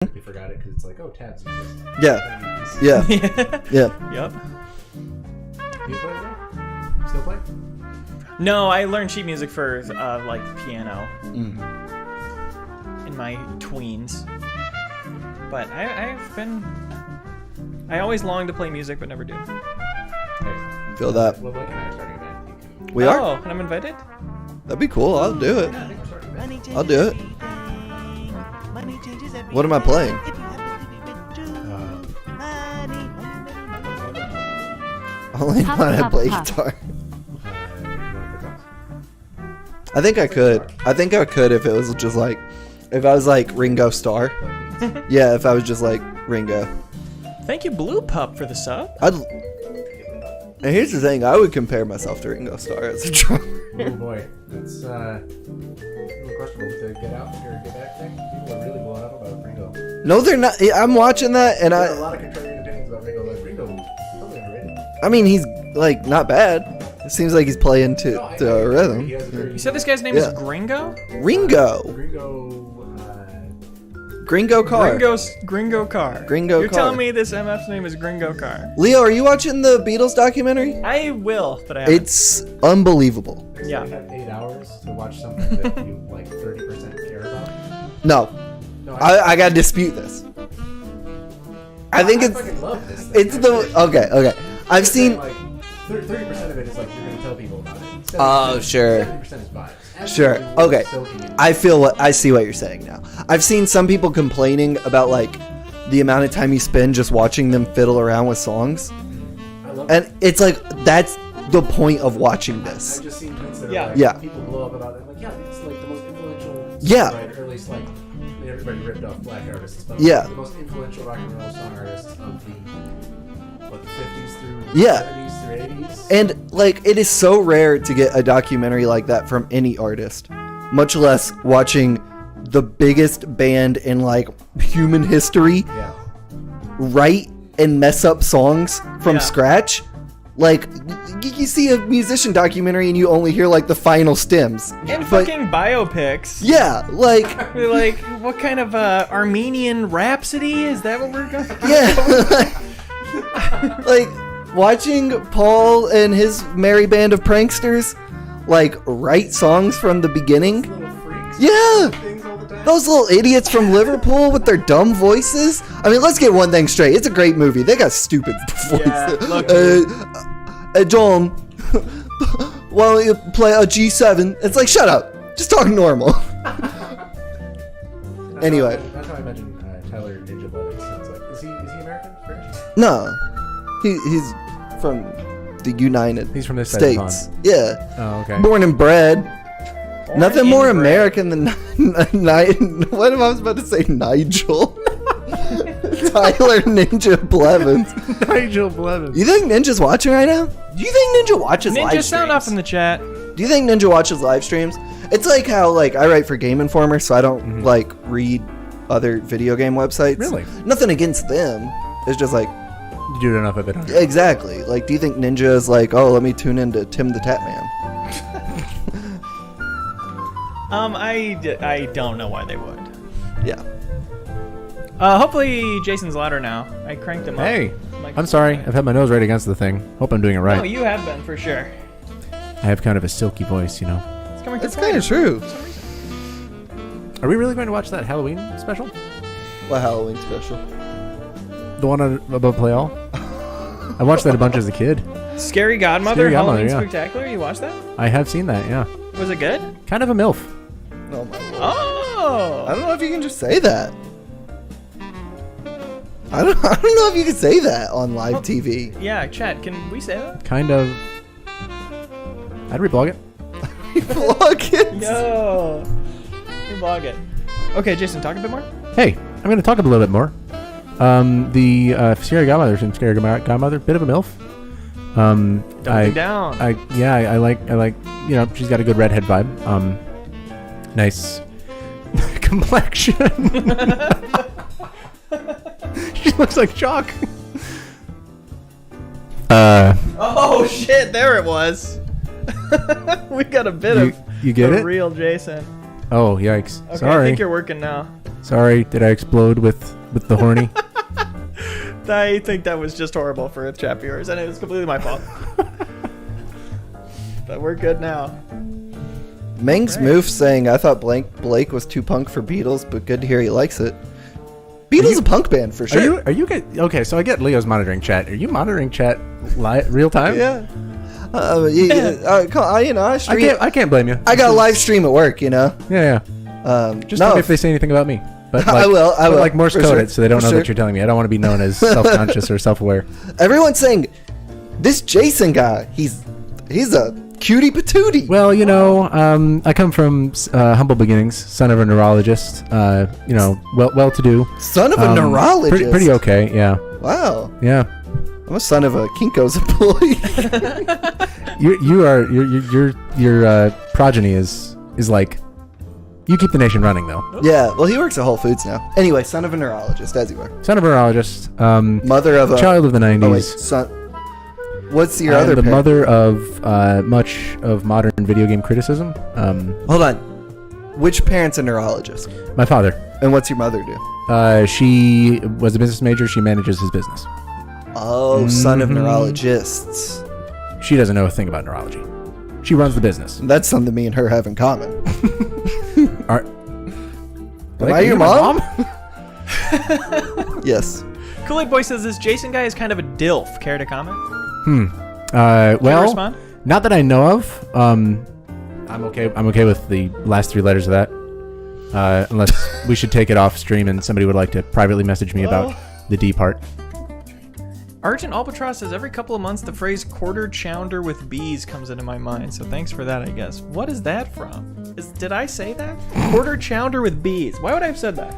You forgot it because it's like, oh, tabs exist. Yeah. Yeah. Yeah. Yep. Do you play that? Still play? No, I learned sheet music for like piano in my tweens. But I always long to play music, but never do. Okay. Feel that. Well, Blake and I are starting a band. We are? Oh, and I'm invited? That'd be cool. I'll do it. Yeah, I think we're starting a band. I'll do it. What am I playing? Only Pop, when I pop, play pop. guitar. I think I could. I think I could if it was just like, if I was like Ringo Starr. Yeah, if I was just like Ringo. Thank you, Blue Pup, for the sub. And here's the thing, I would compare myself to Ringo Starr as a drummer. Oh boy, it's a little questionable to get out or get back thing. People are really blowing up about Ringo. No, they're not. I'm watching that, and There's a lot of contrarian opinions about Ringo. Like Ringo, totally underrated. I mean, he's like not bad. It seems like he's playing to No, I a agree. rhythm. He has a very You said this guy's name Yeah. is Gringo? Ringo, Gringo Carr. Gringo Carr. Gringo You're Carr. telling me this MF's name is Gringo Carr? Leo, are you watching the Beatles documentary? I will, but I haven't. It's unbelievable. Yeah. You have 8 hours to watch something that you like 30% care about. No, No, I gotta dispute this. I think it's fucking love this thing. it's the okay. I've seen. Like 30% of it is like you're gonna tell people about it. 70%, Oh, sure. 70% is vibes. Sure. Okay. I see what you're saying now. I've seen some people complaining about like the amount of time you spend just watching them fiddle around with songs, I love and it's like that's the point of watching this. I've just seen tweets that are Yeah. like, Yeah. people blow up about it. Like, yeah, it's like the most influential Yeah. songwriter, or at least like everybody ripped off black artists, but Yeah. the most influential rock and roll song artists of the 50s through Yeah. 70s through 80s. And like it is so rare to get a documentary like that from any artist, much less watching the biggest band in like human history Yeah. write and mess up songs from Yeah. scratch. Like you see a musician documentary and you only hear like the final stems. And But fucking biopics. yeah, like We're like, what kind of Armenian Rhapsody? Is that what we're going yeah, like watching Paul and his merry band of pranksters like write songs from the beginning. Little freaks. Yeah. Things all the time. Those little idiots from Liverpool with their dumb voices. I mean, let's get one thing straight. It's a great movie. They got stupid voices. look. John, why don't you play a G7? It's like, shut up. Just talk normal. Anyway. That's how I imagine Tyler Ninja Blood sounds like. Is he American? French? No. He's from the United He's from this side of the States. Yeah. Oh, okay. Born and bred. Nothing and more bred. American than what am I about to say? Nigel. Tyler Ninja Blevins. Nigel Blevins. You think Ninja's watching right now? Do you think Ninja watches live Ninja, streams? sound off in the chat. Do you think Ninja watches live streams? It's like how like I write for Game Informer, so I don't like read other video game websites. Really? Nothing against them. It's just like You do enough of it. exactly. Like, do you think Ninja is like, oh, let me tune into Tim the Tap Man? I don't know why they would. Yeah. Hopefully Jason's louder now. I cranked him Hey, up. I'm sorry. I've had my nose right against the thing. Hope I'm doing it right. No, you have been for sure. I have kind of a silky voice, you know. It's coming That's through kind of quiet. true. Are we really going to watch that Halloween special? What Halloween special? The one above Play All? I watched that a bunch as a kid. Scary Godmother, Scary Godmother, Halloween yeah. Spectacular. You watched that? I have seen that, yeah. Was it good? Kind of a MILF. Oh my lord. Oh. I don't know if you can just say that. I don't know if you can say that on live TV. Yeah, chat. Can we say that? Kind of. I'd reblog it. Vlog it. Yo. You vlog it. Okay, Jason, talk a bit more. Hey, I'm going to talk a little bit more. The Scary Godmother from Scary Godmother, bit of a MILF. Dumping down. I like, you know, she's got a good redhead vibe. Nice complexion. She looks like chalk. Oh shit! There it was. We got a bit of You get the it? real Jason. Oh, yikes. Okay, Sorry. I think you're working now. Sorry, did I explode with the horny? I think that was just horrible for a chat of yours, and it was completely my fault. But we're good now. Meng's Moof saying, I thought Blake was too punk for Beatles, but good to hear he likes it. Beatles a punk band for sure. Are you okay? So I get Leo's monitoring chat. Are you monitoring chat real time? Yeah. I stream. I can't blame you. I got a live stream at work, you know. Yeah. Just tell me if they say anything about me. But I will. Like Morse for code sure. it so they don't For know sure. that you're telling me. I don't want to be known as self-conscious or self-aware. Everyone's saying this Jason guy. He's a cutie patootie. Well, I come from humble beginnings, son of a neurologist. Well-to-do. Son of a neurologist. Pretty okay. Yeah. Wow. Yeah. I'm a son of a Kinko's employee. Your progeny is like. You keep the nation running, though. Yeah, well, he works at Whole Foods now. Anyway, son of a neurologist, as you were. Son of a neurologist. Mother of a child of the 90s. Oh, wait, son. What's your I other am the parent? mother of much of modern video game criticism. Hold on. Which parent's a neurologist? My father. And what's your mother do? She was a business major. She manages his business. Oh, son of neurologists. She doesn't know a thing about neurology. She runs the business. That's something me and her have in common. Am I your mom? Yes. Kool-Aid Boy says this Jason guy is kind of a dilf. Care to comment? Well, respond? not that I know of. I'm okay with the last three letters of that. Unless we should take it off stream and somebody would like to privately message me about the D part. Argent Albatross says every couple of months the phrase quarter chounder with bees comes into my mind, so thanks for that, I guess. What is that from? Did I say that? Quarter chounder with bees. Why would I have said that?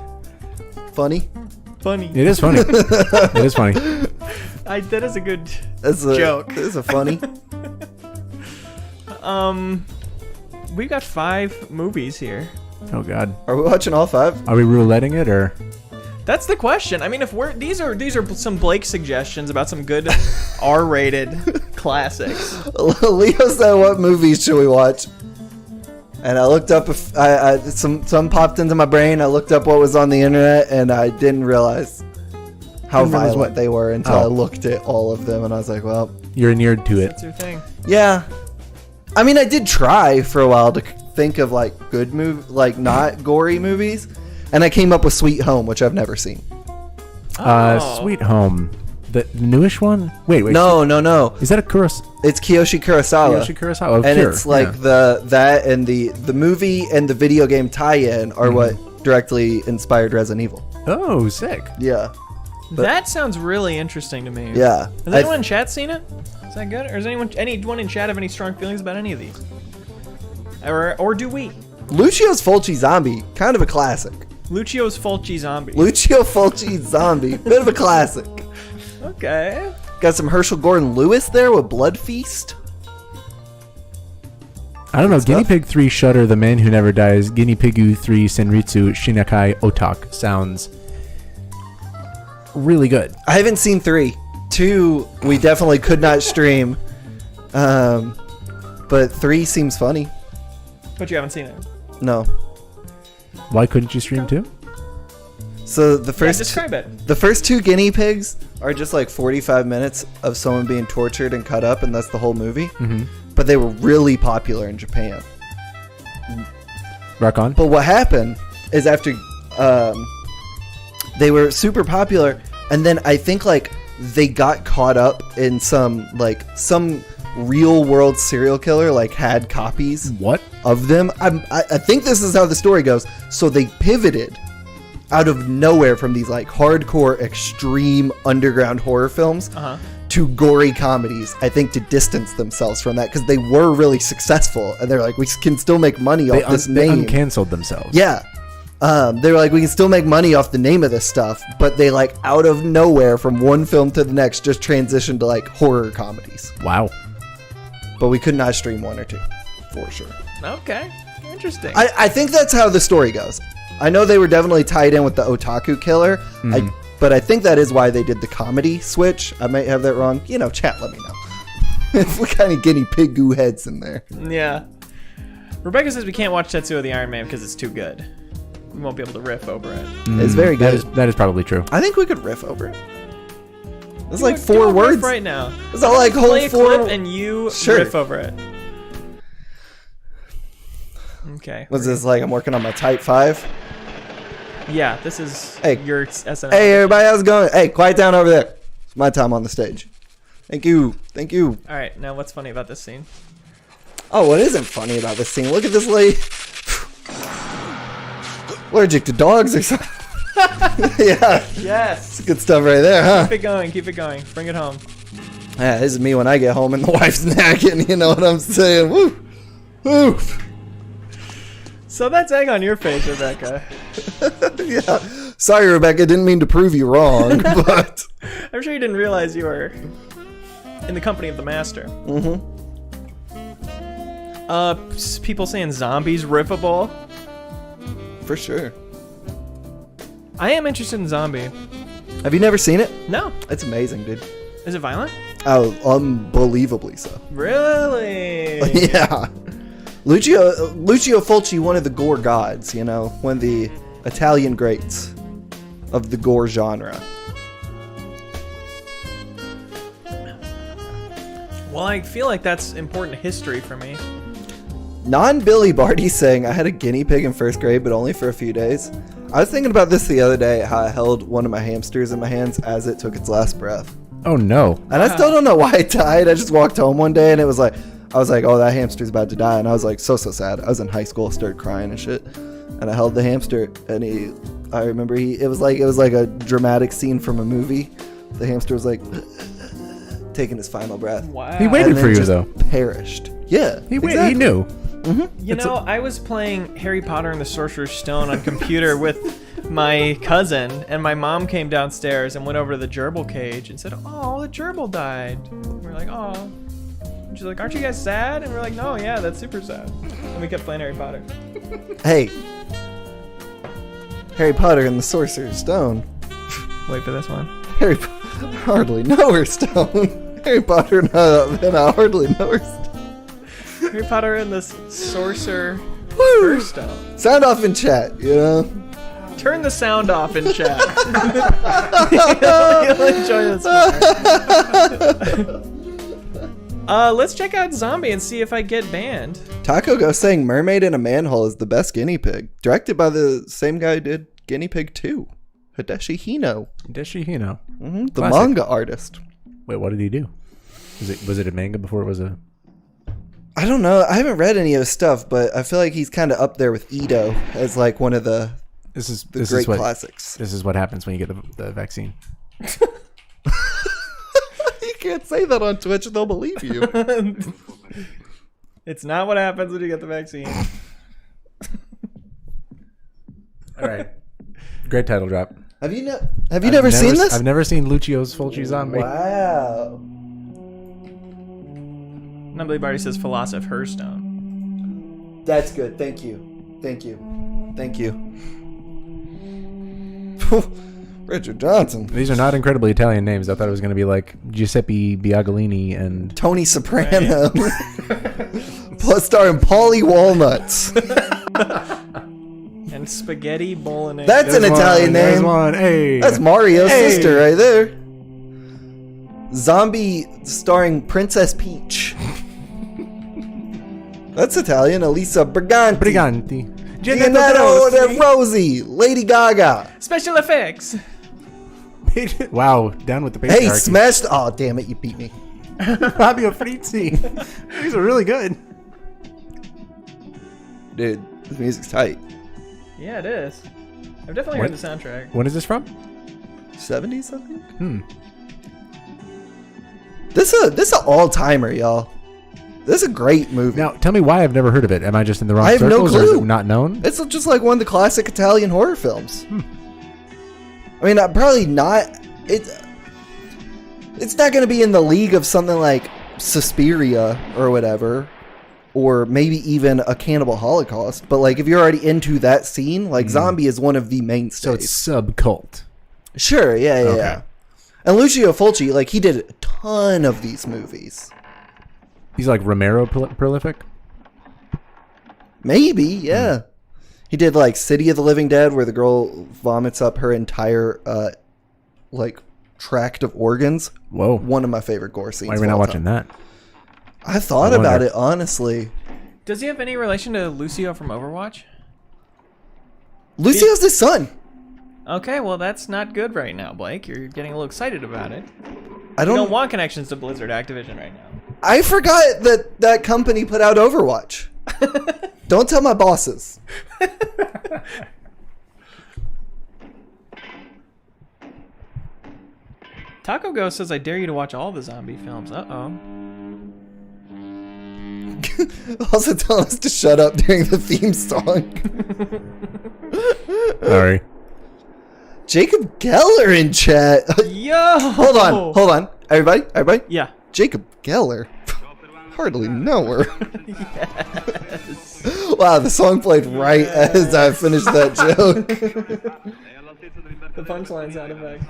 Funny. Funny. It is funny. It is funny. That is a good That's a joke. That's a funny. We've got 5 movies here. Oh God. Are we watching all 5? Are we rouletting it or? That's the question. I mean, if these are some Blake suggestions about some good R-rated classics. Leo said, "What movies should we watch?" And I looked up. Some popped into my brain. I looked up what was on the internet, and I didn't realize how Didn't realize violent what? they were until I looked at all of them, and I was like, "Well, You're inured to it. That's your thing. yeah." I mean, I did try for a while to think of like good not gory movies, and I came up with Sweet Home, which I've never seen. Sweet Home, the newish one. Wait. No. Is that a Kurosawa? It's Kiyoshi Kurosawa. Kurosawa. And Sure, it's like yeah. that and the movie and the video game tie-in are what directly inspired Resident Evil. Oh, sick. Yeah. That sounds really interesting to me. Yeah. Has anyone in chat seen it? Is that good? Or does anyone in chat have any strong feelings about any of these? Or do we? Lucio's Fulci Zombie, kind of a classic. Lucio's Fulci Zombie. Lucio Fulci Zombie, bit of a classic. Okay. Got some Herschel Gordon Lewis there with Blood Feast. I don't know. Good Guinea stuff. Pig 3 Shudder, The Man Who Never Dies, Guinea Pigu 3 Senritsu, Shinakai Otak sounds really good. I haven't seen 3. 2, we definitely could not stream. But 3 seems funny. But you haven't seen it. No. Why couldn't you stream 2? So the first describe it. The first 2 guinea pigs are just like 45 minutes of someone being tortured and cut up, and that's the whole movie. Mm-hmm. But they were really popular in Japan. Rock on. But what happened is after they were super popular, and then I think like they got caught up in some real world serial killer like had copies What? of them. I think this is how the story goes. So they pivoted out of nowhere from these like hardcore extreme underground horror films to gory comedies, I think, to distance themselves from that, because they were really successful and they're like, we can still make money off this They name. uncanceled themselves. Yeah. They were like, we can still make money off the name of this stuff, but they like out of nowhere from one film to the next just transitioned to like horror comedies. Wow. But we could not stream 1 or 2 for sure. Okay. Interesting. I think that's how the story goes. I know they were definitely tied in with the otaku killer, but I think that is why they did the comedy switch. I might have that wrong. Chat, let me know. What kind of guinea pig goo heads in there? Yeah. Rebecca says we can't watch Tetsuo the Iron Man because it's too good. we won't be able to riff over it. It's very good. That is probably true. I think we could riff over it. It's like Do 4 a riff words. right now. Is that like whole Play a 4? clip and you Sure. riff over it. Okay. Was this like I'm working on my type 5? Yeah, this is Hey. your SNL. Hey, everybody, how's it going? Hey, quiet down over there. It's my time on the stage. Thank you. Thank you. All right, now what's funny about this scene? Oh, what isn't funny about this scene? Look at this lady. Allergic to dogs or something. Yeah, Yes. it's good stuff right there, huh? Keep it going. Keep it going. Bring it home. Yeah, this is me when I get home and the wife's nagging. You know what I'm saying? Woo. Woo. So that's egg on your face, Rebecca. Yeah. Sorry, Rebecca. Didn't mean to prove you wrong, but. I'm sure you didn't realize you were in the company of the master. Mm-hmm. People saying zombies riffable. For sure. I am interested in Zombie. Have you never seen it? No. It's amazing, dude. Is it violent? Oh, unbelievably so. Really? Yeah. Lucio Fulci, one of the gore gods, you know, one of the Italian greats of the gore genre. Well, I feel like that's important history for me. Non-Billy Barty saying, I had a guinea pig in 1st grade, but only for a few days. I was thinking about this the other day, how I held one of my hamsters in my hands as it took its last breath. Oh no. And I still don't know why it died. I just walked home one day and it was like, I was like, oh, that hamster's about to die. And I was like, so sad. I was in high school, started crying and shit. And I held the hamster and I remember it was like a dramatic scene from a movie. The hamster was like taking his final breath. Wow. He waited And then for you just though. perished. Yeah. He exactly. knew. You know, I was playing Harry Potter and the Sorcerer's Stone on computer with my cousin, and my mom came downstairs and went over to the gerbil cage and said, oh, the gerbil died. And we're like, oh. And she's like, aren't you guys sad? And we're like, no, yeah, that's super sad. And we kept playing Harry Potter. Hey. Harry Potter and the Sorcerer's Stone. Wait for this one. I hardly know her stone. Harry Potter and I hardly know her stone. Harry Potter and the Sorcerer's Stone. Sound off in chat, you know? Turn the sound off in chat. You'll enjoy this part. Let's check out Zombie and see if I get banned. Taco Go saying Mermaid in a Manhole is the best guinea pig. Directed by the same guy who did Guinea Pig 2. Hideshi Hino. The Classic. manga artist. Wait, what did he do? Was it a manga before it was a... I don't know. I haven't read any of his stuff, but I feel like he's kind of up there with Ito as like one of the great classics. This is what happens when you get the vaccine. You can't say that on Twitch; they'll believe you. It's not what happens when you get the vaccine. All right. Great title drop. Have you never seen this? I've never seen Lucio's Fulci Zombie. Wow. Numbly Barty says Philosoph Hearthstone. That's good. Thank you. Richard Johnson. These are not incredibly Italian names. I thought it was going to be like Giuseppe Biagolini and... Tony Soprano. Plus starring Paulie Walnuts. And Spaghetti Bolognese. That's an Italian There's name. one. Hey. That's Mario's Hey. sister right there. Zombie starring Princess Peach. That's Italian. Elisa Briganti. Gennaro De Rosi. Lady Gaga. Special effects. Wow, down with the Hey, patriarchy. smashed. Oh, damn it. You beat me. Fabio Frizzi. These are really good. Dude, this music's tight. Yeah, it is. I've definitely What? heard the soundtrack. When is this from? 70s, I think? This is an all-timer, y'all. This is a great movie. Now, tell me why I've never heard of it. Am I just in the wrong I have no circles or is clue. it not known? It's just like one of the classic Italian horror films. I mean, probably not. It's not going to be in the league of something like Suspiria or whatever, or maybe even a Cannibal Holocaust. But like, if you're already into that scene, like Zombie is one of the mainstays. So it's sub-cult. Sure, yeah. Okay. And Lucio Fulci, like, he did a ton of these movies. He's like Romero prolific? Maybe, yeah. He did like City of the Living Dead, where the girl vomits up her entire like tract of organs. Whoa. One of my favorite gore scenes. Why are we not watching that? I thought about it, honestly. Does he have any relation to Lucio from Overwatch? Lucio's his son. Okay, well that's not good right now, Blake. You're getting a little excited about it. I You don't. don't want connections to Blizzard Activision right now. I forgot that company put out Overwatch. Don't tell my bosses. Taco Ghost says, I dare you to watch all the zombie films. Uh-oh. Also telling us to shut up during the theme song. Sorry. Jacob Geller in chat. Yo! Hold on. Everybody. Yeah. Jacob Geller. Hardly know her. Yes. Wow, the song played right as I finished that joke. The punchline sound effect.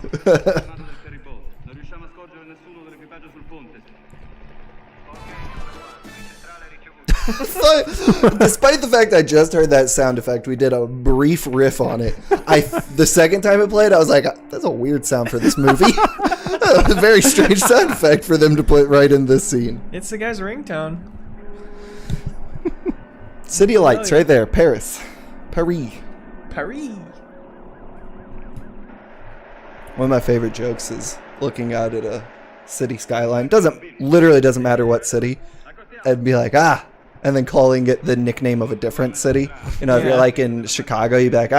So, despite the fact I just heard that sound effect, we did a brief riff on it. The second time it played, I was like, that's a weird sound for this movie. A very strange sound effect for them to put right in this scene. It's the guy's ringtone. City of Lights, right there. Paris. Paris. Paris. One of my favorite jokes is looking out at a city skyline. Literally doesn't matter what city. I'd be like, and then calling it the nickname of a different city. You know, if you're like in Chicago, you'd be like,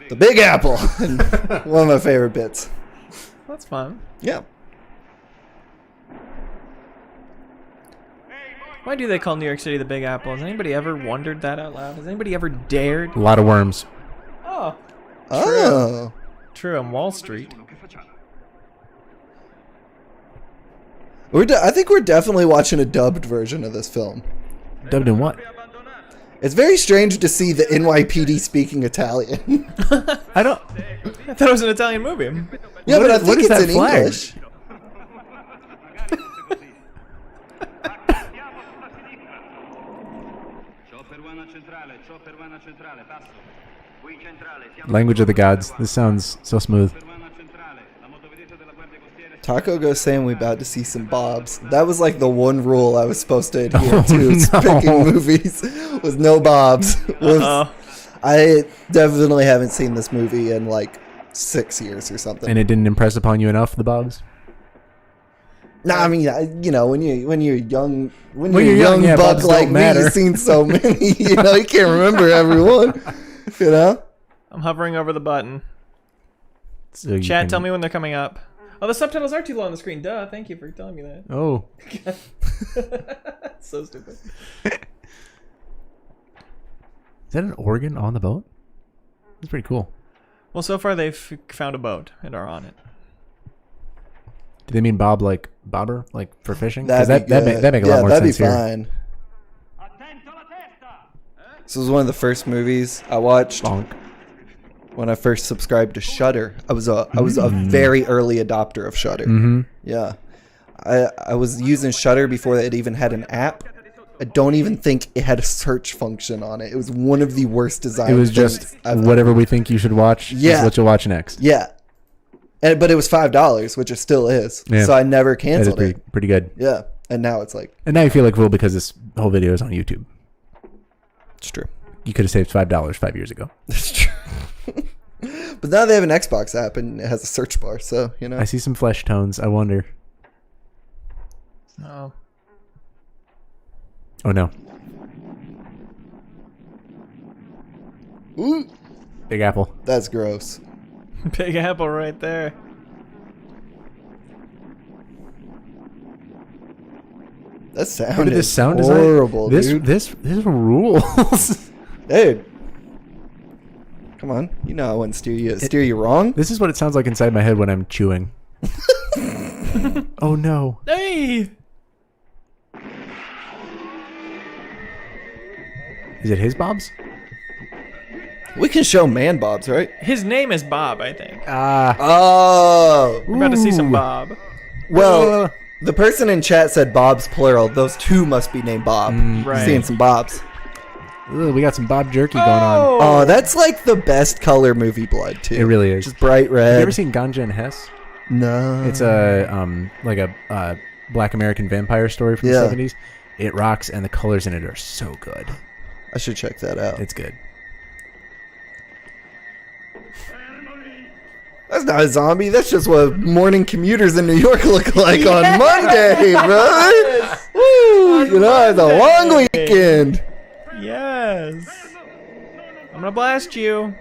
the Big Apple. And one of my favorite bits. That's fun. Yeah. Why do they call New York City the Big Apple? Has anybody ever wondered that out loud? Has anybody ever dared? A lot of worms. Oh. Oh. True, on Wall Street. I think we're definitely watching a dubbed version of this film. Dubbed in what? It's very strange to see the NYPD speaking Italian. I don't. I thought it was an Italian movie. Yeah, but I what think is it's that in flag? English. Language of the gods. This sounds so smooth. Taco goes saying we about to see some bobs. That was like the one rule I was supposed to adhere Oh, to no. picking movies was no bobs. I definitely haven't seen this movie in like 6 years or something. And it didn't impress upon you enough, the Bobs? No, I mean, when you're young, When you're young, yeah, buck Bobs like don't me, matter. you've seen so many. You know, you can't remember everyone. You know. I'm hovering over the button. So Chat, tell me when they're coming up. Oh, the subtitles are too low on the screen. Duh, thank you for telling me that. Oh. So stupid. Is that an organ on the boat? That's pretty cool. Well, so far they've found a boat and are on it. Do they mean Bob like bobber, like for fishing? 'Cause That'd be good. that make a lot more that'd sense be here. fine. This was one of the first movies I watched Bonk. when I first subscribed to Shudder. I was a very early adopter of Shudder. Mm-hmm. Yeah, I was using Shudder before it even had an app. I don't even think it had a search function on it. It was one of the worst designs. It was just whatever we think you should watch is what you'll watch next. Yeah, but it was $5, which it still is. Yeah. So I never That is canceled it. pretty good. Yeah, and now it's like And now you feel like a fool because this whole video is on YouTube. it's true. You could have saved $5 5 years ago. It's true. But now they have an Xbox app and it has a search bar, so you know. I see some flesh tones. I wonder. Oh. Oh no. Ooh, Big Apple. that's gross. Big Apple right there. That sound What did this is sound horrible, design? dude. This rules. Dude, come on, you know I wouldn't steer you wrong. This is what it sounds like inside my head when I'm chewing. Oh no. Hey! Is it his Bob's? We can show man bobs, right? His name is Bob, I think. Oh, We're about to see some Ooh. Bob. well, the person in chat said bobs plural. Those two must be named Bob. Right. Seeing some bobs. Ooh, we got some Bob Jerky going on. Oh, that's like the best color movie blood too. It really is. Just bright red. Have you ever seen Ganja and Hess? No. It's a Black American vampire story from the 70s. It rocks, and the colors in it are so good. I should check that out. It's good. That's not a zombie. That's just what morning commuters in New York look like on Monday, brother. Woo! You know, it's a long weekend. Yes. I'm gonna blast you.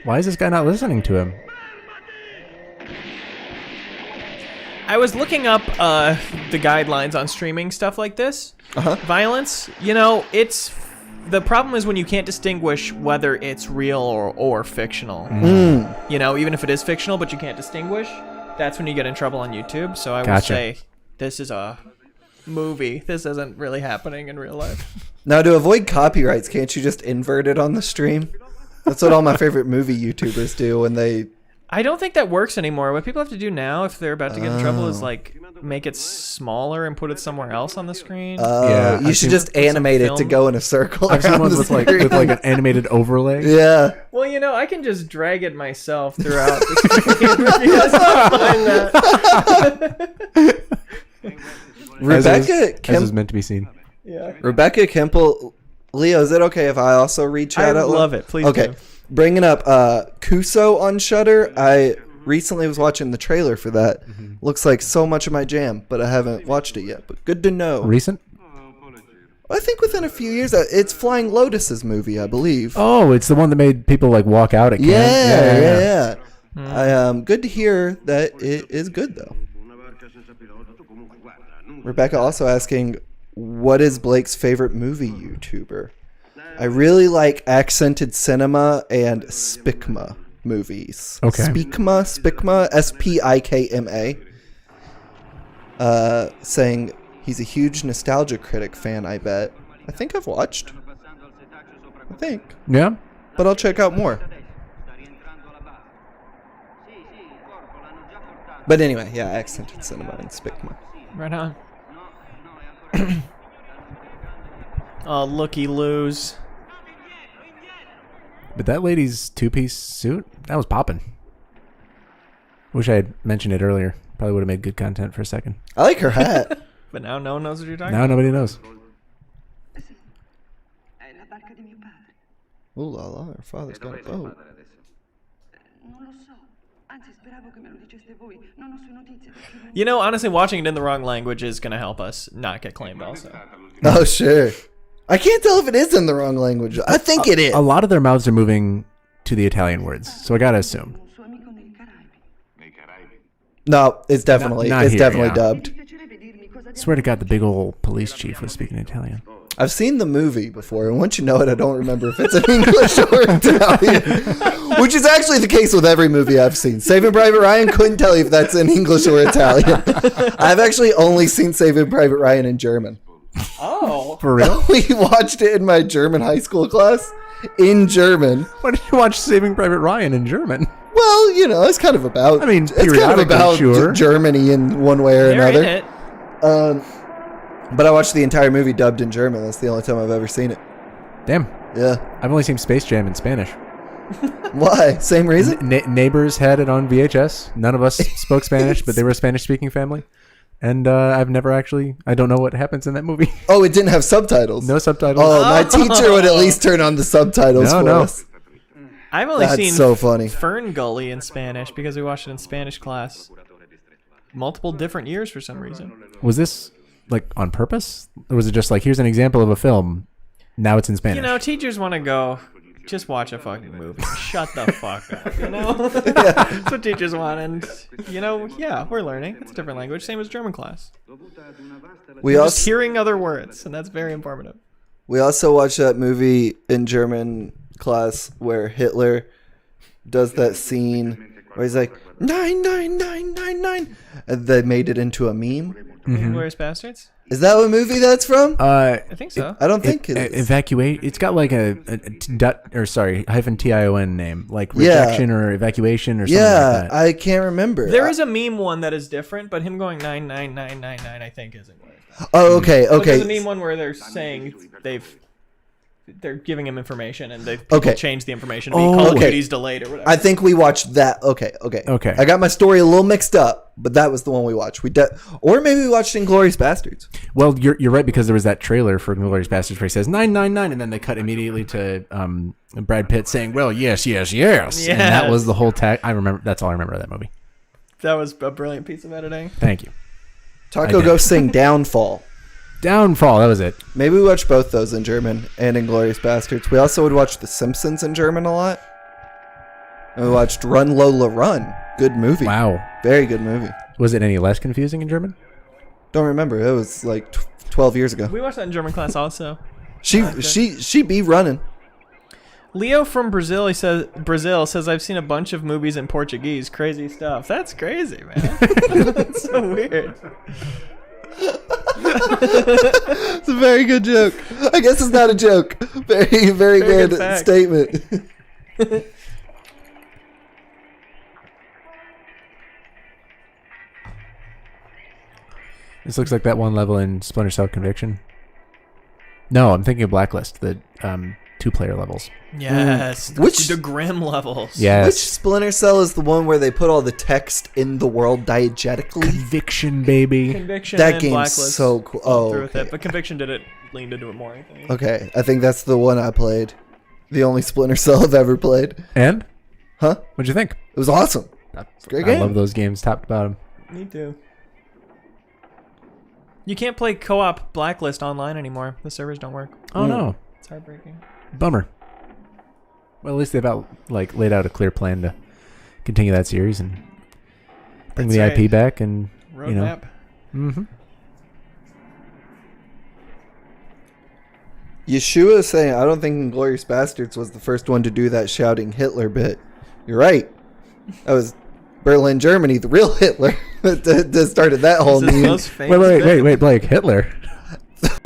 Why is this guy not listening to him? I was looking up the guidelines on streaming stuff like this. Violence. You know, the problem is when you can't distinguish whether it's real or fictional. You know, even if it is fictional, but you can't distinguish, that's when you get in trouble on YouTube. So I would say this is a movie. This isn't really happening in real life. Now, to avoid copyrights, can't you just invert it on the stream? That's what all my favorite movie YouTubers do when they... I don't think that works anymore. What people have to do now, if they're about to get in trouble, is like make it smaller and put it somewhere else on the screen. Yeah, you should just animate it to go in a circle. I've seen around ones the with like screen. an animated overlay. Yeah. Well, you know, I can just drag it myself throughout the stream. If you guys don't mind that. Rebecca as is meant to be seen. Yeah. Rebecca Kemple. Leo, is it okay if I also read chat I out? love it. Please Okay. do. Bringing up Kuso on Shudder. I recently was watching the trailer for that. Looks like so much of my jam, but I haven't watched it yet. But good to know. Recent? I think within a few years. It's Flying Lotus's movie, I believe. Oh, it's the one that made people like walk out at camp. Yeah. Good to hear that it is good though. Rebecca also asking, what is Blake's favorite movie YouTuber? I really like Accented Cinema and Spikma movies. Okay. Spikma, Spikma. Saying he's a huge nostalgia critic fan, I bet. I think I've watched. Yeah? But I'll check out more. But anyway, yeah, Accented Cinema and Spikma. Right on. Oh, looky loos. But that lady's two-piece suit, that was popping. Wish I had mentioned it earlier. Probably would have made good content for a second. I like her hat. But now no one knows what you're talking Now about. nobody knows. Ooh la la, her father's got a boat. You know, honestly, watching it in the wrong language is going to help us not get claimed also. Oh, sure. I can't tell if it is in the wrong language. I think it is. A lot of their mouths are moving to the Italian words, so I gotta assume. No, it's definitely Not here, yeah. dubbed. Swear to God, the big old police chief was speaking Italian. I've seen the movie before, and once you know it, I don't remember if it's in English or Italian. Which is actually the case with every movie I've seen. Saving Private Ryan, couldn't tell you if that's in English or Italian. I've actually only seen Saving Private Ryan in German. Oh. For real? We watched it in my German high school class in German. Why did you watch Saving Private Ryan in German? Well, you know, it's kind of about. I mean, it's kind of periodically, about sure. Germany in one way or They're another. in it. But I watched the entire movie dubbed in German. That's the only time I've ever seen it. Damn. Yeah. I've only seen Space Jam in Spanish. Why? Same reason? Neighbors had it on VHS. None of us spoke Spanish, but they were a Spanish-speaking family. And I've never actually... I don't know what happens in that movie. Oh, it didn't have subtitles. No subtitles. Oh, my teacher would at least turn on the subtitles for us. I've only That's seen so funny. Fern Gully in Spanish because we watched it in Spanish class. Multiple different years for some reason. Was this like on purpose? Or was it just like, here's an example of a film, now it's in Spanish? You know, teachers want to go, just watch a fucking movie. Shut the fuck up, you know? That's what teachers want. And, you know, yeah, we're learning. It's a different language. Same as German class. We Just also hearing other words, and that's very informative. we also watched that movie in German class where Hitler does that scene where he's like 99999, and they made it into a meme. Inglourious Bastards? Is that what movie that's from? I think so. I don't think it is. Evacuate. It's got like a hyphen TION name, like Yeah. rejection or evacuation or something Yeah, like that. I can't remember. There is a meme one that is different, but him going 99999 I think is Inglourious. Oh, okay, But okay. there's a meme one where they're saying they've they're giving him information, and they people change the information to be Call of Duty's delayed or whatever. I think we watched that. Okay. I got my story a little mixed up, but that was the one we watched. Or maybe we watched Inglourious Bastards. Well, you're right, because there was that trailer for Inglourious Bastards where he says 999, and then they cut immediately to Brad Pitt saying, "Well, yes." And that was the whole tag. I remember. That's all I remember of that movie. That was a brilliant piece of editing. Thank you. Taco Ghost sing Downfall. Downfall. That was it. Maybe we watched both those in German and Inglourious Bastards. We also would watch The Simpsons in German a lot. And we watched Run Lola Run. Good movie. Wow. Very good movie. Was it any less confusing in German? Don't remember. It was like 12 years ago. We watched that in German class also. She be running. Leo from Brazil, Brazil says, I've seen a bunch of movies in Portuguese. Crazy stuff. That's crazy, man. That's so weird. It's a very good joke. I guess it's not a joke. Very, very good statement. This looks like that one level in Splinter Cell Conviction. No, I'm thinking of Blacklist, the 2-player levels. Yes. The grim levels. Yes. Which Splinter Cell is the one where they put all the text in the world diegetically? Conviction, baby. Conviction that and game's Blacklist so cool. Oh, through with okay. it, but Conviction leaned into it more, I think. Okay, I think that's the one I played. The only Splinter Cell I've ever played. And? Huh? What'd you think? It was awesome. It's a great game. I love those games, top to bottom. Me too. You can't play co-op Blacklist online anymore. The servers don't work. Oh, no. It's heartbreaking. Bummer. Well, at least they've laid out a clear plan to continue that series and bring the IP back and roadmap. Mm-hmm. Yeshua is saying, I don't think Inglourious Bastards was the first one to do that shouting Hitler bit. You're right. That was Berlin, Germany, the real Hitler, that started that whole meme. Wait, Blake, Hitler?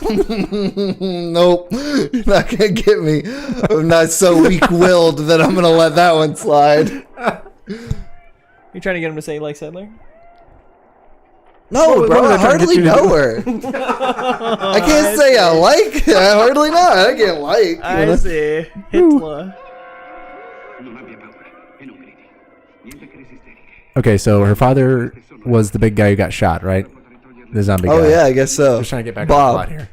Nope. You're not going to get me. I'm not so weak-willed that I'm going to let that one slide. You trying to get him to say he likes Hitler? No, bro, I hardly know her. I can't say I like. I hardly know. I can't like. I see. Hitler. Okay, so her father was the big guy who got shot, right? The zombie guy. Oh, yeah, I guess so. Just trying to get back Bob. on the plot here.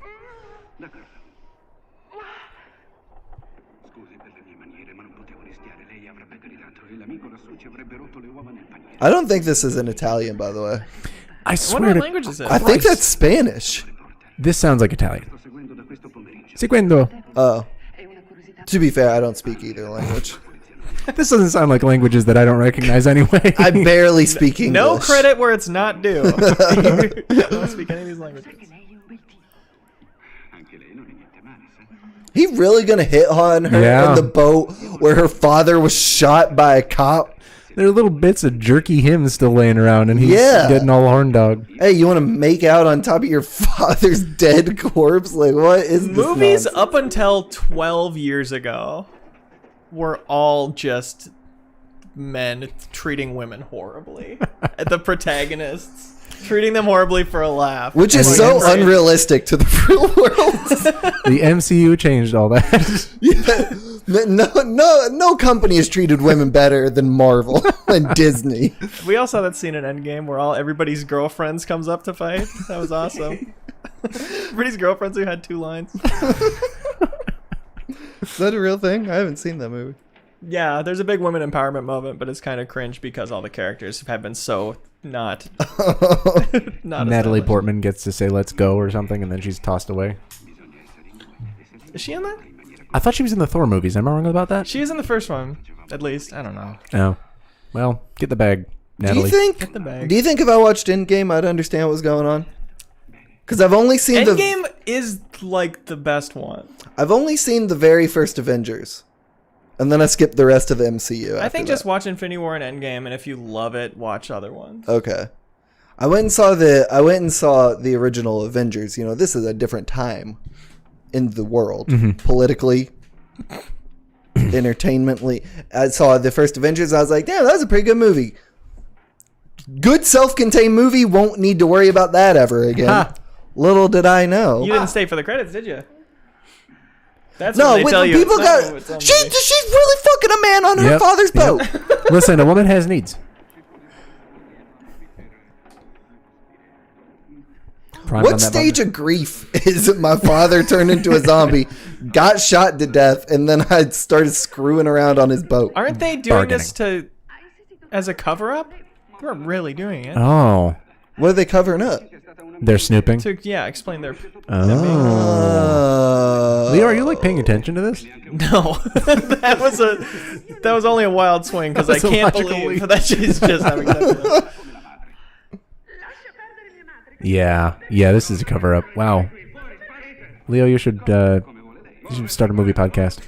I don't think this is in Italian, by the way. I swear what language is it? I think that's Spanish. This sounds like Italian. Seguendo. Oh. To be fair, I don't speak either language. This doesn't sound like languages that I don't recognize anyway. I barely speak English. No credit where it's not due. I don't speak any of these languages. He really gonna hit on her in the boat where her father was shot by a cop? There are little bits of jerky hymns still laying around, and he's getting all horn dog. Hey, you want to make out on top of your father's dead corpse? Like, what is this Movies nonsense? up until 12 years ago were all just men treating women horribly. The protagonists. Treating them horribly for a laugh. Which is so unrealistic to the real world. The MCU changed all that. No company has treated women better than Marvel and Disney. We all saw that scene in Endgame where everybody's girlfriends comes up to fight. That was awesome. Everybody's girlfriends who had 2 lines. Is that a real thing? I haven't seen that movie. Yeah, there's a big women empowerment moment, but it's kind of cringe because all the characters have been so not Natalie Portman gets to say "let's go" or something, and then she's tossed away. Is she in that? I thought she was in the Thor movies. Am I wrong about that? She is in the first one, at least. I don't know. No. Well, get the bag, Natalie. Get the bag. Do you think if I watched Endgame, I'd understand what was going on? Because I've only seen Endgame is like the best one. I've only seen the very first Avengers. And then I skipped the rest of the MCU. I think just watch Infinity War and Endgame, and if you love it, watch other ones. Okay. I went and saw the original Avengers. You know, this is a different time in the world, politically, entertainmently. I saw the first Avengers. I was like, damn, that was a pretty good movie. Good self-contained movie. Won't need to worry about that ever again. Little did I know. You didn't stay for the credits, did you? That's No, what they tell you. people It's not got. what's on the She's really fucking a man on her Yep, father's boat. Listen, a woman has needs. Primed on What that stage button. of grief is it my father turned into a zombie, got shot to death, and then I started screwing around on his boat? Aren't they doing this as a cover-up? We're really doing it. Oh, What are they covering up? they're snooping. To explain their. Oh. Leo, are you like paying attention to this? No, that was only a wild swing because I That was a can't logical believe leap. that she's just having that. Yeah, this is a cover up. Wow. Leo, you should start a movie podcast.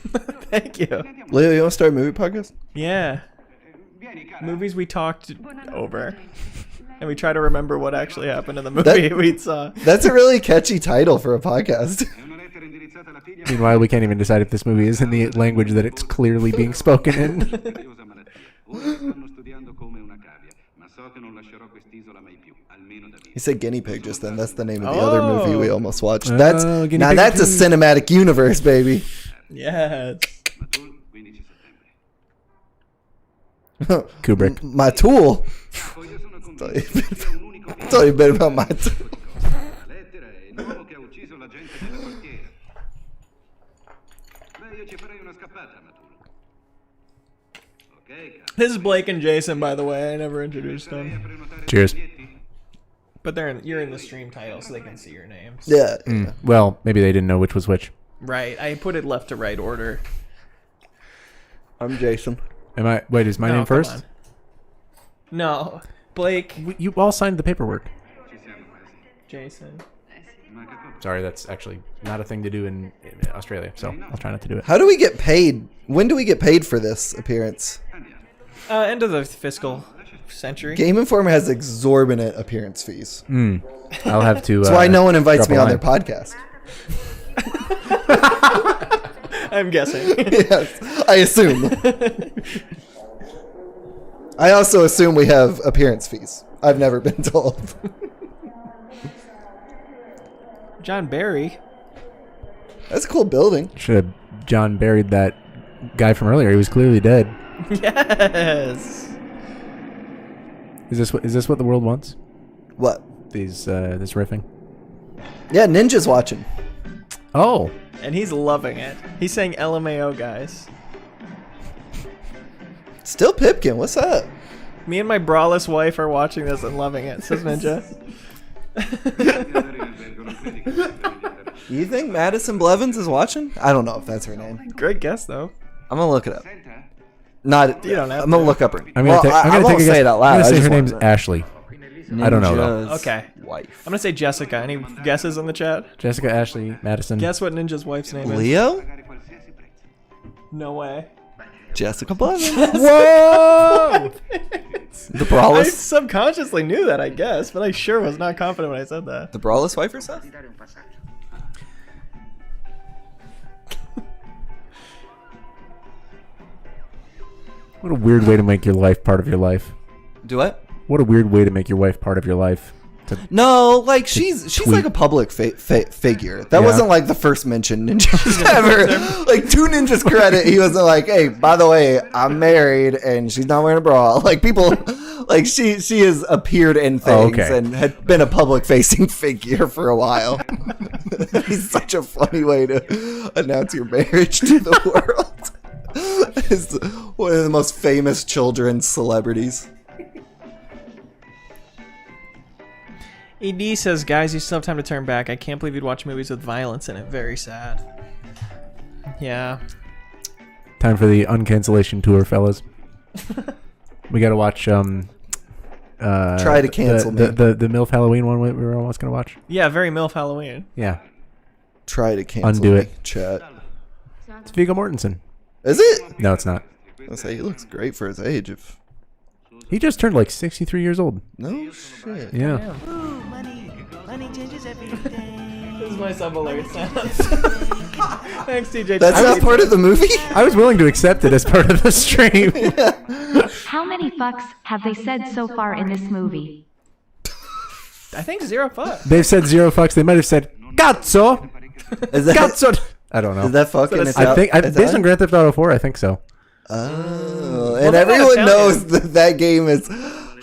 Thank you. Leo, you want to start a movie podcast? Yeah. Movies we talked over. And we try to remember what actually happened in the movie we saw. That's a really catchy title for a podcast. Meanwhile, we can't even decide if this movie is in the language that it's clearly being spoken in. He said guinea pig just then. That's the name of the other movie we almost watched. Oh, That's Guinea now Pig that's a 2. cinematic universe, baby. Yes. Kubrick. My tool. Tell you a bit about my tool. This is Blake and Jason, by the way. I never introduced them. Cheers. But you're in the stream title, so they can see your names. Yeah. Well, maybe they didn't know which was which. Right. I put it left to right order. I'm Jason. Wait, is my name come first? on. No. Blake. You all signed the paperwork. Jason. Sorry, that's actually not a thing to do in Australia, so I'll try not to do it. How do we get paid? When do we get paid for this appearance? End of the fiscal century. Game Informer has exorbitant appearance fees. I'll have to. That's why no one invites drop me a on their line. podcast. I'm guessing. Yes, I assume. I also assume we have appearance fees. I've never been told. John Barry. That's a cool building. Should have John buried that guy from earlier. He was clearly dead. Yes. Is this what the world wants? What? This riffing. Yeah, Ninja's watching. Oh, And he's loving it. He's saying LMAO, guys. Still Pipkin, what's up? Me and my braless wife are watching this and loving it, says Ninja. You think Madison Blevins is watching? I don't know if that's her name. Great guess, though. I'm gonna look it up. Not. You don't have I'm gonna to. look up her. I'm gonna Well, take. I I'm gonna won't take a say guess. it out loud. I'm I gonna say just her name's wanted to- Ashley. I don't know though. Ninja's Okay. Wife. I'm gonna say Jessica. Any guesses in the chat? Jessica, Ashley, Madison. Guess what Ninja's wife's name is? Leo? No way. Jessica Blevins. Whoa! The I Brawless. subconsciously knew that, I guess, but I sure was not confident when I said that. The Brawless wife herself? What a weird way to make your life part of your life. Do what? What a weird way to make your wife part of your life. No, like she's tweet. like a public figure. That Yeah. wasn't like the first mention Ninja's ever. Like to Ninja's credit, he wasn't like, "Hey, by the way, I'm married and she's not wearing a bra." Like people, like she has appeared in things okay. and had been a public facing figure for a while. It's such a funny way to announce your marriage to the world. Is one of the most famous children's celebrities. ED says, guys, you still have time to turn back. I can't believe you'd watch movies with violence in it. Very sad. Yeah. Time for the uncancellation tour, fellas. We gotta watch. Try to cancel me. the MILF Halloween one we were almost gonna watch. Yeah, very MILF Halloween. Yeah, Try to cancel Undo me, it. chat. it's Viggo Mortensen. Is it? No, it's not. I say he looks great for his age. If He just turned like 63 years old. no shit. Yeah. This is my sub-alert sounds. Thanks, TJ. That's not part of the movie. I was willing to accept it as part of the stream. How many fucks have they said so far in this movie? I think 0 fuck. They've said 0 fucks. They might have said cazzo. Is that Cazzo. I don't know. Is that fucking I think based on Grand Theft Auto 4, I think so. Oh, and everyone knows that game is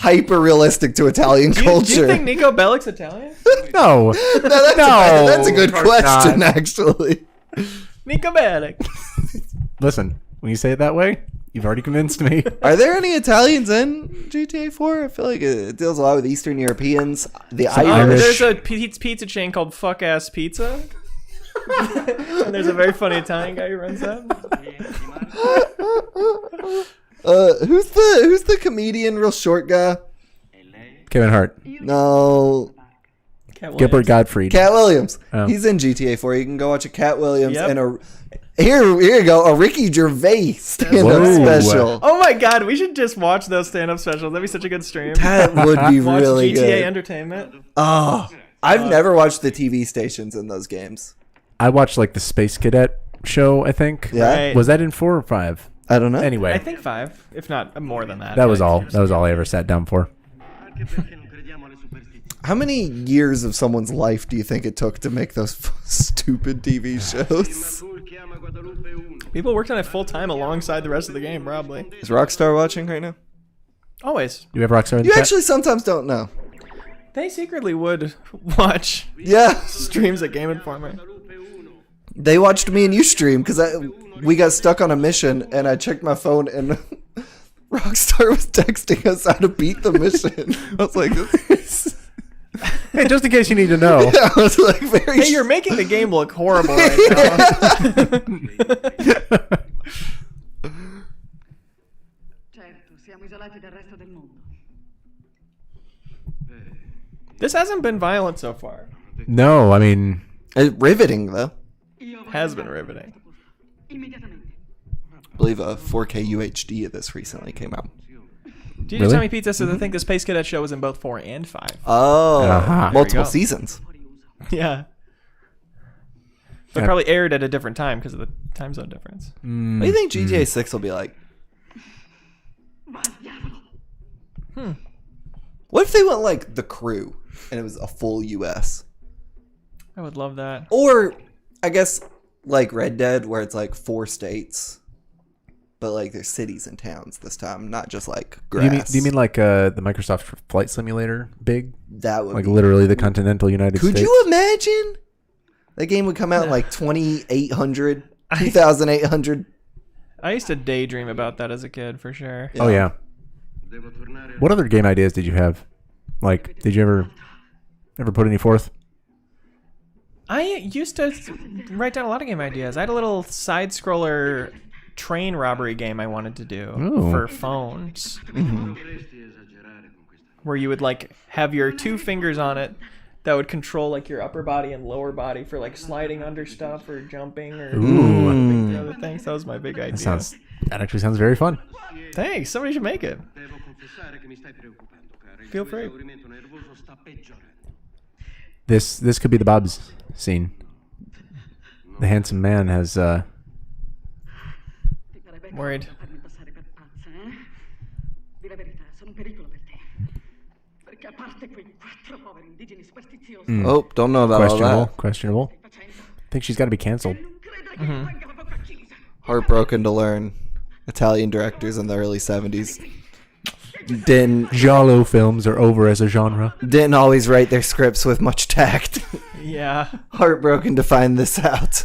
hyper realistic to Italian culture. Do you think Nico Bellic's Italian? No. That's a good question, actually. Nico Bellic. Listen, when you say it that way, you've already convinced me. Are there any Italians in GTA 4? I feel like it deals a lot with Eastern Europeans. The Irish. There's a pizza chain called Fuck Ass Pizza. And there's a very funny Italian guy who runs that. Who's the comedian, real short guy? Kevin Hart. No. Gilbert Gottfried. Cat Williams. Oh. He's in GTA 4. You can go watch a Cat Williams Yep. and a here you go, a Ricky Gervais stand-up Whoa. special. Oh my god, we should just watch those stand-up specials. That'd be such a good stream. That would be Watch really GTA good. Entertainment. Oh, I've never watched the TV stations in those games. I watched like the Space Cadet show, I think. Yeah. Right. Was that in 4 or 5? I don't know. Anyway, I think 5, if not more than that. that was all. That was all I ever sat down for. How many years of someone's life do you think it took to make those stupid TV shows? People worked on it full time alongside the rest of the game, probably. Is Rockstar watching right now? Always. Do you have Rockstar in the You chat? actually sometimes don't know. They secretly would watch Yeah. streams at Game Informer. They watched me and you stream because we got stuck on a mission and I checked my phone and Rockstar was texting us how to beat the mission. I was like, Hey, just in case you need to know. I was like, very. Hey, you're making the game look horrible right now. This hasn't been violent so far. No, I mean, Riveting though. Has been riveting. I believe a 4K UHD of this recently came out. DJ Really? Tommy Pizza says I think the Space Cadet show was in both 4 and 5. Oh, Uh-huh. multiple go. seasons. Yeah. But Yeah. probably aired at a different time because of the time zone difference. What do you think GTA 6 will be like? What if they went like The Crew and it was a full US? I would love that. Or, I guess, like Red Dead, where it's like 4 states, but like there's cities and towns this time, not just like grass. do you mean like the Microsoft Flight Simulator big? that would Like be... literally the continental United Could States? you imagine? That game would come out in like 2800. I used to daydream about that as a kid for sure. Oh, yeah. What other game ideas did you have? Like, did you ever put any forth? I used to write down a lot of game ideas. I had a little side scroller train robbery game I wanted to do Ooh. for phones. Where you would like have your 2 fingers on it that would control like your upper body and lower body for like sliding under stuff or jumping or jumping through other things. That was my big idea. That actually sounds very fun. Thanks. Somebody should make it. Feel free. This could be the Bob's scene. The handsome man has Worried. Oh, don't know about all questionable. that. Think she's got to be canceled. Heartbroken to learn Italian directors in the early 70s Giallo films are over as a genre. didn't always write their scripts with much tact. Yeah. Heartbroken to find this out.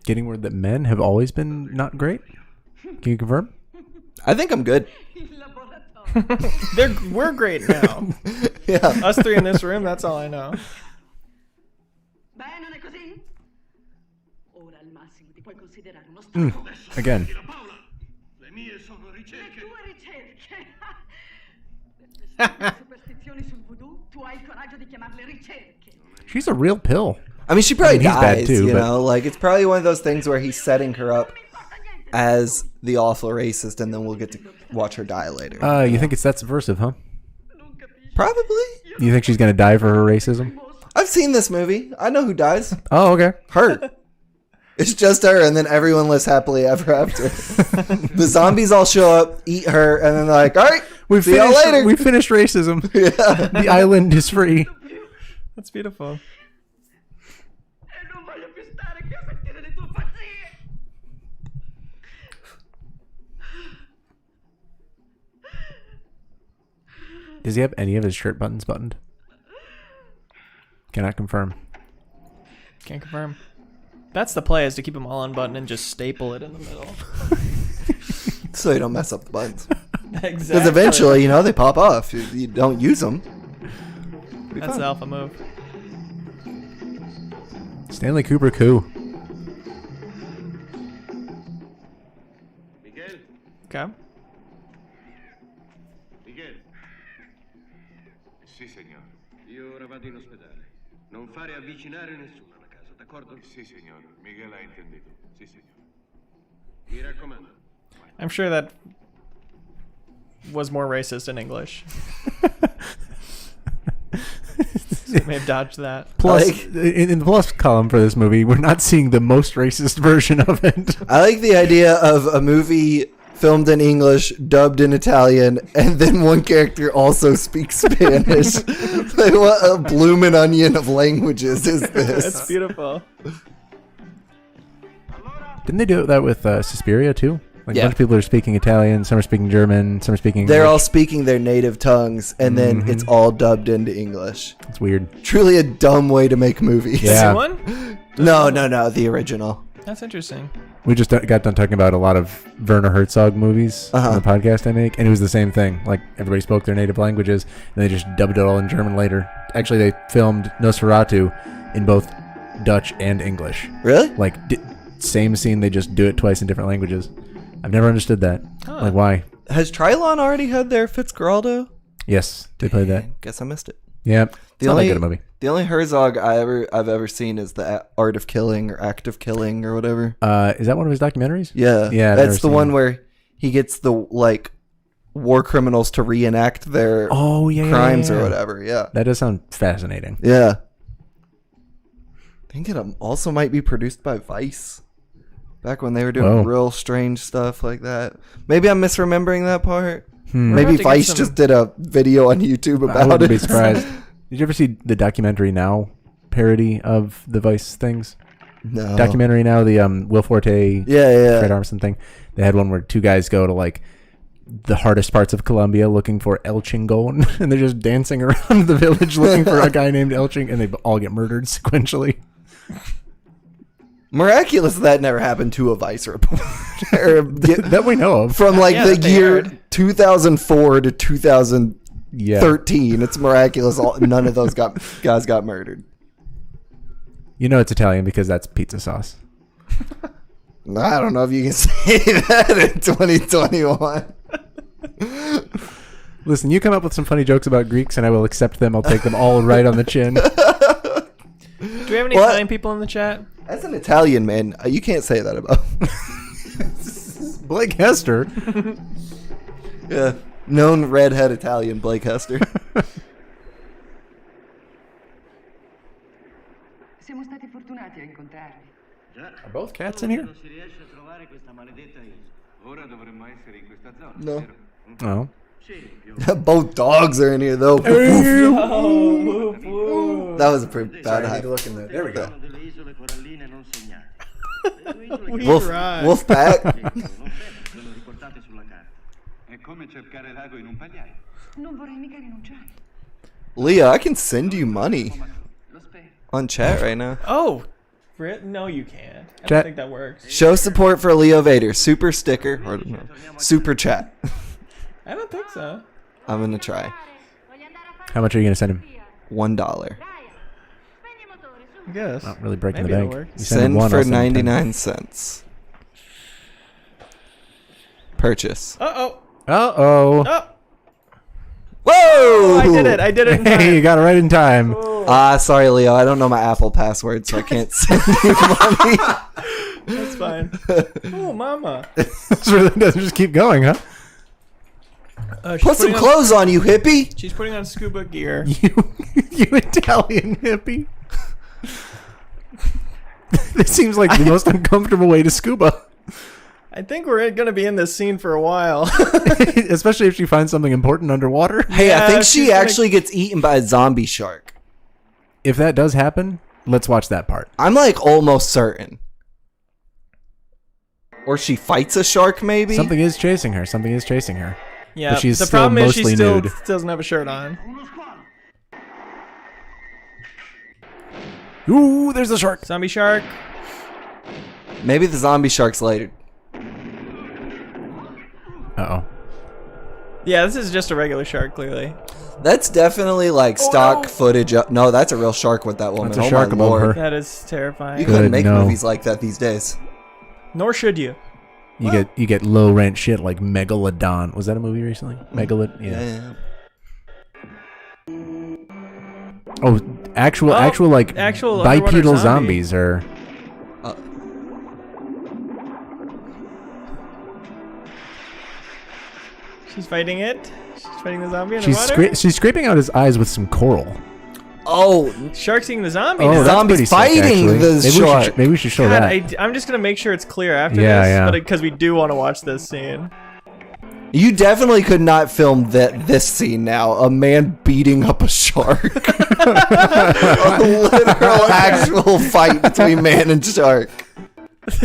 Getting word that men have always been not great. Can you confirm? I think I'm good. We're great now. Yeah. Us 3 in this room, that's all I know. Again. She's a real pill. I mean, she probably he's bad dies, too, you but- know? Like, it's probably one of those things where he's setting her up as the awful racist, and then we'll get to watch her die later. You think it's that subversive, huh? Probably. You think she's gonna die for her racism? I've seen this movie. I know who dies. Oh, okay. Her. It's just her, and then everyone lives happily ever after. The zombies all show up, eat her, and then they're like, all right, see y'all later. We finished racism. The island is free. That's beautiful. Does he have any of his shirt buttons buttoned? Cannot confirm. Can't confirm. That's the play, is to keep them all unbuttoned and just staple it in the middle. So you don't mess up the buttons. Exactly. Because eventually, they pop off. You don't use them. That's the alpha move. Stanley Kubrick who? Miguel? Okay. Miguel? Sì, signore. Io ora vado in ospedale. Non fare avvicinare nessuno alla casa, d'accordo? Sì, signore. Miguel ha intendito. Sì, signore. Mi raccomando. I'm sure that was more racist in English. So we may have dodged that. Plus, Like- in the plus column for this movie, we're not seeing the most racist version of it. I like the idea of a movie filmed in English, dubbed in Italian, and then one character also speaks Spanish. Like, what a bloomin' onion of languages is this? That's beautiful. Didn't they do that with Suspiria too? Like Yeah. a bunch of people are speaking Italian, some are speaking German, some are speaking They're all English. speaking their native tongues, and then it's all dubbed into English. It's weird. Truly a dumb way to make movies. Yeah. New one? No, the original. That's interesting. We just got done talking about a lot of Werner Herzog movies on the podcast I make, and it was the same thing. Like, everybody spoke their native languages, and they just dubbed it all in German later. Actually, they filmed Nosferatu in both Dutch and English. Really? Like, same scene, they just do it twice in different languages. I've never understood that. Huh. Like, why? Has Trilon already had their Fitzgeraldo? Yes, they played that. Guess I missed it. Yeah, it's The not only that good a movie. The only Herzog I've ever seen is the Art of Killing or Act of Killing or whatever. Is that one of his documentaries? Yeah, Yeah, I've that's never the seen one it. where he gets the war criminals to reenact their Oh, yeah, crimes yeah. or whatever. Yeah, That does sound fascinating. yeah. I think it also might be produced by Vice. Back when they were doing Whoa. real strange stuff like that. Maybe I'm misremembering that part. We'll Maybe have to get Vice some- just did a video on YouTube I about wouldn't it. be surprised. Did you ever see the Documentary Now parody of the Vice things? No. Documentary Now, the Will Forte, Yeah. Fred Armisen thing. They had one where two guys go to like the hardest parts of Colombia looking for El Chingon, and they're just dancing around the village looking for a guy named El Ching, and they all get murdered sequentially. Miraculous that never happened to a Vice reporter. That we know of. From like Yeah, the that they year aired. 2004 to 2013. Yeah. It's miraculous none of those guys got murdered. You know it's Italian because that's pizza sauce. I don't know if you can say that in 2021. Listen, you come up with some funny jokes about Greeks, and I will accept them. I'll take them all right on the chin. Do we have any What? Italian people in the chat? As an Italian man, you can't say that about. Blake Hester. Yeah, known redhead Italian Blake Hester. Siamo stati fortunati a incontrarvi. Are both cats in here? Non si riesce a trovare questa maledetta isola. Ora dovremmo essere in questa zona. No. vero? Oh. Sì, più o Both dogs are in here though. That was a pretty bad high. look in the. There we go. meno delle isole coralline non segnate. Le due isole che Wolf, Right. wolf pack. non sono riportate sulla carta. È come cercare l'ago in un pagliaio. Non vorrei mica rinunciare. Leah, I can send you money Lo spero. on chat right now. Oh, no, you can't. I Chat. don't think that works. Show support for Leo Vader. Super sticker or super chat. I don't think so. I'm gonna try. How much are you going to send him? $1. I guess. Not really breaking Maybe the it'll bank. work. You Send him one, for I'll send him 10. 99 cents. Purchase. Uh-oh. Uh-oh. Oh, Whoa! I did it. I did it in Hey, you time. got it right in time. Sorry, Leo. I don't know my Apple password, so I can't send you money. That's fine. Oh, mama. This really doesn't just keep going, huh? She's Put some putting on- clothes on, you hippie. She's putting on scuba gear. You Italian hippie. This seems like the most uncomfortable way to scuba. I think we're going to be in this scene for a while. Especially if she finds something important underwater. Hey, Yeah, I think she's she gonna- actually gets eaten by a zombie shark. if that does happen, let's watch that part. I'm like almost certain. Or she fights a shark, maybe? Something is chasing her. Something is chasing her. Yeah, But she's the still problem is she mostly still nude. doesn't have a shirt on. Ooh, there's a shark. Zombie shark. Maybe the zombie shark's later. Uh-oh. Yeah, this is just a regular shark, clearly. That's definitely like stock footage. No, that's a real shark with that woman. That's a Oh shark my above lord. her. That is terrifying. You couldn't Good, make no. movies like that these days. Nor should you. You get low rent shit like Megalodon. Was that a movie recently? Megalod. Yeah. Oh, actual like actual underwater bipedal zombie. zombies are. She's fighting it. She's fighting the zombie in the water. She's scraping out his eyes with some coral. Oh, Shark's eating the zombie. Oh, now. that's zombie's pretty sick, fighting actually. the shark. Maybe we should show God, that. I'm just gonna make sure it's clear after Yeah, this, yeah. because we do want to watch this scene. You definitely could not film this scene now. A man beating up a shark. A literal actual fight between man and shark.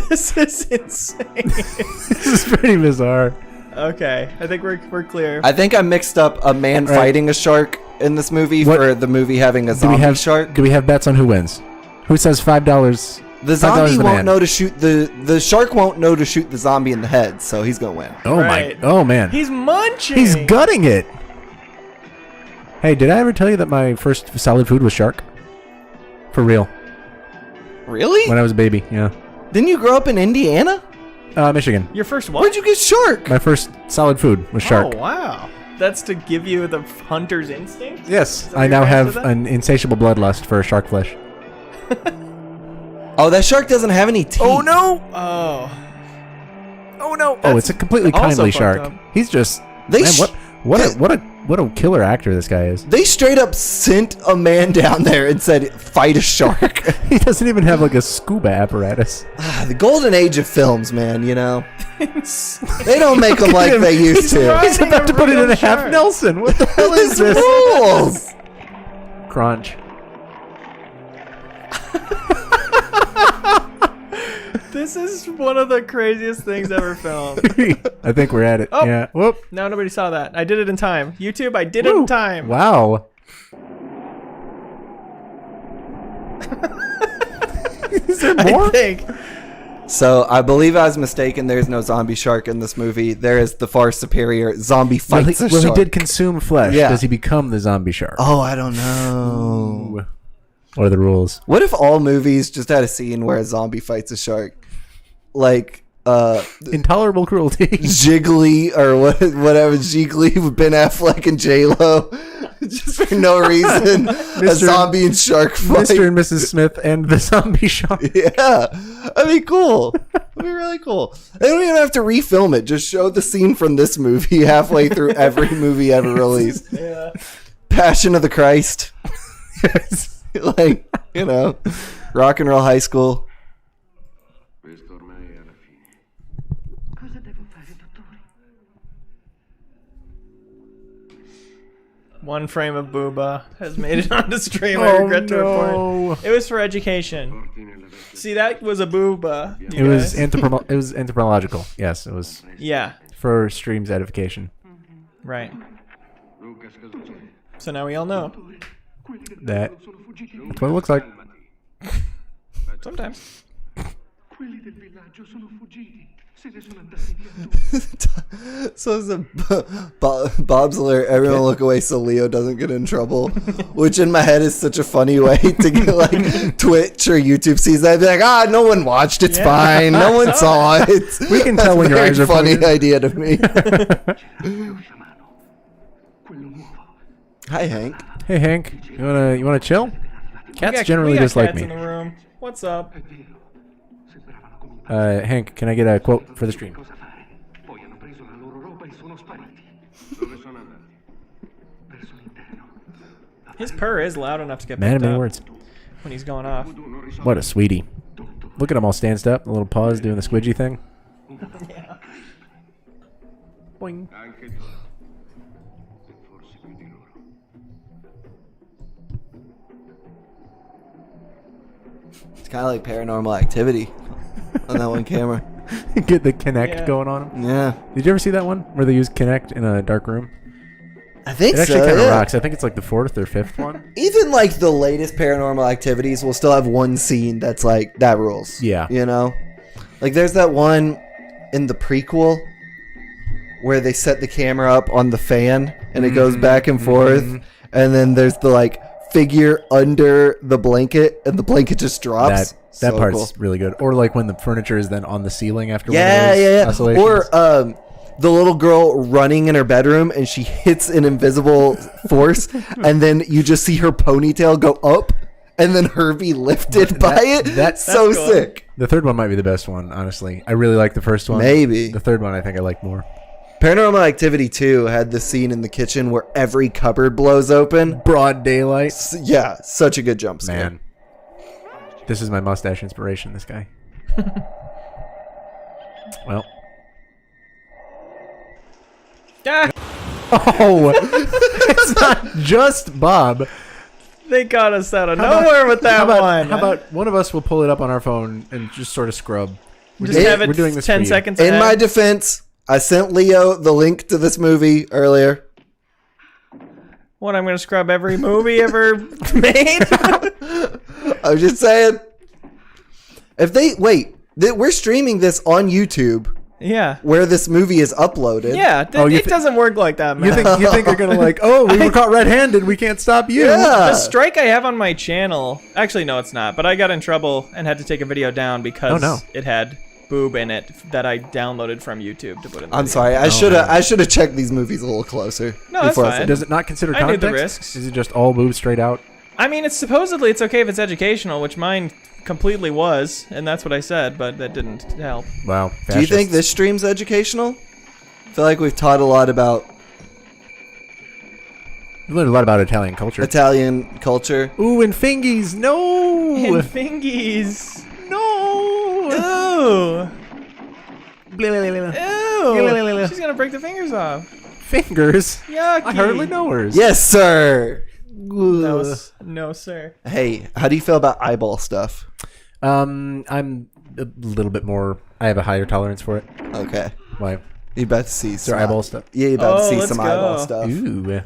This is insane. This is pretty bizarre. Okay, I think we're clear. I think I mixed up a man Right. fighting a shark in this movie What- for the movie having a zombie shark. Do we have bets on who wins? Who says $5? The $5 zombie the won't man. know to shoot the shark won't know to shoot the zombie in the head, so he's gonna win. Oh Right. my! Oh man! He's munching. He's gutting it. Hey, did I ever tell you that my first solid food was shark? For real. Really? When I was a baby, yeah. Didn't you grow up in Indiana? Michigan. Your first what? Where'd you get shark? My first solid food was shark. Oh wow, that's to give you the hunter's instinct. Yes, that I what your now parents have did an insatiable bloodlust for shark flesh. Oh, that shark doesn't have any teeth. Oh no! Oh. Oh no! Oh, it's a completely also kindly fucked shark. up. He's just They man, sh- what a killer actor this guy is. They straight up sent a man down there and said, "Fight a shark." He doesn't even have like a scuba apparatus. The golden age of films, man. You know, they don't make them like him. they used to. right. He's about to put it in a half shark. Nelson. What the hell is This this? rules. Crunch. This is one of the craziest things ever filmed. I think we're at it. Oh. Yeah. Whoop. No, nobody saw that. I did it in time. YouTube, I did it in time. Wow. Is there more? I think. So I believe I was mistaken. There's no zombie shark in this movie. There is the far superior zombie Well, fights a he shark. did consume flesh. Yeah. Does he become the zombie shark? Oh, I don't know. What are the rules? What if all movies just had a scene where a zombie fights a shark? Like, Intolerable cruelty. Jiggly or whatever, Jiggly with Ben Affleck and J-Lo. Just for no reason. A zombie and shark fight. Mr. and Mrs. Smith and the zombie shark. Yeah. That'd be cool. That'd be really cool. They don't even have to refilm it. Just show the scene from this movie halfway through every movie ever released. Yeah. Passion of the Christ. Like, you know, Rock and Roll High School. Questo ormai è alla fine. Cosa devo fare, dottore? One frame of Booba has made it onto stream. I regret to report. It was for education. Porti nella vecchia See, that was a Booba. It was anthropological. Yes, it was Yeah, for stream's edification. right. Luca Scalzone. So now we all know. That's what it looks like. Sometimes. Quelli del villaggio sono fuggiti. Se ne sono andati via tutti. So it's a Bob's alert. Everyone look away so Leo doesn't get in trouble. Which in my head is such a funny way to get like Twitch or YouTube sees that. I'd be like, no one watched. It's fine. No one saw it. We can tell when your eyes are funny pointed. idea to me. Quello nuovo. Hi Hank. Hey Hank, you wanna chill? Cats We generally got just like cats me. in the room. What's up? Sembravano come un Hank, can I get a quote for the stream? cosa fare. Poi hanno preso la loro roba e sono spariti. Dove sono andati? Verso l'interno. His purr is loud enough to get Man of picked many up words. when he's going off. Tu non risolvi What a sweetie. Look at him all stanced up, a little paws doing the squidgy thing. Boing. anche tu. E forse più di loro. It's kind of like Paranormal Activity on that one camera. Get the Kinect going on them. Yeah. Did you ever see that one where they use Kinect in a dark room? I think It actually so, kind of yeah. rocks. I think it's like the 4th or 5th one. Even like the latest Paranormal Activities will still have one scene that's like, that rules. Yeah. You know? Like there's that one in the prequel where they set the camera up on the fan and it goes back and forth. And then there's the like figure under the blanket and the blanket just drops. That So part's cool. really good. Or like when the furniture is then on the ceiling after Yeah, one of those yeah. oscillations. Or the little girl running in her bedroom and she hits an invisible force and then you just see her ponytail go up and then her be lifted by it. That's so cool. sick. The third one might be the best one, honestly. I really like the first one. Maybe. The third one I think I like more. Paranormal Activity 2 had the scene in the kitchen where every cupboard blows open. Broad daylight. Yeah, such a good jump scare. Man. This is my mustache inspiration, this guy. Well. Ah, Oh, it's not just Bob. they got us out of nowhere with that one. How about one of us will pull it up on our phone and just sort of scrub? just have it we're doing this 10 for you. seconds In ahead? my defense, I sent Leo the link to this movie earlier. What, I'm going to scrub every movie ever made? I was just saying. If they we're streaming this on YouTube Yeah. where this movie is uploaded. Yeah, you it doesn't work like that, man. You think they're gonna like? Oh, we were caught red-handed. We can't stop you. Yeah. The strike I have on my channel, actually no it's not, but I got in trouble and had to take a video down because it had boob in it that I downloaded from YouTube to put in the I'm video. sorry. I should have checked these movies a little closer. No, that's before I fine. said- Does it not consider I knew context? the risks. Is it just all boobs straight out? I mean, it's supposedly it's okay if it's educational, which mine completely was, and that's what I said, but that didn't help. Wow. Do you think this stream's educational? I feel like we've taught a lot about You learned a lot about Italian culture. Italian culture. Ooh, and fingies. No. And fingies. No. Ooh. Ew. She's gonna break the fingers off. Fingers. Yucky. I hardly know hers. Yes, sir. No, no, sir. Hey, how do you feel about eyeball stuff? I'm a little bit more. I have a higher tolerance for it. Okay. Why? You about to see some eyeball stuff? Yeah, you about to Oh, see let's some go. eyeball stuff. Ooh.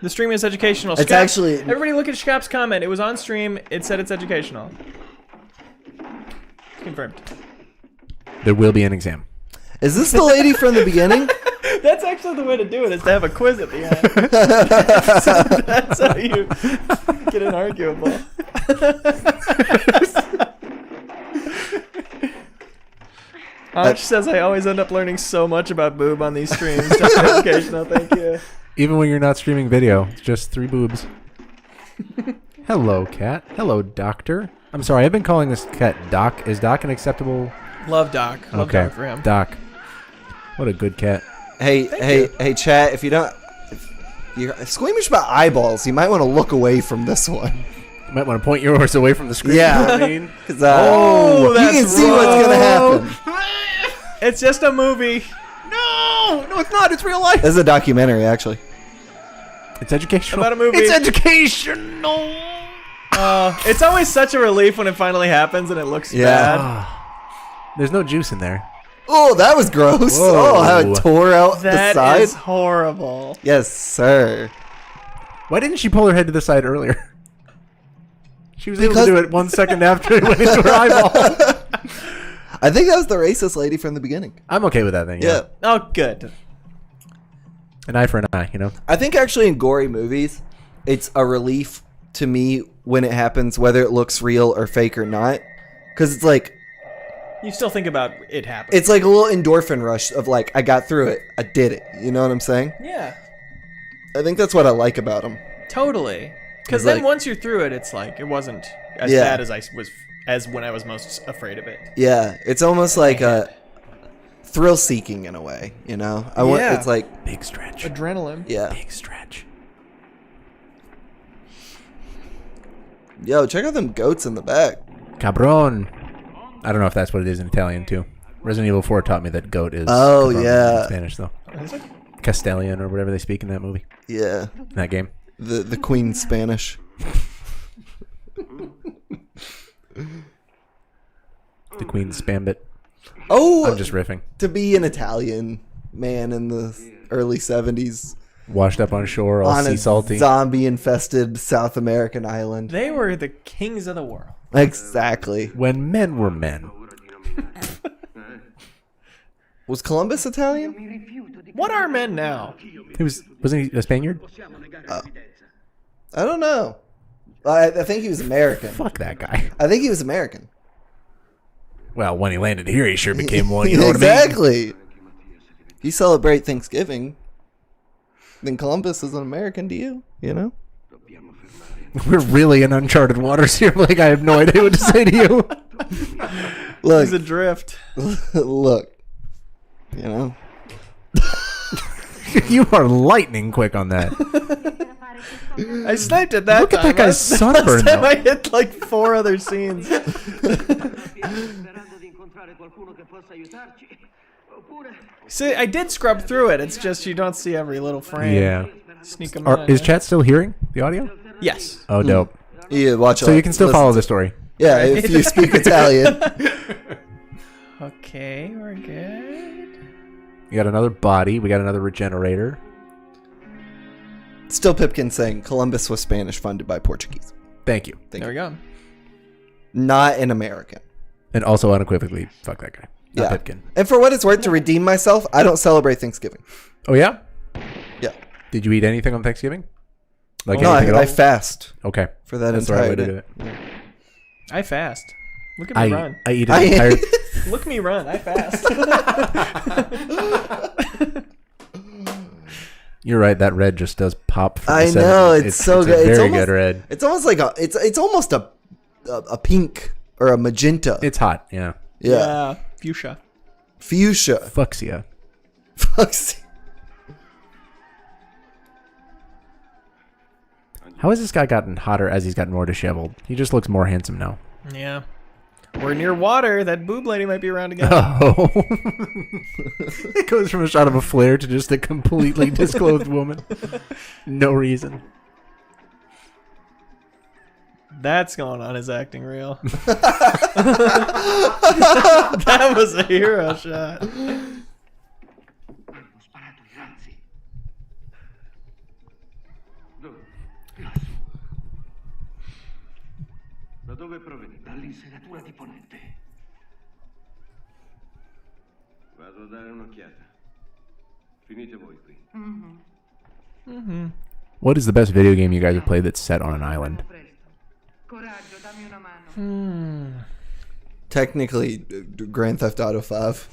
The stream is educational. It's Scott, actually- everybody look at Scap's comment. It was on stream. It said it's educational. Confirmed. There will be an exam. Is this the lady from the beginning? That's actually the way to do it, is to have a quiz at the end. That's how you get an arguable. Arch says I always end up learning so much about boob on these streams. Just educational, thank you. Even when you're not streaming video, it's just 3 boobs. Hello, cat. Hello, doctor. I'm sorry, I've been calling this cat Doc. Is Doc an acceptable? Love Doc. Love Okay, Doc for him. Doc. What a good cat. Hey, chat, if you're squeamish about eyeballs, you might want to look away from this one. You might want to point yours away from the screen. Yeah. You know what I mean? 'Cause, Oh, you that's can see what's going to happen. It's just a movie. No, it's not. It's real life. This is a documentary, actually. It's educational. About a movie. It's educational. It's always such a relief when it finally happens and it looks bad. There's no juice in there. Oh, that was gross. Whoa. Oh, how it tore out the That side. is horrible. Yes, sir. Why didn't she pull her head to the side earlier? She was able Because- to do it 1 second after it went into her eyeball. I think that was the racist lady from the beginning. I'm okay with that thing. Yeah. Oh, good. An eye for an eye, you know? I think actually in gory movies, it's a relief to me when it happens, whether it looks real or fake or not. Because it's like, You still think about it happening. it's like a little endorphin rush of like, I got through it. I did it. You know what I'm saying? Yeah, I think that's what I like about them. totally. Because It's then like- once you're through it, it's like it wasn't as Yeah. bad as I was as when I was most afraid of it. Yeah, it's almost like a thrill seeking in a way, you know? I want Yeah. it's like, Big stretch. Adrenaline. yeah. Big stretch. Yo, check out them goats in the back. Cabron. I don't know if that's what it is in Italian, too. Resident Evil 4 taught me that goat is Oh, cabron yeah. in Spanish, though. Is it? Castellan or whatever they speak in that movie. Yeah. In that game. The Queen Spanish. The Queen's Gambit. Oh, I'm just riffing. To be an Italian man in the early 70s Washed up on shore, all on sea a salty. zombie-infested South American island. They were the kings of the world. Exactly. When men were men. Was Columbus Italian? What are men now? Wasn't he a Spaniard? I don't know. I think he was American. Fuck that guy. I think he was American. Well, when he landed here, he sure became one. You know what I mean? Exactly. You celebrate Thanksgiving, then Columbus is an American to you, you know? We're really in uncharted waters here. Like, I have no idea what to say to you. Look, He's adrift. look, you know? You are lightning quick on that. I sniped at that Look time. at that guy's sunburn, Last time though. I hit like 4 other scenes. See, I did scrub through it. It's just you don't see every little frame. Yeah. Sneak them in. Is chat still hearing the audio? Yes. Oh, dope. Yeah, watch So you can still follow the story. Yeah, if you speak Italian. Okay, we're good. We got another body. We got another regenerator. Still Pipkin saying Columbus was Spanish funded by Portuguese. Thank you. There we go. Not an American. And also unequivocally, fuck that guy. Not Yeah. Pipkin. And for what it's worth, to redeem myself, I don't celebrate Thanksgiving. Oh, yeah? Yeah. Did you eat anything on Thanksgiving? Like No, anything at all? I fast Okay. for that That's the right entire way to day. do it. I fast. Look at me run. I eat an entire... Look at me run. I fast. You're right. That red just does pop. From I the know, 70s. it's so it's good. A It's very almost- good red. It's almost like it's almost a pink or a magenta. It's hot. Yeah. Yeah. Fuchsia. Fuchsia. Fuchsia. Fuchsia. How has this guy gotten hotter as he's gotten more disheveled? He just looks more handsome now. Yeah. We're near water. That boob lady might be around again. Oh. It goes from a shot of a flare to just a completely disclothed woman. No reason. That's going on his acting reel. That was a hero shot. Da dove provieni? Dall'insenatura di Ponente. Vado a dare un'occhiata. Finite voi qui. What is the best video game you guys have played that's set on an island? Coraggio, dammi una mano. Technically, Grand Theft Auto 5.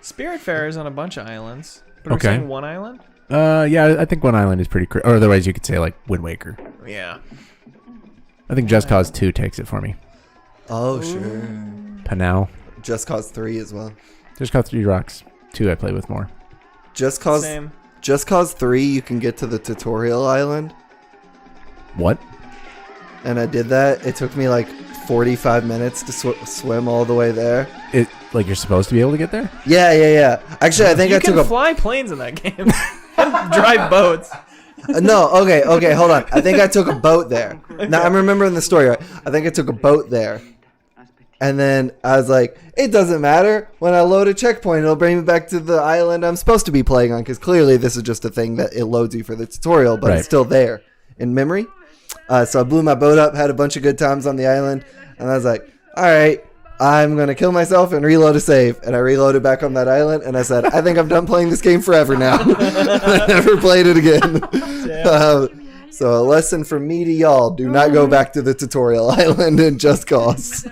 Spiritfarer on a bunch of islands. But we're Okay. saying one island? Yeah, I think one island is pretty... or otherwise you could say, like, Wind Waker. Yeah. I think Just Cause 2 takes it for me. Oh, sure. Panau. Just Cause 3 as well. Just Cause 3 rocks. 2 I play with more. Just Cause Same. Just Cause 3, you can get to the tutorial island. What? And I did that. It took me like 45 minutes to swim all the way there. It like you're supposed to be able to get there? Yeah. Actually, I think You I took can a... fly planes in that game. And drive boats. No, okay, hold on. I think I took a boat there. Now, I'm remembering the story right. I think I took a boat there. And then I was like, it doesn't matter. When I load a checkpoint, it'll bring me back to the island I'm supposed to be playing on. Because clearly this is just a thing that it loads you for the tutorial, but Right. it's still there in memory. So I blew my boat up, had a bunch of good times on the island. And I was like, all right, I'm going to kill myself and reload a save. And I reloaded back on that island. And I said, I think I'm done playing this game forever now. I never played it again. So a lesson from me to y'all, do not go back to the tutorial island in Just Cause.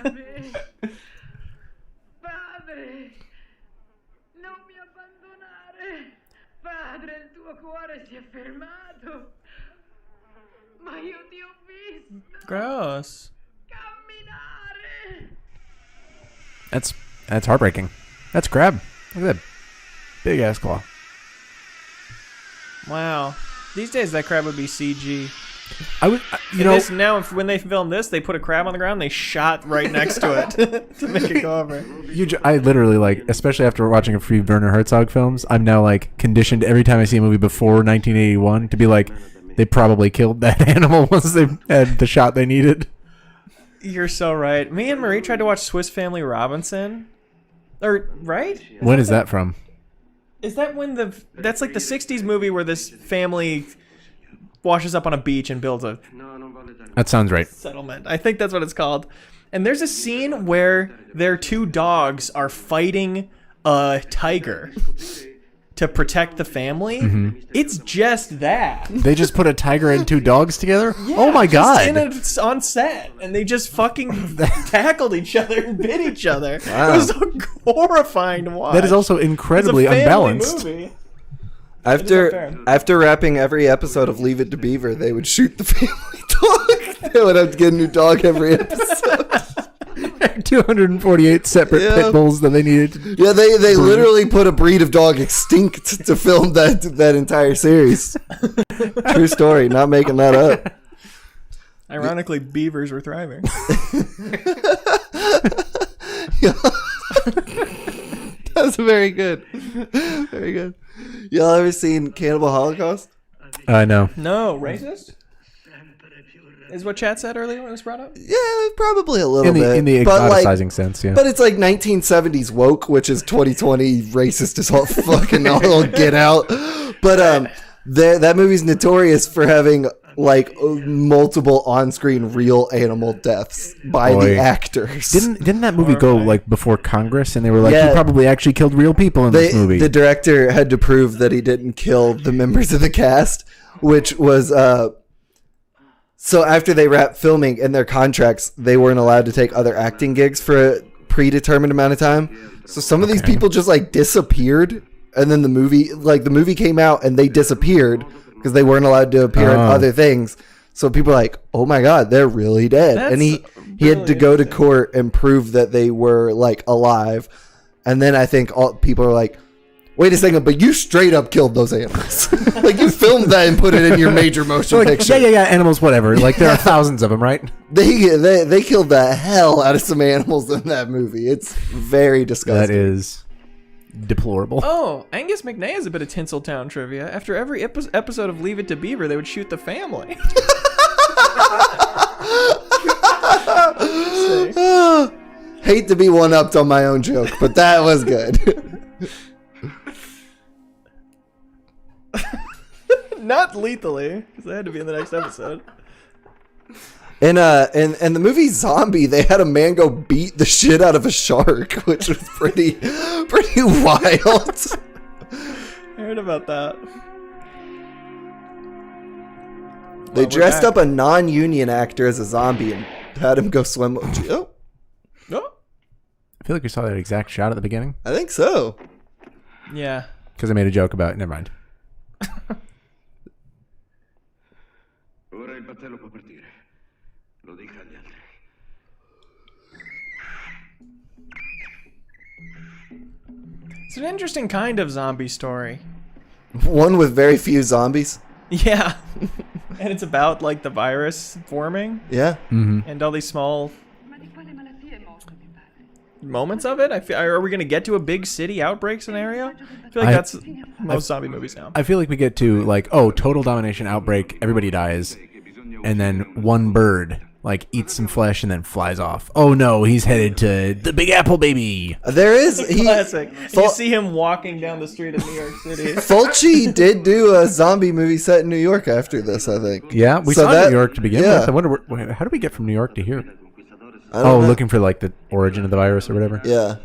Padre, non mi abbandonare. Padre, il tuo cuore si è fermato. Ma io ti ho visto Gross. camminare. That's heartbreaking. That's Crab. Look at that big ass claw. Wow. These days that crab would be CG. I would, you And know, this, now, when they filmed this, they put a crab on the ground. They shot right next to it to make it go over. I literally like, especially after watching a few Werner Herzog films, I'm now like conditioned every time I see a movie before 1981 to be like, They probably killed that animal once they had the shot they needed. You're so right. Me and Marie tried to watch Swiss Family Robinson. Right? When is that from? Is that when that's like the 60s movie where this family washes up on a beach and builds a That sounds right. settlement? I think that's what it's called. And there's a scene where their two dogs are fighting a tiger to protect the family. Mm-hmm. It's just that. They just put a tiger and two dogs together? Yeah, oh my god. On set, and they just fucking tackled each other and bit each other. Wow. It was so horrifying to watch. That is also incredibly It's a family unbalanced. movie. After wrapping every episode of Leave It to Beaver, they would shoot the family dog. They would have to get a new dog every episode. 248 separate pit bulls that they needed to Yeah, they literally put a breed of dog extinct to film that entire series. True story, not making that up. Ironically, beavers were thriving. That's very good. Very good. Y'all ever seen Cannibal Holocaust? No. No, racist? Is what Chat said earlier when it was brought up? Yeah, probably a little bit. In the exoticizing sense, yeah. But it's like 1970s woke, which is 2020 racist as all fucking all get out. But that movie's notorious for having like multiple on-screen real animal deaths by the actors. Didn't that movie go like before Congress, and they were like, Yeah. you probably actually killed real people in this movie? The director had to prove that he didn't kill the members of the cast, which was so after they wrapped filming in their contracts, they weren't allowed to take other acting gigs for a predetermined amount of time. So some of these people just like disappeared, and then the movie came out and they disappeared because they weren't allowed to appear in other things. So people are like, "Oh my god, they're really dead." And he had to go to court and prove that they were like alive. And then I think all people are like, "Wait a second, but you straight up killed those animals. Like you filmed that and put it in your major motion picture." Yeah, animals, whatever. Like there are thousands of them, right? They killed the hell out of some animals in that movie. It's very disgusting. That is deplorable. Oh, Angus McNay has a bit of Tinseltown trivia. After every episode of Leave It to Beaver, they would shoot the family. Hate to be one-upped on my own joke, but that was good. Not lethally, because they had to be in the next episode. In the movie Zombie, they had a man go beat the shit out of a shark, which was pretty wild. I heard about that. They dressed up a non-union actor as a zombie and had him go swim. Oh, I feel like we saw that exact shot at the beginning. I think so. Yeah. Because I made a joke about it. Never mind. Ora il battello può partire. Lo dica agli altri. It's an interesting kind of zombie story. One with very few zombies. Yeah. And it's about like the virus forming Yeah. and all these small moments of it. Are we going to get to a big city outbreak scenario? I feel like that's most zombie movies now. I feel like we get to like, oh, total domination outbreak, everybody dies, and then one bird like eats some flesh and then flies off. Oh no, he's headed to the Big Apple, baby. There is Classic. You see him walking down the street of New York City. Fulci did do a zombie movie set in New York after this, I think. Yeah, we So saw that- New York to begin yeah. with. I wonder, how do we get from New York to here? I don't know. Looking for like the origin of the virus or whatever. Yeah.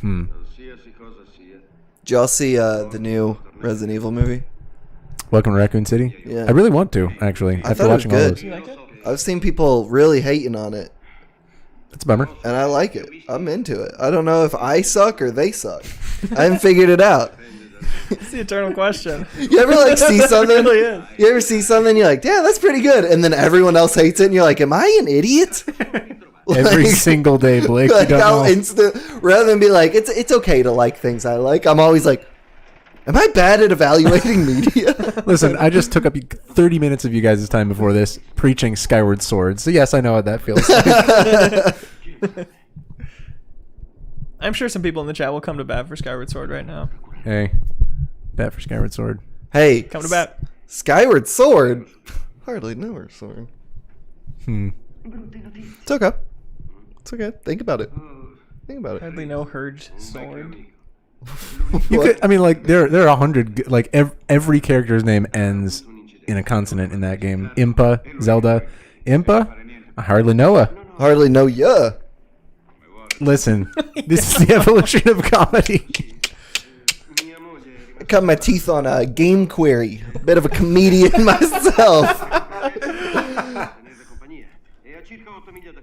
Qualsiasi cosa sia. Did y'all see the new Resident Evil movie? Welcome to Raccoon City. Yeah. I really want to actually. I After thought it was watching all good. those, You like it? I've seen people really hating on it, it's a bummer. and I like it. I'm into it. I don't know if I suck or they suck. I haven't figured it out. It's the eternal question. You ever like see something? It really is. You ever see something? You're like, yeah, that's pretty good, and then everyone else hates it, and you're like, am I an idiot? Every Like- single day, Blake. You Like don't how know. instant, rather than be like, it's okay to like things I like. I'm always like, am I bad at evaluating media? Listen, I just took up 30 minutes of you guys' time before this preaching Skyward Sword. So yes, I know what that feels like. I'm sure some people in the chat will come to bat for Skyward Sword right now. Hey, bet for Skyward Sword. Hey, Come to bat. Skyward Sword. Hardly know her sword. It's okay. It's okay. Think about it. Think about it. Hardly know her sword. You could, I mean, like there are 100. Like every character's name ends in a consonant in that game. Impa, Zelda, Impa. I hardly know her. Hardly know ya. Listen, this is the evolution of comedy. I cut my teeth on a game query. A bit of a comedian myself.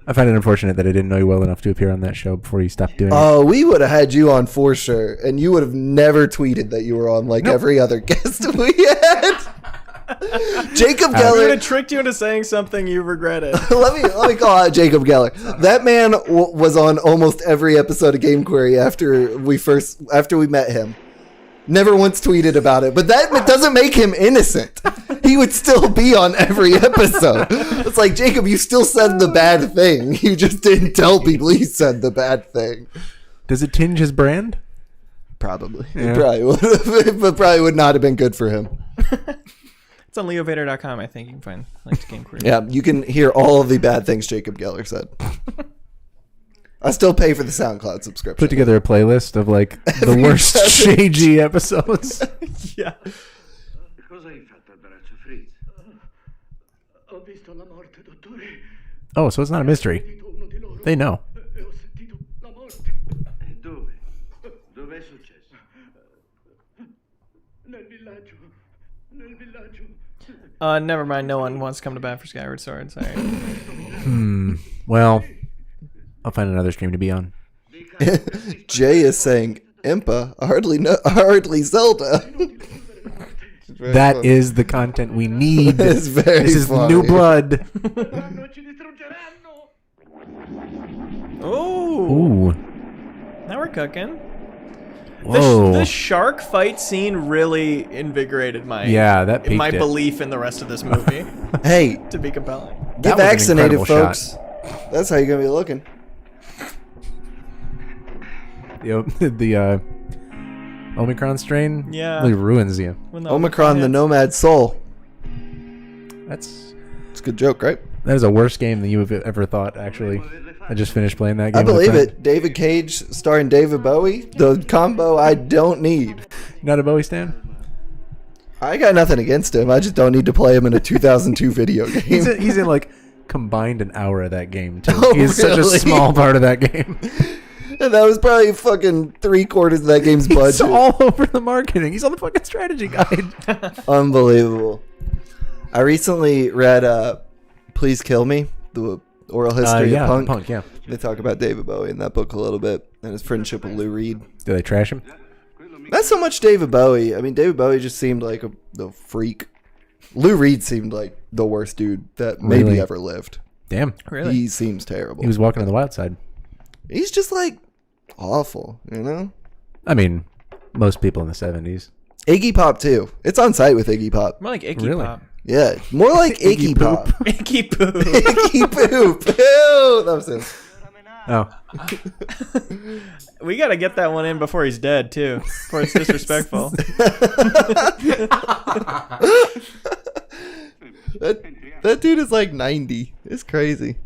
I find it unfortunate that I didn't know you well enough to appear on that show before you stopped doing it. Oh, we would have had you on for sure, and you would have never tweeted that you were on like every other guest we had. Jacob I Geller would have tricked you into saying something you regretted. let me call out Jacob Geller. That man was on almost every episode of Game Query after we met him. Never once tweeted about it, but that doesn't make him innocent. He would still be on every episode. It's like, Jacob, you still said the bad thing. You just didn't tell people you said the bad thing. Does it tinge his brand? Probably. Yeah. It probably would have, but probably would not have been good for him. It's on leovader.com, I think. You can find links to Game Query. Yeah, you can hear all of the bad things Jacob Geller said. I still pay for the SoundCloud subscription. Put together a playlist of like the worst Shaggy episodes. Yeah. Cosa hai fatto al braccio, Fritz? Ho visto la morte, dottore. Oh, so it's not a mystery. Uno di loro. They know. E ho sentito la morte. E dove? Dove è successo? Nel villaggio. Nel villaggio. Never mind. No one wants to come to bat for Skyward Sword. Sorry. Well, I'll find another stream to be on. Jay is saying, Impa, hardly Zelda. That is the content we need. It's very This is funny. new blood. Non ci distruggeranno. Oh, Ooh. now we're cooking. Whoa. The shark fight scene really invigorated my That peaked my it. belief in the rest of this movie Hey, to be compelling. get That was an vaccinated, incredible folks. That's how you're going to be looking. The Omicron strain Yeah. really ruins you. When the Omicron, the hits. Nomad Soul. It's It's a good joke, right? that is a worse game than you have ever thought. Actually, I just finished playing that game. I with a believe friend. it. David Cage starring David Bowie. The combo I don't need. Not a Bowie stan. I got nothing against him. I just don't need to play him in a 2002 video He's game. in like combined an hour of that game too. Oh, He's such a really? small part of that game. And that was probably fucking 3/4 of that game's budget. He's all over the marketing. He's on the fucking strategy guide. Unbelievable. I recently read Please Kill Me, the oral history of punk. Yeah. They talk about David Bowie in that book a little bit and his friendship with Lou Reed. Do they trash him? Not so much David Bowie. I mean, David Bowie just seemed like a freak. Lou Reed seemed like the worst dude that maybe Really? ever lived. Damn. Really? He seems terrible. He was walking on the wild side. He's just like awful, you know? I mean, most people in the 70s. Iggy Pop too. It's on site with Iggy Pop. More like Icky Really? Pop. Yeah, more like Iggy Pop. Icky Poo. Iggy Poop. Ew, that was him. Oh. We gotta get that one in before he's dead too. Before it's disrespectful. That dude is like 90. It's crazy.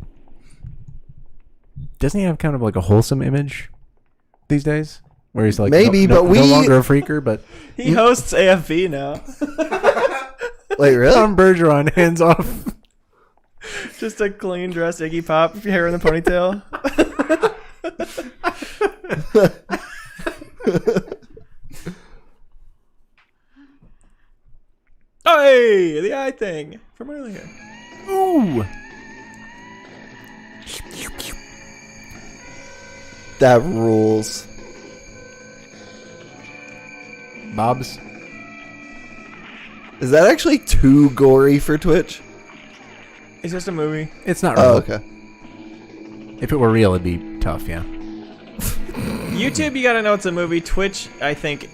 Doesn't he have kind of like a wholesome image these days? Where he's like, Maybe, but we- no longer a freaker, but He hosts AFV now. Wait, really? Tom Bergeron, hands off. Just a clean dressed Iggy Pop, hair in the ponytail. Hey, the eye thing from earlier. Ooh. That rules. Bob's. Is that actually too gory for Twitch? It's just a movie. It's not real. Oh, okay. If it were real, it'd be tough, yeah. YouTube, you gotta know it's a movie. Twitch, I think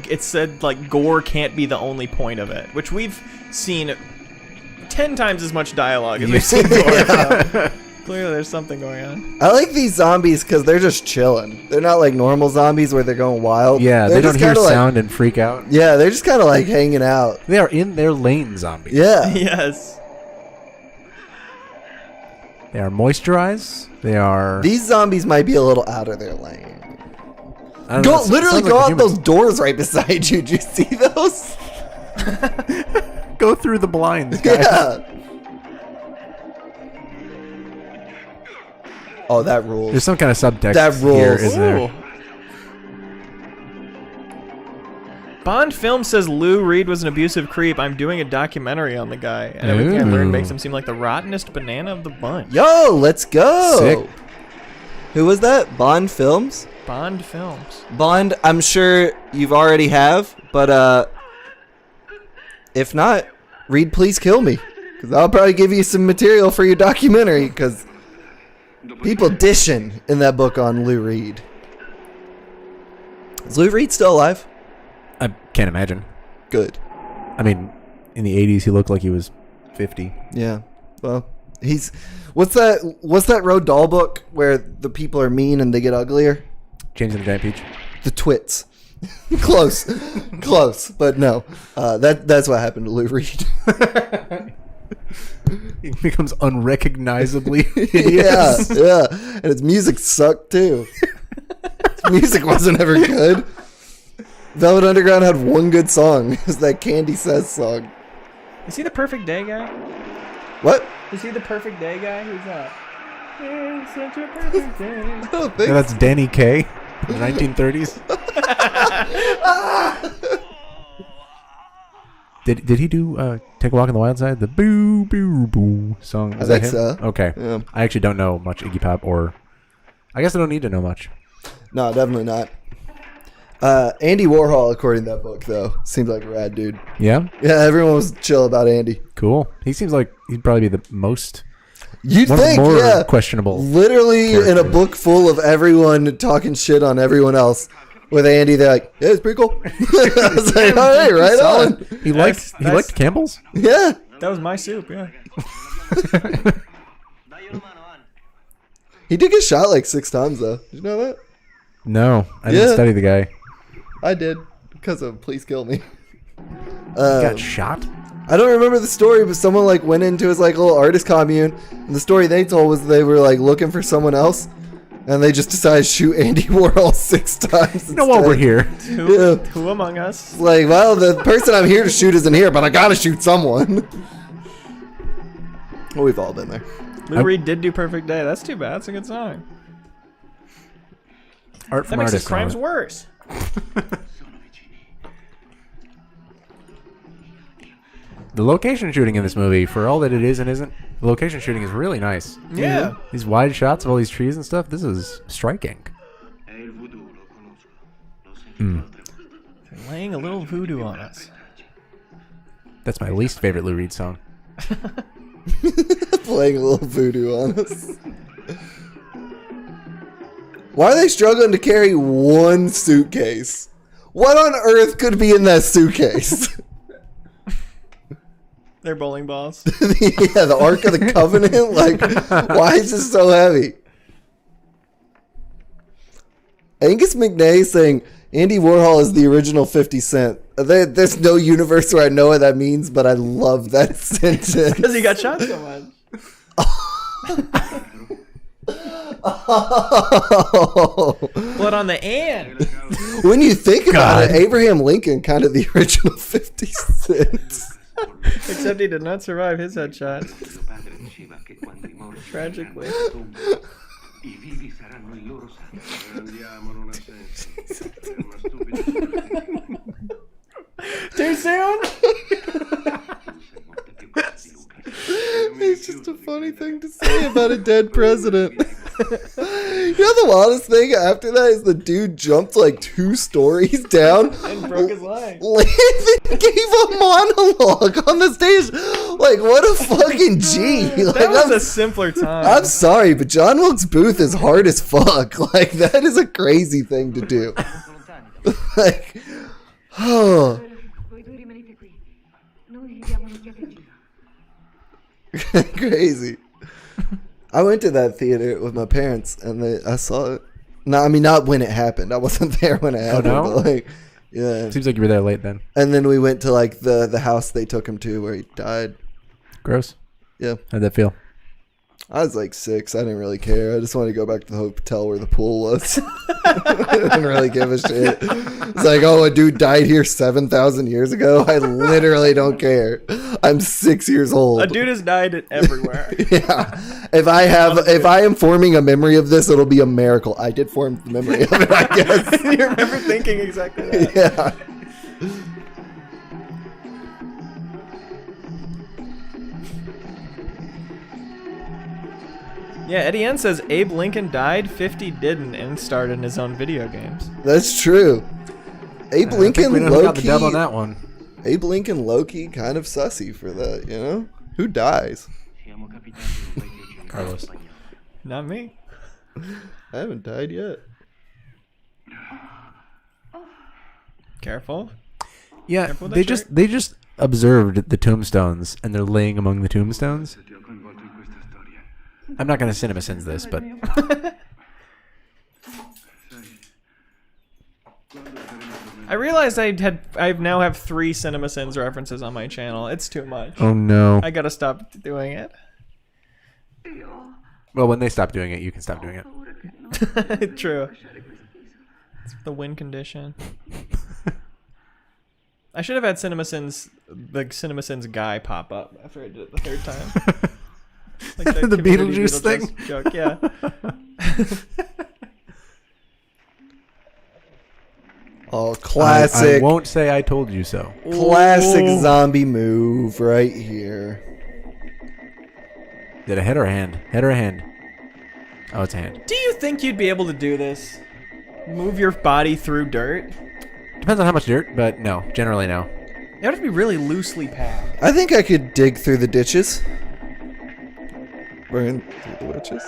it said like gore can't be the only point of it, which we've seen 10 times as much dialogue as we've seen gore. Clearly, there's something going on. I like these zombies because they're just chilling. They're not like normal zombies where they're going wild. Yeah, they're they don't just hear kinda sound and freak out. Yeah, they're just kind of like hanging out. They are in their lane zombies. Yeah. Yes. They are moisturized. They are... These zombies might be a little out of their lane. I don't know, Literally sounds go like out a those human. doors right beside you. Did you see those? Go through the blinds, guys. Yeah. Oh, that rules. There's some kind of subtext That here, rules. isn't there? Ooh. Bond film says Lou Reed was an abusive creep. I'm doing a documentary on the guy, and everything I learned makes him seem like the rottenest banana of the bunch. Yo, let's go. Sick. Who was that? Bond Films? Bond films. Bond, I'm sure you've already have, but if not, Reed, please kill me. Because I'll probably give you some material for your documentary, because people dishing in that book on Lou Reed. Is Lou Reed still alive? I can't imagine. Good. I mean, in the 80s, he looked like he was 50. Yeah. Well, he's... What's that Roald Dahl book where the people are mean and they get uglier? James and the Giant Peach. The Twits. Close. Close. But no. That's what happened to Lou Reed. He becomes unrecognizably Yeah, hideous. yeah. And his music sucked too. His music wasn't ever good. Velvet Underground had one good song. It was that Candy Says song. Is he the perfect day guy? What? Is he the perfect day guy? Who's that? It's such a perfect day. I don't think Yeah, that's Danny Kaye in the 1930s. Did he do Take a Walk on the Wild Side? The boo boo boo song. Is I that think him? so. Okay. Yeah. I actually don't know much Iggy Pop, or I guess I don't need to know much. No, definitely not. Andy Warhol, according to that book, though, seems like a rad dude. Yeah? Yeah, everyone was chill about Andy. Cool. He seems like he'd probably be the most... You'd one of the think, more yeah. questionable Literally in a characters. book full of everyone talking shit on everyone else. With Andy, they're like, yeah, it's pretty cool. I was like, all right, right on. He liked Campbell's? Yeah. That was my soup, yeah. He did get shot like 6 times, though. Did you know that? No, I didn't Yeah. study the guy. I did. Because of Please Kill Me. He got shot? I don't remember the story, but someone like went into his like little artist commune, and the story they told was they were like looking for someone else, and they just decided to shoot Andy Warhol 6 times. You know what? We're here. Who among us? Like, well, the person I'm here to shoot isn't here, but I gotta shoot someone. Well, we've all been there. Lou Reed did do Perfect Day. That's too bad. That's a good song. Art That from makes his artists. crimes worse. The location shooting in this movie, for all that it is and isn't, the location shooting is really nice. Yeah. These wide shots of all these trees and stuff, this is striking. They're laying a little voodoo on us. That's my least favorite Lou Reed song. Playing a little voodoo on us. Why are they struggling to carry one suitcase? What on earth could be in that suitcase? They're bowling balls. Yeah, the Ark of the Covenant? Like, why is this so heavy? Angus McNay saying Andy Warhol is the original 50 Cent. There's no universe where I know what that means, but I love that sentence. Because he got shot so much. Oh. Blood on the and. When you think about it, Abraham Lincoln kind of the original 50 Cent. Except he did not survive his headshot. Tragically. Too soon? It's just a funny thing to say about a dead president. You know the wildest thing after that is the dude jumped like 2 stories down And broke his leg. and gave a monologue on the stage. Like, what a fucking G. Like, That was a simpler time. I'm sorry, but John Wilkes Booth is hard as fuck. Like, that is a crazy thing to do. Like, oh. Voi due rimanete qui. Noi gli diamo un'occhiata in giro. Crazy. I went to that theater with my parents, and I saw it. No, I mean, not when it happened. I wasn't there when it happened. no? But like, yeah. Seems like you were there late then. And then we went to like the house they took him to where he died. Gross. Yeah. How'd that feel? I was like 6. I didn't really care. I just wanted to go back to the hotel where the pool was. I didn't really give a shit. It's like, oh, a dude died here 7,000 years ago. I literally don't care. I'm 6 years old. A dude has died everywhere. Yeah. If I am forming a memory of this, it'll be a miracle. I did form the memory of it, I guess. You remember thinking exactly that. Yeah. Yeah, Eddie N says Abe Lincoln died, 50 didn't, and starred in his own video games. That's true. Abe Lincoln we got the dub on that one. Abe Lincoln low-key kind of sussy for that, you know? Who dies? Carlos. Not me. I haven't died yet. Careful. Yeah, Careful with they that just observed the tombstones and they're laying among the tombstones. I'm not going to cinema sins this, but I realized I now have 3 Cinema Sins references on my channel. It's too much. oh no. I gotta stop doing it. Well, when they stop doing it, you can stop doing it. True. It's the win condition. I should have had the Cinema Sins guy pop up after I did it the 3rd time. Like that The community Beetlejuice thing? joke, yeah. Oh, classic. I won't say I told you so. Classic zombie move right here. Did a head or a hand? Head or a hand? Oh, it's a hand. Do you think you'd be able to do this? Move your body through dirt? Depends on how much dirt, but no. Generally, no. It would have to be really loosely packed. I think I could dig through the ditches. Burn through the witches.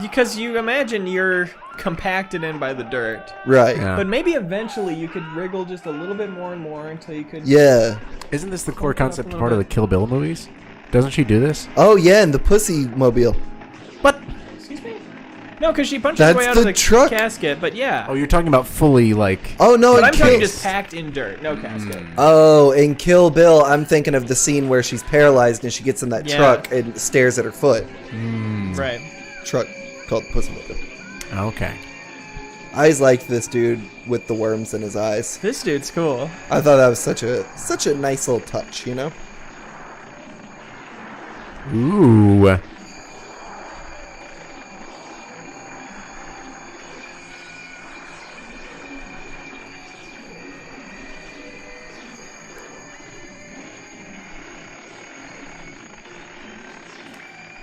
Because you imagine you're compacted in by the dirt. Right. Yeah. But maybe eventually you could wriggle just a little bit more and more until you could... Yeah. Isn't this the core concept part of the Kill Bill movies? Doesn't she do this? Oh, yeah, and the pussy mobile. What? Excuse me? No, because she punches That's her way out the of the truck. casket, but yeah. Oh, you're talking about fully, like... Oh, no, But I'm in talking Kill... just packed in dirt, no casket. Oh, in Kill Bill, I'm thinking of the scene where she's paralyzed and she gets in that Yeah. truck and stares at her foot. Right. Truck called Pussy Mobile. Okay. I always liked this dude with the worms in his eyes. This dude's cool. I thought that was such a nice little touch, you know? Ooh.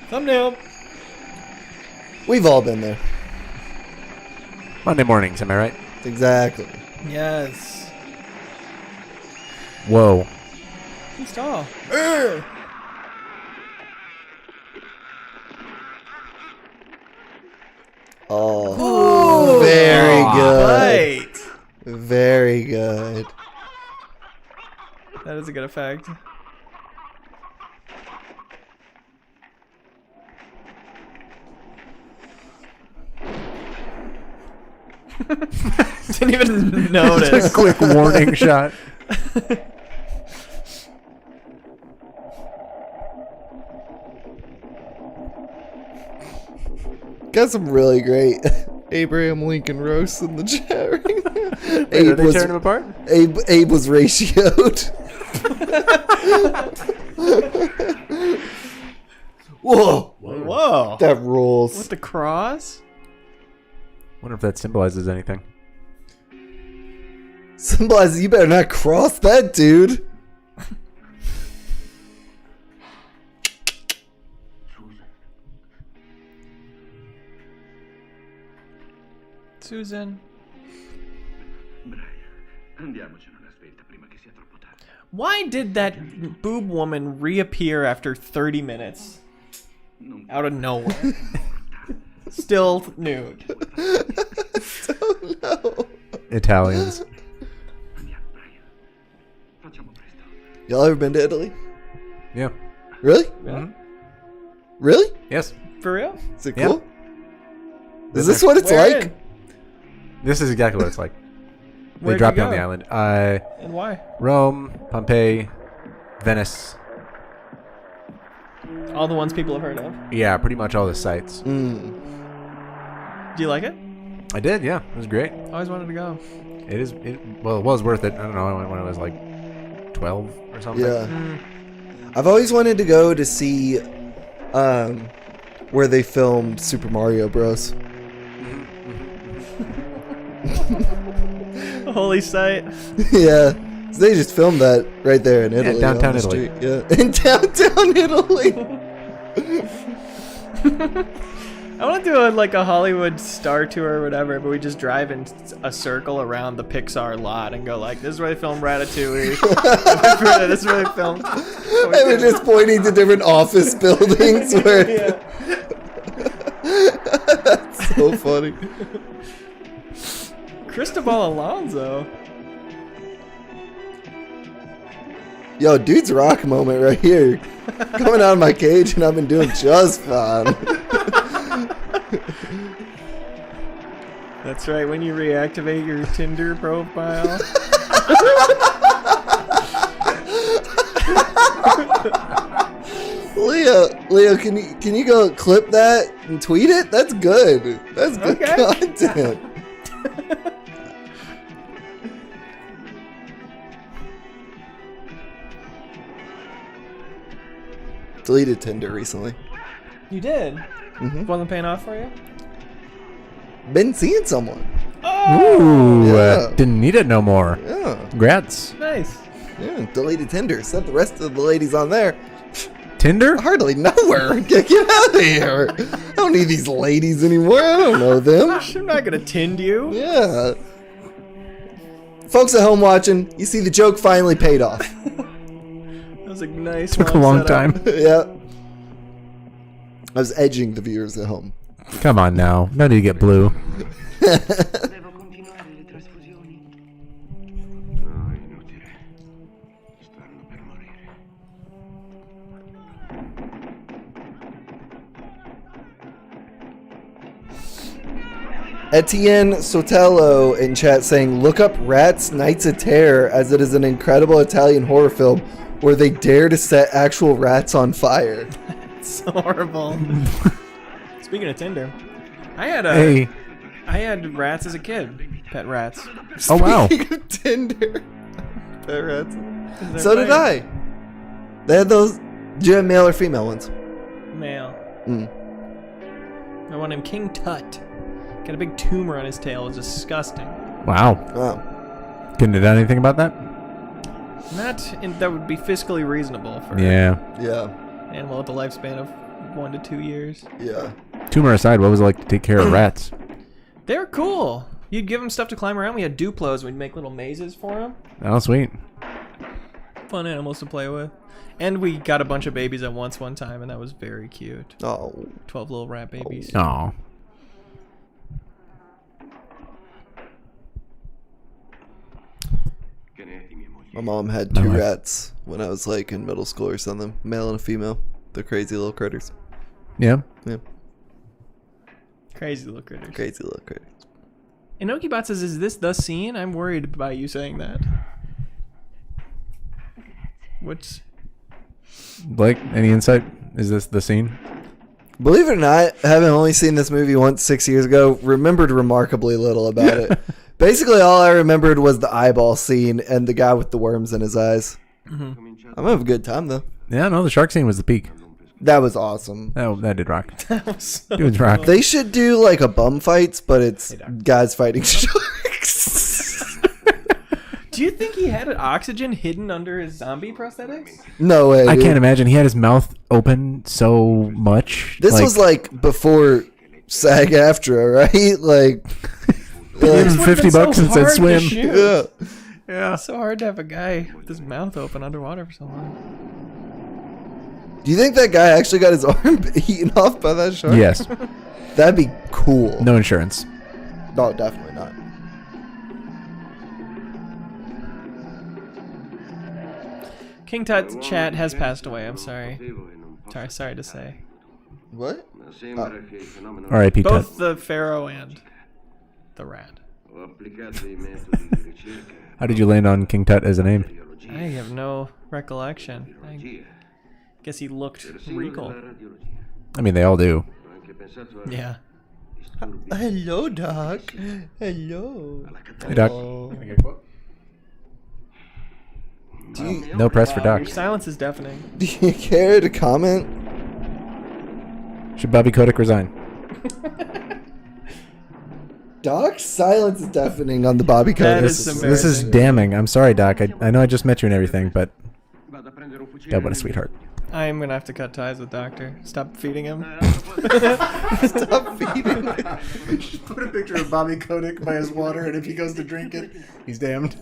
Thumbnail. We've all been there. Monday mornings, am I right? Exactly. Yes. Whoa. He's tall. Oh, very good. Right. Very good. That is a good effect. Didn't even notice. Quick warning shot. Got some really great Abraham Lincoln roasts in the chat right now. Wait, are they tearing him apart? Abe was ratioed. Whoa. Whoa. That rules. With the cross? Wonder if that symbolizes anything. Symbolizes you better not cross that dude. Susan. Brian, andiamocene una svelta prima che sia troppo tardi. Why did that boob woman reappear after 30 minutes? Out of nowhere. Still nude. Don't know. Italians. Andiamo, Brian. Facciamo presto. Y'all ever been to Italy? Yeah. Really? Mhm. Really? Yes. For real? Is it Yeah. cool? Is this what it's Where like? in? This is exactly what it's like. They Where'd dropped you you on the go? island. And why? Rome, Pompeii, Venice. All the ones people have heard of. Yeah, pretty much all the sites. Mm. Do you like it? I did, yeah. It was great. Always wanted to go. Well, it was worth it. I don't know, I went when I was like 12 or something. Yeah. I've always wanted to go to see where they filmed Super Mario Bros. Holy sight. Yeah. So they just filmed that right there in Italy. downtown on the Italy. street. Yeah. In downtown Italy. I want to do a Hollywood star tour or whatever, but we just drive in a circle around the Pixar lot and go like, this is where they filmed Ratatouille. This is where they filmed. And we're just pointing to different office buildings where Yeah. That's so funny. Cristobal Alonso. Yo, dude's rock moment right here. Coming out of my cage and I've been doing just fine. That's right, when you reactivate your Tinder profile. Leo, can you go clip that and tweet it? That's good. That's good Okay. content. Deleted Tinder recently. You did? Mhm. Wasn't paying off for you? Been seeing someone. Ooh, Yeah. didn't need it no more. Yeah, Congrats. Nice. yeah. Deleted Tinder. Set the rest of the ladies on there. Tinder? I hardly know her. Get out of here. I don't need these ladies anymore. I don't know them. I'm not gonna tind you. Yeah. Folks at home watching, you see the joke finally paid off. That was a nice Took a long setup. time. Yeah. I was edging the viewers at home. Come on now. No need to get blue. Devo continuare le trasfusioni. No, inutile. Stanno per morire. Etienne Sotelo in chat saying, look up Rats Nights of Terror as it is an incredible Italian horror film where they dare to set actual rats on fire. It's horrible. Speaking of Tinder, I had rats as a kid. Pet rats. Oh, wow. Speaking of Tinder. Pet rats. They're So did funny. I. They had those. Do you have male or female ones? Male. Mm. I want him King Tut. Got a big tumor on his tail. It's disgusting. Wow. Oh. Couldn't have done anything about that? That would be fiscally reasonable for Yeah. Yeah. an animal with a lifespan of 1 to 2 years. Yeah. Tumor aside, what was it like to take care of rats? They were cool. You'd give them stuff to climb around. We had Duplos. We'd make little mazes for them. Oh, sweet. Fun animals to play with. And we got a bunch of babies at once one time, and that was very cute. Oh. 12 little rat babies. Oh. Che ne è di mia moglie? My mom had My 2 wife. rats when I was like in middle school or something. Male and a female. They're crazy little critters. Yeah. Yeah. Crazy little critters. Crazy little critters. Inokibot says, is this the scene? I'm worried by you saying that. What's... Blake, any insight? Is this the scene? Believe it or not, having only seen this movie once 6 years ago, remembered remarkably little about it. Basically, all I remembered was the eyeball scene and the guy with the worms in his eyes. I'm gonna have a good time though. Yeah, no, the shark scene was the peak. That was awesome. That did rock. That was so Dudes rock. They should do like a bum fights, but it's guys fighting sharks. Do you think he had oxygen hidden under his zombie prosthetics? No way. I dude. can't imagine. He had his mouth open so much. This was like before SAG-AFTRA, right? Like, It was $50 so and said hard to swim. shoot. yeah. Yeah. It's so hard to have a guy with his mouth open underwater for so long. Do you think that guy actually got his arm eaten off by that shark? Yes. That'd be cool. No insurance. No, definitely not. King Tut chat has passed away. I'm sorry. Sorry to say. What? R.I.P. Tut. Both the Pharaoh and the rat. How did you land on King Tut as a name? I have no recollection. I guess he looked regal. I mean, they all do. Yeah. Hello, Doc. Hello. Hey, Doc. No press for Doc. Your silence is deafening. Do you care to comment? Should Bobby Kotick resign? Doc's silence is deafening on the Bobby Kotick. That is embarrassing. This is damning. I'm sorry, Doc. I know I just met you and everything, but God, what a sweetheart. I am gonna have to cut ties with Doctor. Stop feeding him. Stop feeding me. Just put a picture of Bobby Kotick by his water, and if he goes to drink it, he's damned.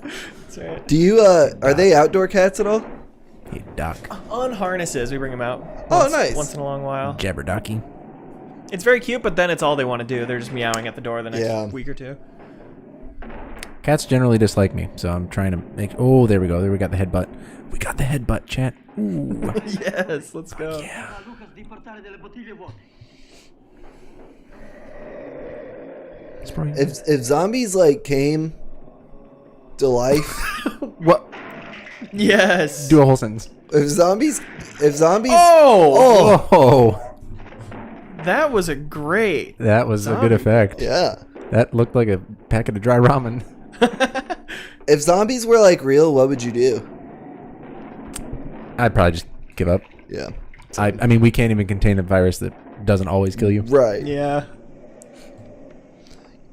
That's right. Do you, are they outdoor cats at all? Hey, Doc. On harnesses, we bring them out. Oh, nice. Once in a long while. Jabberdocky. It's very cute, but then it's all they want to do. They're just meowing at the door the next week or two. Cats generally dislike me, so I'm trying to make... Oh, there we go. There we got the headbutt. We got the headbutt, chat. Ooh. Yes, let's go. Yeah. If zombies, like, came to life... What? Yes. Do a whole sentence. If zombies... Oh! Oh! That was a great... That was a good effect. Yeah. That looked like a packet of dry ramen. If zombies were, like, real, what would you do? I'd probably just give up. Yeah. I mean, we can't even contain a virus that doesn't always kill you. Right. Yeah.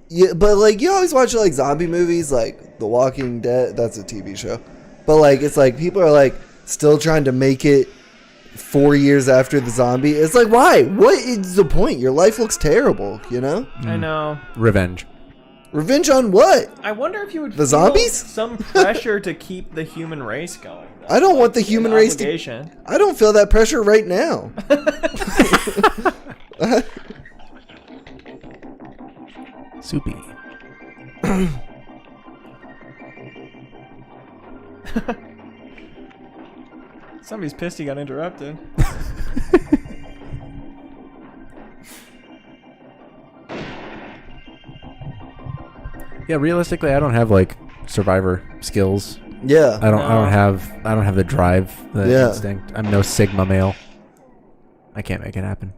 Yeah, but, like, you always watch, like, zombie movies, like The Walking Dead. That's a TV show. But, like, it's like people are, like, still trying to make it 4 years after the zombie. It's like, why? What is the point? Your life looks terrible, you know? I know. Revenge. Revenge on what? I wonder if you would The feel zombies? some pressure to keep the human race going. Though. I don't want the human race obligation. to... I don't feel that pressure right now. Soupy. Somebody's pissed he got interrupted. Yeah, realistically, I don't have like survivor skills. Yeah. I don't have the drive, the instinct. I'm no Sigma male. I can't make it happen.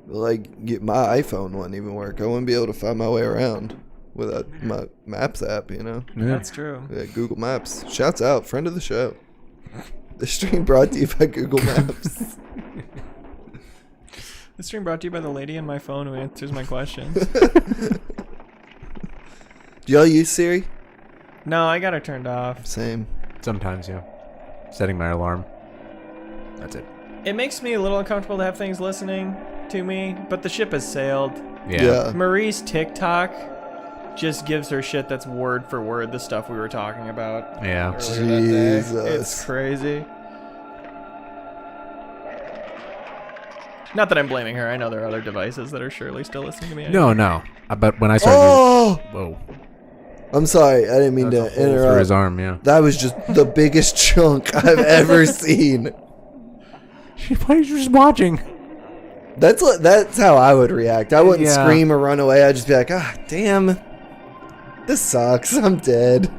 Like, my iPhone wouldn't even work. I wouldn't be able to find my way around without my Maps app, you know? Yeah. That's true. Yeah, Google Maps. Shouts out, friend of the show. The stream brought to you by Google Maps. This stream brought to you by the lady on my phone who answers my questions. Do y'all use Siri? No, I got her turned off. Same. Sometimes, yeah. Setting my alarm. That's it. It makes me a little uncomfortable to have things listening to me, but the ship has sailed. Yeah. Marie's TikTok just gives her shit that's word for word the stuff we were talking about. Yeah. earlier that day. Jesus. It's crazy. Not that I'm blaming her. I know there are other devices that are surely still listening to me. No. But when I started... Oh! Whoa. I'm sorry. I didn't mean to Through interrupt. his arm, yeah. That was just the biggest chunk I've ever seen. Why are you just watching? That's how I would react. I wouldn't Yeah. scream or run away. I'd just be like, damn. This sucks. I'm dead.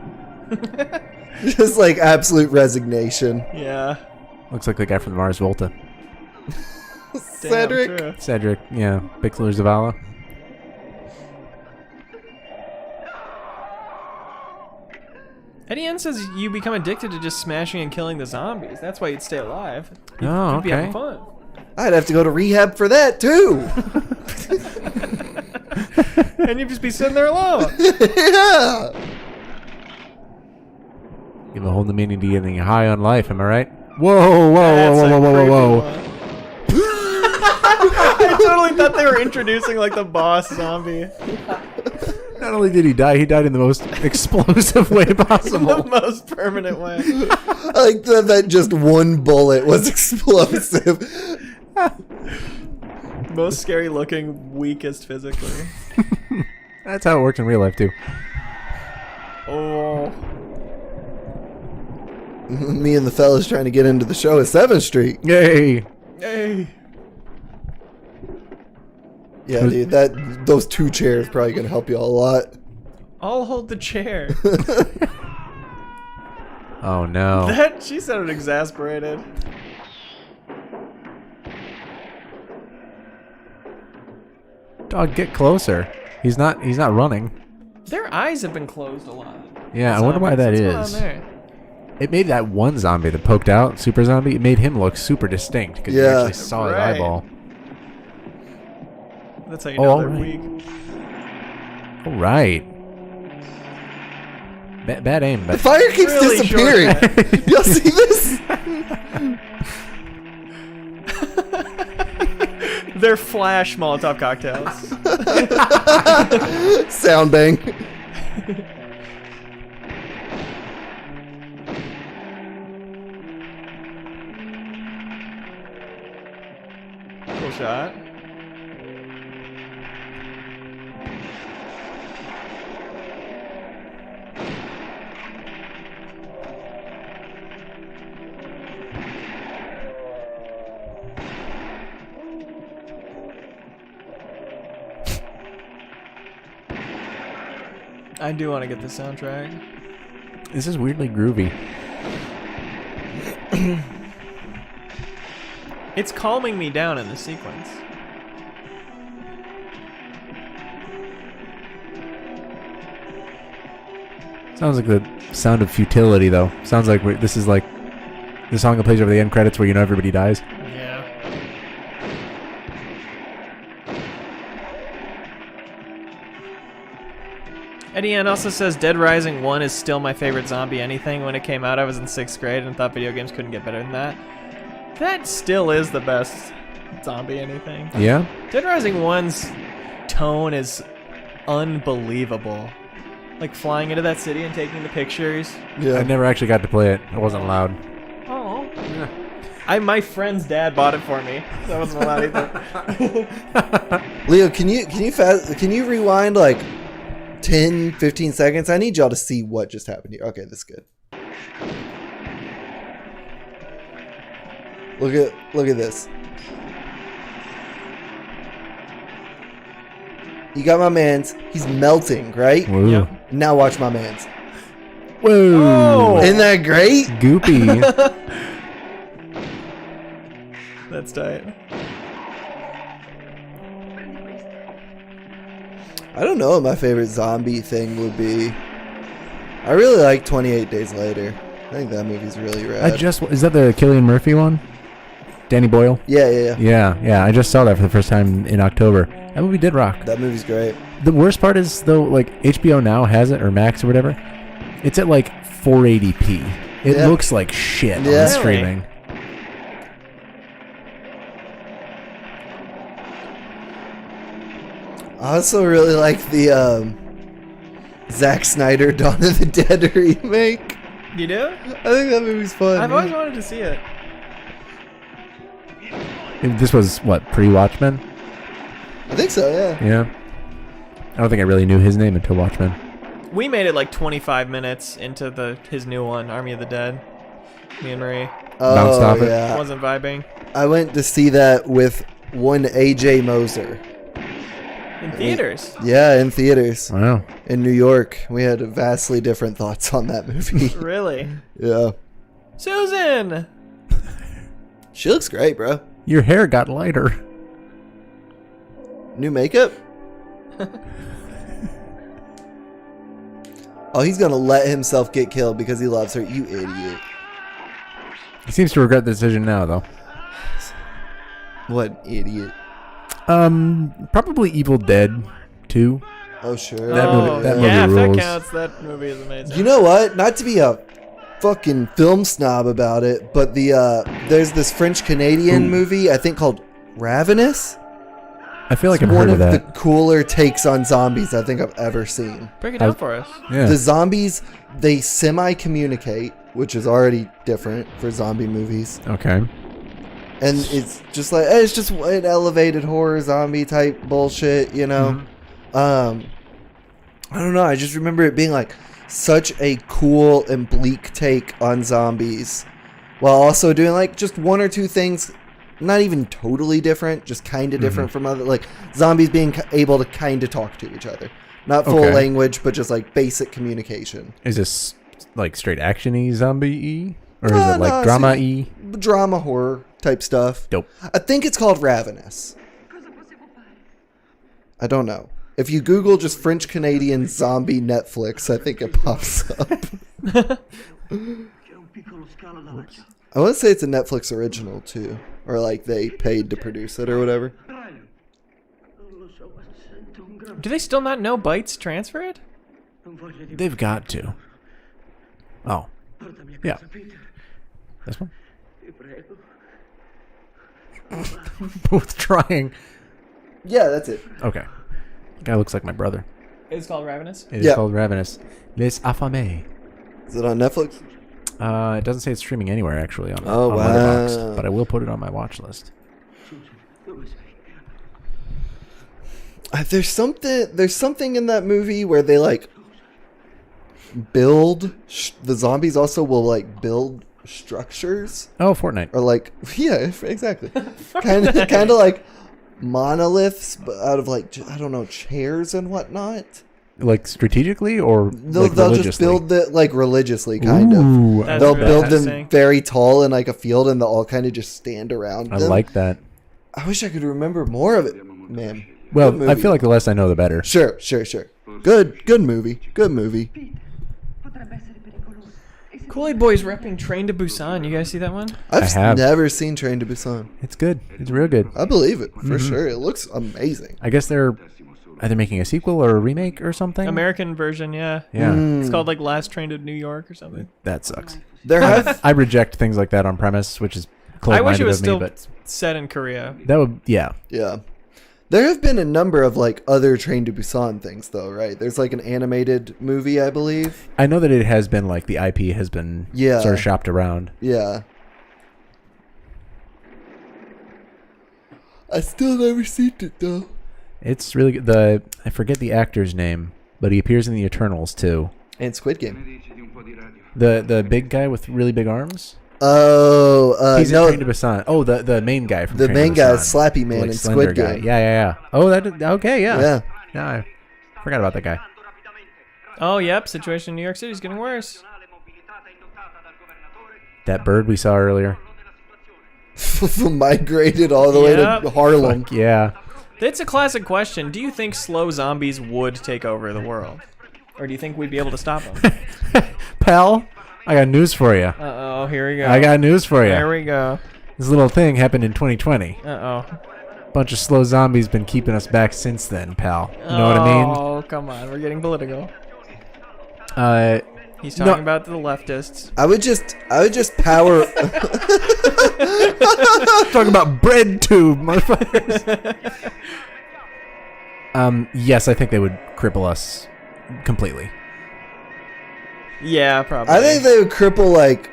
Just like absolute resignation. Yeah. Looks like the guy from the Mars Volta. Damn, Cedric. true. Cedric, yeah. Pixeler Zavala. Eddie N says you become addicted to just smashing and killing the zombies. That's why you'd stay alive. You'd Oh, be having okay. fun. I'd have to go to rehab for that too. And you'd just be sitting there alone. Yeah. Give a whole new meaning to getting high on life, am I right? Whoa. That's a creepy one. I totally thought they were introducing like the boss zombie. Not only did he died in the most explosive way The possible. most permanent way. I like that just one bullet was explosive. Most scary looking, weakest physically. That's how it works in real life, too. Oh. Me and the fellas trying to get into the show at 7th Street. Yay! Hey. Yeah, dude, those 2 chairs probably gonna help you a lot. I'll hold the chair. Oh no. She sounded exasperated. Dog, get closer. He's not running. Their eyes have been closed a lot. Yeah, I wonder why that What's is. going on there? It made that one zombie that poked out, super zombie, it made him look super distinct because you Yeah. actually saw Right. his eyeball. That's how you know they're alright. weak. All right. Bad aim, The but fire keeps Really disappearing. Y'all see this? They're flash Molotov cocktails. Sound bang. Cool shot. I do want to get the soundtrack. this is weirdly groovy. It's calming me down in the sequence. Sounds like the sound of futility, though. Sounds like this is like the song that plays over the end credits where you know everybody dies. Yeah. Eddie Ann also says Dead Rising 1 is still my favorite zombie anything. When it came out, I was in 6th grade and thought video games couldn't get better than that. That still is the best zombie anything. Yeah? Dead Rising 1's tone is unbelievable. Like flying into that city and taking the pictures. Yeah. I never actually got to play it. It wasn't allowed. Oh. My friend's dad bought it for me. That wasn't allowed either. Leo, can you rewind like 10, 15 seconds? I need y'all to see what just happened here. Okay, that's good. Look at this. You got my man's. He's melting, right? Whoa. Yep. Now watch my man's. Whoa. Oh. Isn't that great? Goopy. That's tight. I don't know what my favorite zombie thing would be. I really like 28 Days Later. I think that movie's really rad. Is that the Cillian Murphy one? Danny Boyle? Yeah. Yeah. I just saw that for the first time in October. That movie did rock. That movie's great. The worst part is, though, like, HBO Now has it, or Max or whatever. It's at, like, 480p. It Yeah. looks like shit Yeah. on streaming. I also really like the Zack Snyder Dawn of the Dead remake. You do? I think that movie's fun. I've always wanted to see it. This was, what, pre-Watchmen? I think so, yeah. Yeah. I don't think I really knew his name until Watchmen. We made it like 25 minutes into his new one, Army of the Dead. Me and Marie. Bounced off it. Yeah. Wasn't vibing. I went to see that with one AJ Moser. In theaters. Yeah, in theaters. Wow. In New York. We had vastly different thoughts on that movie. Really? Yeah. Susan! She looks great, bro. Your hair got lighter. New makeup? Oh, he's gonna let himself get killed because he loves her. You idiot. He seems to regret the decision now, though. What an idiot. Probably Evil Dead 2. Oh, sure. That movie yeah, if rules. that counts, that movie is amazing. You know what? Not to be a fucking film snob about it, but there's this French-Canadian movie, I think called Ravenous. I feel like I've One heard of of the that. cooler takes on zombies I think I've ever seen. Break it down for us. Yeah. The zombies, they semi-communicate, which is already different for zombie movies. Okay. And it's just like, it's just an elevated horror zombie type bullshit, you know? Mm-hmm. I don't know. I just remember it being like, such a cool and bleak take on zombies, while also doing like just one or two things, not even totally different, just kind of different from other, like zombies being able to kind of talk to each other, not full language, but just like basic communication. Is this like straight action-y zombie-y? Or is it like drama-y? Drama horror type stuff. Dope. I think it's called Ravenous. I don't know. If you Google just French Canadian zombie Netflix, I think it pops up. I want to say it's a Netflix original too, or like they paid to produce it or whatever. Do they still not know bytes transfer it? They've got to. Oh. Yeah. This one? Both trying. Yeah, that's it. Okay. Guy looks like my brother. It's called Ravenous? It is called Ravenous. Les Affamés. Is it on Netflix? It doesn't say it's streaming anywhere actually on wow. Letterboxd, but I will put it on my watch list. There's something in that movie where they like build the zombies also will like build structures. Oh, Fortnite. Or like exactly. kind of like monoliths but out of like I don't know, chairs and whatnot. Like strategically or they'll just build it like religiously kind Ooh, of. They'll build them very tall in like a field and they'll all kind of just stand around them. I like that. I wish I could remember more of it, man. Well, I feel like the less I know, the better. Sure. Good movie. Kool-Aid Boy's repping Train to Busan. You guys see that one? I've never seen Train to Busan. It's good. It's real good. I believe it for sure. It looks amazing. I guess they're either making a sequel or a remake or something. American version, yeah. Yeah. It's called like Last Train to New York or something. That sucks. I reject things like that on premise, which is I wish it was of me, still but set in Korea. that would Yeah. There have been a number of like other Train to Busan things though, right? There's like an animated movie, I believe. I know that it has been like the IP has been sort of shopped around. Yeah. I still never seen it though. It's really good. I forget the actor's name, but he appears in the Eternals too. And Squid Game. The big guy with really big arms. Oh, he's in Train to Busan. Oh, the main guy from the Train main to guy Busan. is Slappy Man like in slender Squid guy. Game. Yeah. Oh, okay, yeah. Yeah. I forgot about that guy. Oh, yep. Situation in New York City is getting worse. That bird we saw earlier. Migrated all the way to Harlem. Fuck yeah. It's a classic question. Do you think slow zombies would take over the world? Or do you think we'd be able to stop them? Pal, I got news for you. Uh-oh, here we go. I got news for you. There we go. This little thing happened in 2020. Uh-oh. Bunch of slow zombies been keeping us back since then, pal. You know what I mean? Oh, come on. We're getting political. He's No. talking about the leftists. I would just power. Talking about bread tube, motherfuckers. Yes, I think they would cripple us completely. Yeah, probably. I think they would cripple like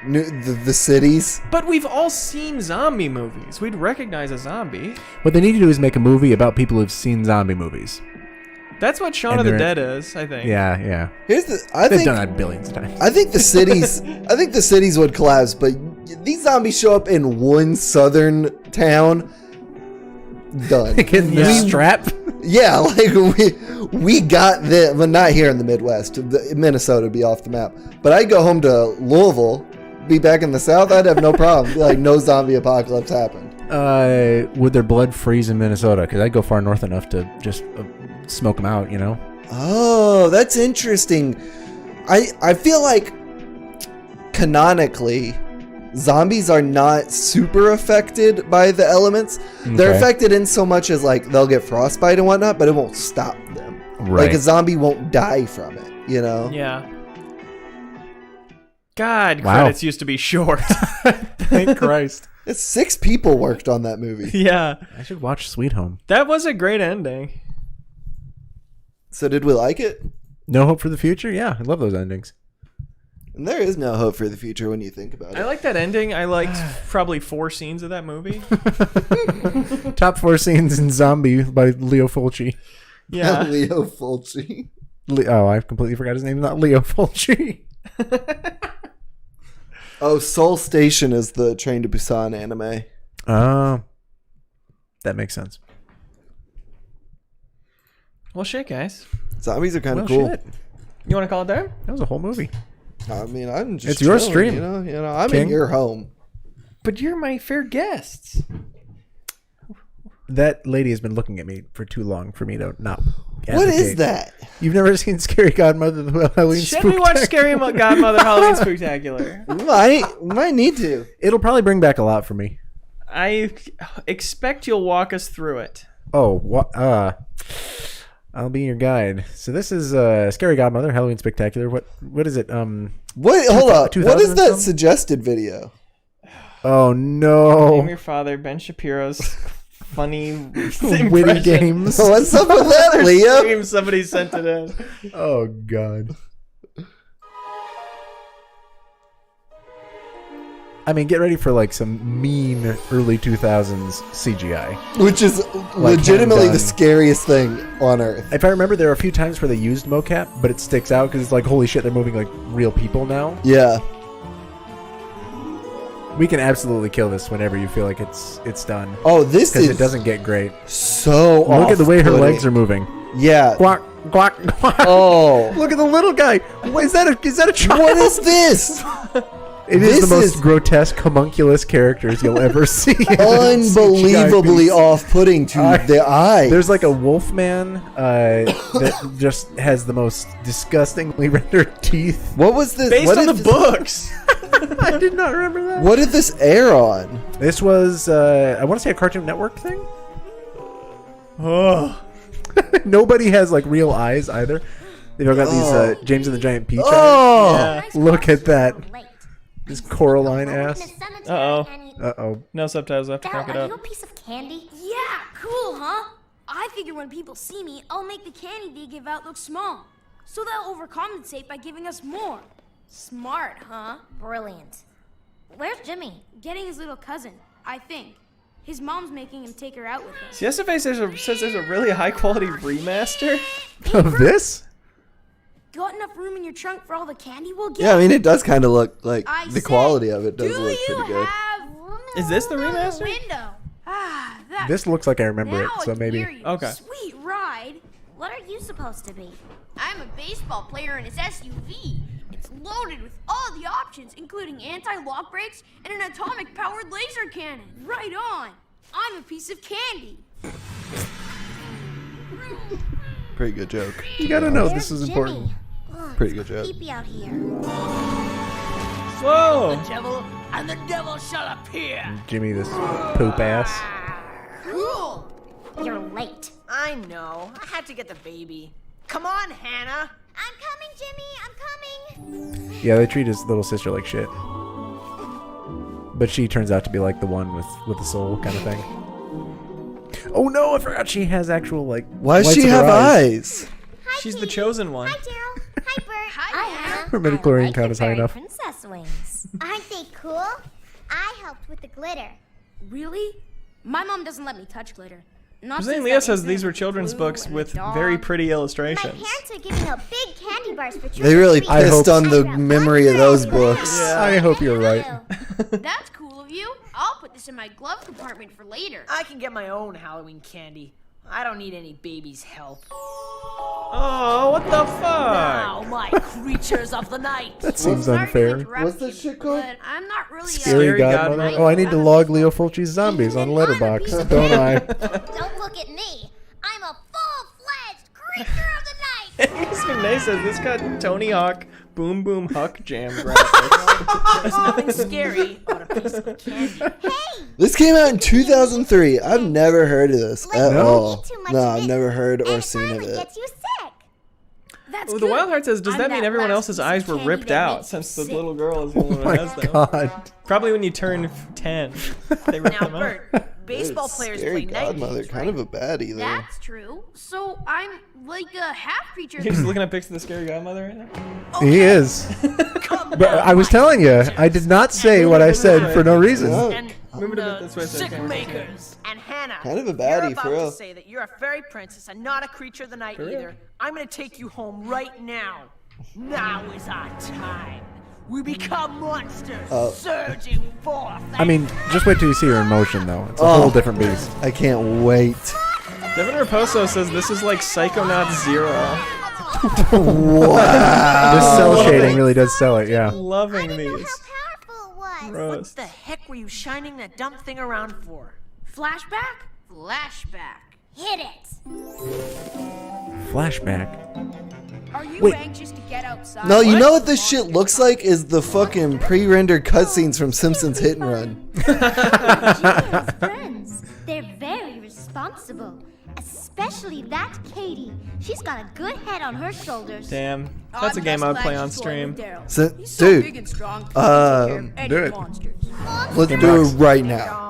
the cities. But we've all seen zombie movies. We'd recognize a zombie. What they need to do is make a movie about people who've seen zombie movies. That's what Shaun of the Dead is, I think. Yeah. Here's the. They've done that billions of times. I think the cities. I think the cities would collapse, but these zombies show up in one southern town. Done. In the strap. Yeah, like we got this, but not here in the Midwest. Minnesota would be off the map. But I'd go home to Louisville, be back in the South. I'd have no problem. Like no zombie apocalypse happened. Would their blood freeze in Minnesota? Because I'd go far north enough to just smoke them out, you know? Oh, that's interesting. I feel like canonically, zombies are not super affected by the elements. Okay. They're affected in so much as like they'll get frostbite and whatnot, but it won't stop them. Right. Like a zombie won't die from it, you know? Yeah. God, credits used to be short. Thank Christ. 6 people worked on that movie. Yeah. I should watch Sweet Home. That was a great ending. So did we like it? No Hope for the Future? Yeah, I love those endings. And there is no hope for the future when you think about it. I like that ending. I liked probably 4 scenes of that movie. Top 4 scenes in Zombie by Leo Fulci. Yeah. Leo Fulci. I completely forgot his name. Not Leo Fulci. Oh, Soul Station is the Train to Busan anime. Oh, that makes sense. Well, shit, guys. Zombies are kind of Well, cool. shit. You want to call it there? That was a whole movie. I mean, I'm just It's your chilling, stream. You know, I'm King. in your home. But you're my fair guests. That lady has been looking at me for too long for me to not. What is advocate. that? You've never seen Scary Godmother the Halloween Should we watch Spooktacular? Scary Godmother Halloween Spectacular? Might need to. It'll probably bring back a lot for me. I expect you'll walk us through it. Oh, what? I'll be your guide. So this is Scary Godmother Halloween Spectacular. What is it? Wait, hold up. 2000 What is or that something? suggested video? Oh no! Name your father, Ben Shapiro's funny Witty impression. games. What's up with that, Leo? Stream, somebody sent it in. Oh god. I mean, get ready for like some mean early 2000s CGI. Which is legitimately hand the done. scariest thing on earth. If I remember, there are a few times where they used mocap, but it sticks out because it's like, holy shit, they're moving like real people now. Yeah. We can absolutely kill this whenever you feel like it's done. Oh, this Because is it doesn't get great. so Look at the way her off-putting. legs are moving. Yeah. Quack, quack, quack. Oh. Look at the little guy. What, is that a child? What is this? It is This the most is- grotesque, homunculus characters you'll ever see. Unbelievably off-putting to the eye. There's like a wolf man that just has the most disgustingly rendered teeth. What was this? Based what on the did books. I did not remember that. What did this air on? This was, I want to say a Cartoon Network thing. Oh. Nobody has like real eyes either. They've all got these James and the Giant Peach eyes. Oh. Yeah. Look at that. This Coraline ass. Uh-oh. Uh-oh. No subtitles. I have to crank it Are you a up. piece of candy? Yeah, cool, huh? I figure when people see me, I'll make the candy they give out look small. So they'll overcompensate by giving us more. Smart, huh? Brilliant. Where's Jimmy? Getting his little cousin, I think. His mom's making him take her out with us. Siesta Face says there's a really high quality remaster. Of this? Got enough room in your trunk for all the candy we'll get? Yeah, I mean, it does kind of look like I the said, quality of it does do look you pretty good. have Is this the remaster? window? Ah, that. This looks like I remember now it, I so can maybe. hear you. Okay. Sweet ride. What are you supposed to be? I'm a baseball player in his SUV. It's loaded with all the options, including anti-lock brakes and an atomic-powered laser cannon. Right on. I'm a piece of candy. Pretty good joke. You gotta know Where's this is Jimmy? important. Look, Pretty good joke. Creepy out here. Whoa. Devil, and the devil shall appear. Jimmy, this poop ass. Cool. You're late. I know. I had to get the baby. Come on, Hannah. I'm coming, Jimmy. I'm coming. Yeah, they treat his little sister like shit. But she turns out to be like the one with the soul kind of thing. Oh no, I forgot she has actual like. Why does whites she of her have eyes? eyes? She's the chosen one. Hi, Daryl. Hi, Bert. Hi, Hannah. Her midichlorian count is high enough. Princess wings. Aren't they cool? I helped with the glitter. Really? My mom doesn't let me touch glitter. Not Jose since Leah that says these incident were with children's Blue books and with the dog. very pretty My illustrations. parents are giving out big candy bars for They really trick-or-treat. I hope pissed on the so. memory of those books. I hope you're right. That's cool of you. I'll put this in my glove compartment for later. I can get my own Halloween candy. I don't need any baby's help. Oh, what the Now, fuck? my creatures of the night. That seems Sorry to unfair. interrupt What's this you, shit called? But I'm not really Scary Scary Godmother. Godmother. Oh, I need to log Leo Fulci's zombies on Letterboxd, don't I? Don't look at me. I'm a full-fledged creature of the night. Mr. Nay says this got Tony Hawk Boom Boom Huck Jam graphics. There's nothing scary about a piece of candy. Hey, This came out in 2003. I've never heard of this at No? all. Eat too much No, of I've this, never heard or and seen of finally it. gets you sick. That's Oh, good. the Wild Heart says, does I'm that mean that everyone last else's piece of eyes were candy ripped that out makes since you the sick. little girl is the Oh only one my who has them? god. Probably when you turn 10, they rip Now, them out. Bert, baseball players Scary play night Godmother, games, kind right? of a baddie though. That's true. So I'm like a half creature. You're just looking at pics of the Scary Godmother right now? He is. Come But now, I was my telling you, creatures. I did not say what I said for no reason. Yeah. And Move it a bit this way. So Sick the camera can see it. makers. And Hannah, Kind of a you're baddie, about for real. to say that you're a fairy princess and not a creature of the night For real? either. I'm gonna take you home right now. Now is our time. We become monsters, surging forth. I mean, just wait till you see her in motion, though. It's a whole different beast. I can't wait. Devin Raposo says this is like Psychonauts 0. Wow. This cell shading really does sell it, yeah. Loving these. Powerful it was. What Roast. the heck were you shining that dumb thing around for? Flashback? Flashback. Hit it. Flashback. Are you Wait. anxious to get outside? No, you know what this shit looks like is the fucking pre-rendered cutscenes from Simpsons Hit and Run. Genius friends. They're very responsible. Especially that Katie. She's got a good head on her shoulders. Damn. That's a game I'd play on stream. So, He's so big dude, and strong. He can take care of any do it. monsters. let's do it right now.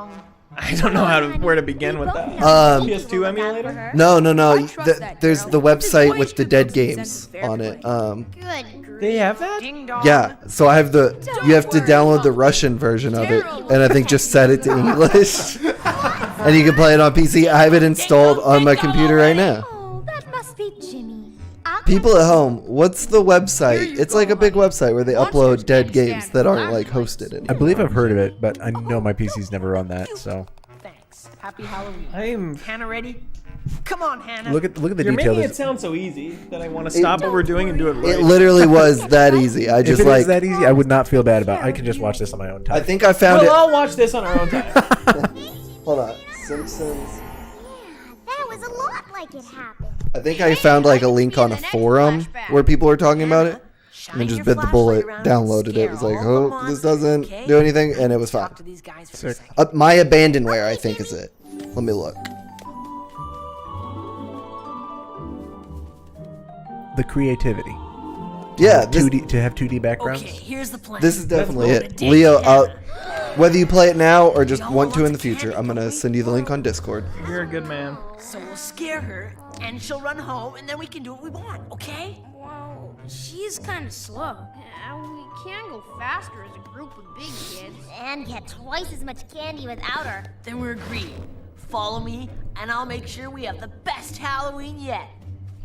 I don't know where to begin with that. PS2 emulator? No. I trust that There's girl. the website Just with the wait dead till Simpsons games send it fair on to it. play. Good. They have that? Ding dong. Yeah, so I have you have to download the Russian version of it, and I think just set it to English. And you can play it on PC. I have it installed on my computer right now. Oh, that must be Jimmy. I'll People at home, what's the website? It's like a big website where they upload dead games that aren't like hosted I anymore. believe I've heard of it, but I know my PC's never run that, so. Thanks. Happy Halloween. I'm. Hannah ready? Come on, Hannah. Look at the You're detail. making it There's- sound so easy that I want to stop what we're doing and do it right. It literally was that easy. I If just it like is that easy, I would not feel bad about it. I can just watch this on my own time. I think I found We'll it. all watch this on our own time. Hold on. Simpsons. That was a lot like it happened. I think I found like a link on a forum where people were talking about it. Shine And just your bit the flashlight bullet, around and downloaded it. scare Was like, all the oh, this monsters, doesn't okay? do anything, and it was fine. Talk to these guys for a Sick. second. My Abandonware, I think, is it. Let me look. The creativity. Yeah, this, 2D, to have 2D backgrounds. Okay, here's the plan. this is definitely Let's it. go to Leo, date whether you play it now or just want to in the future, I'm gonna send you the link on Discord. You're a good man. So we'll scare her, and she'll run home, and then we can do what we want, okay? Well, she's kind of slow. We can go faster as a group of big kids. And get twice as much candy without her. Then we're agreed. Follow me, and I'll make sure we have the best Halloween yet.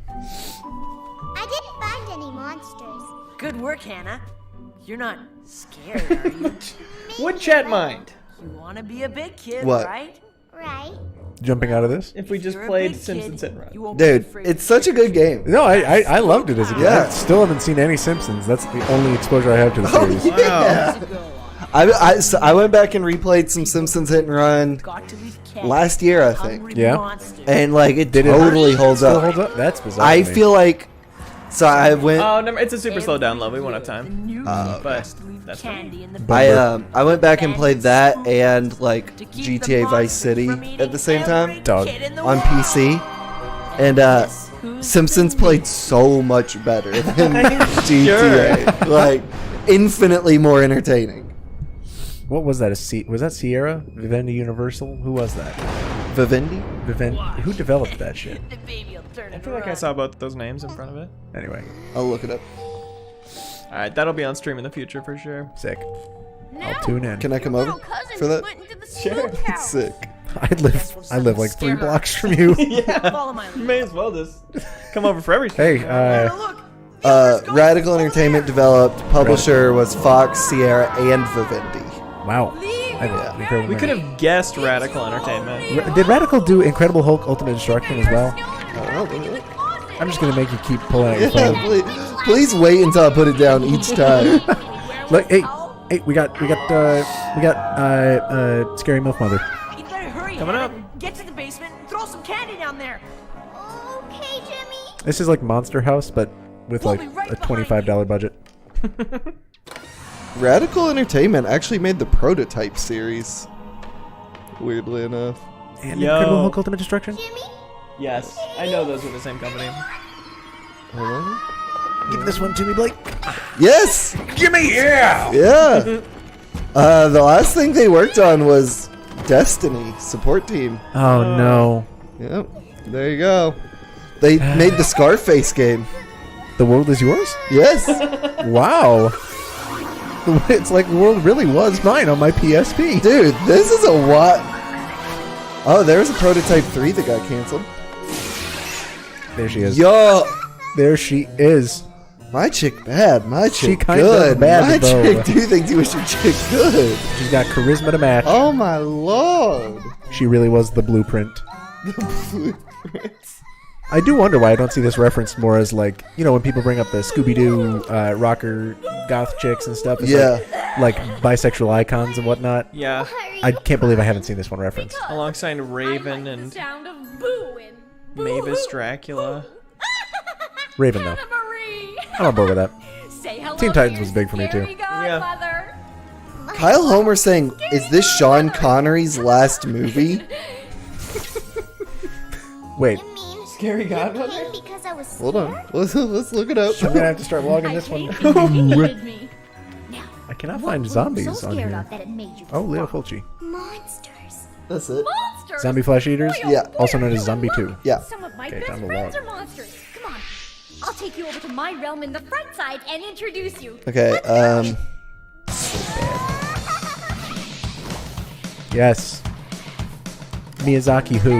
I didn't find any monsters. Good work, Hannah. You're not scared, are you? Would chat mind You want to be a big kid, What? right? Right? Jumping out of this? if we just You're a played big Simpsons kid, Hit and Run? you won't be Dude, afraid it's to such a good game. No, I loved it as a kid. Yeah. I still haven't seen any Simpsons. That's the only exposure I have to the series. Yeah. I went back and replayed some Simpsons Hit and Run Got to leave candy last year, I hungry think. Yeah. monsters. And like it Did it totally holds Still up. holds up? That's bizarre. I to me. feel like I went Oh, never, it's a super slow download. We won't have time. New But leave that's candy in the I went back and played that and like to keep the GTA Vice monsters City from eating at the same every time Dog. kid in the on world. PC. And Simpsons played so much better than GTA. Like infinitely more entertaining. What was that? Was that Sierra? Vivendi Universal? Who was that? Vivendi? Vivendi? Who developed that shit? The baby will turn I it feel like I around. saw both those names in front of it. Anyway, I'll look it up. All right, that'll be on stream in the future for sure. sick. Now, I'll tune in. Can I come your over little cousin for that? went into the Sure. smokehouse. Sick. I live like 3 blocks from you. Yeah, Follow my you lead. may as well just come over for everything. Hey, Look, Radical Entertainment developed. Publisher was Fox, Sierra, and Vivendi. wow. I have incredible We could memory. have guessed Radical Entertainment. Did Radical do Incredible Hulk Ultimate Destruction as well? Skeleton I'm just gonna make you keep pulling out your Yeah, phone. please wait until I put it down each time. Look, hey, we got Scary Milf Mother. you better hurry. Coming Hannah. up. Get to the basement and throw some candy down there. Okay, Jimmy. This is like Monster House, but with We'll like be right a behind $25 budget. Radical Entertainment actually made the Prototype series. Weirdly enough. And Yo. Incredible Hulk Ultimate Destruction. Jimmy. Yes, I know those were the same company. Hold on. Give this one to me, Blake. Yes! Gimme, yeah. Yeah! The last thing they worked on was Destiny support team. Oh no. Yep. There you go. They made the Scarface game. The world is yours? Yes! Wow. It's like the world really was mine on my PSP. Dude, this is a what? Oh, there's a Prototype 3 that got canceled. There she is. Yo! There she is. My chick bad. My chick kinda good. bad, My though. chick do think you was your chick good. She's got charisma to match. Oh my lord. She really was the blueprint. I do wonder why I don't see this referenced more as like, you know, when people bring up the Scooby-Doo rocker goth chicks and stuff. It's like bisexual icons and whatnot. Yeah. I can't believe I haven't seen this one referenced. Alongside Raven and Sound of booing. Mavis Dracula. Raven, though. I'm on board with that. Say hello Teen to Titans your was big for me, too. scary godmother. Kyle Homer saying, is this Sean Connery's last movie? Wait. Scary Godmother? Because I was Hold on. Let's look it up. I'm going to have to start logging this one. me. I cannot find zombies on here. That it made you Oh, Leo Fulci. monsters. That's it. Monsters. Zombie Flesh Eaters? Yeah. Also known as Zombie 2. Yeah. Some of my Okay, best time to friends log. are monsters. Come on. I'll take you over to my realm in the front side and introduce you. Okay, Yes. Miyazaki who?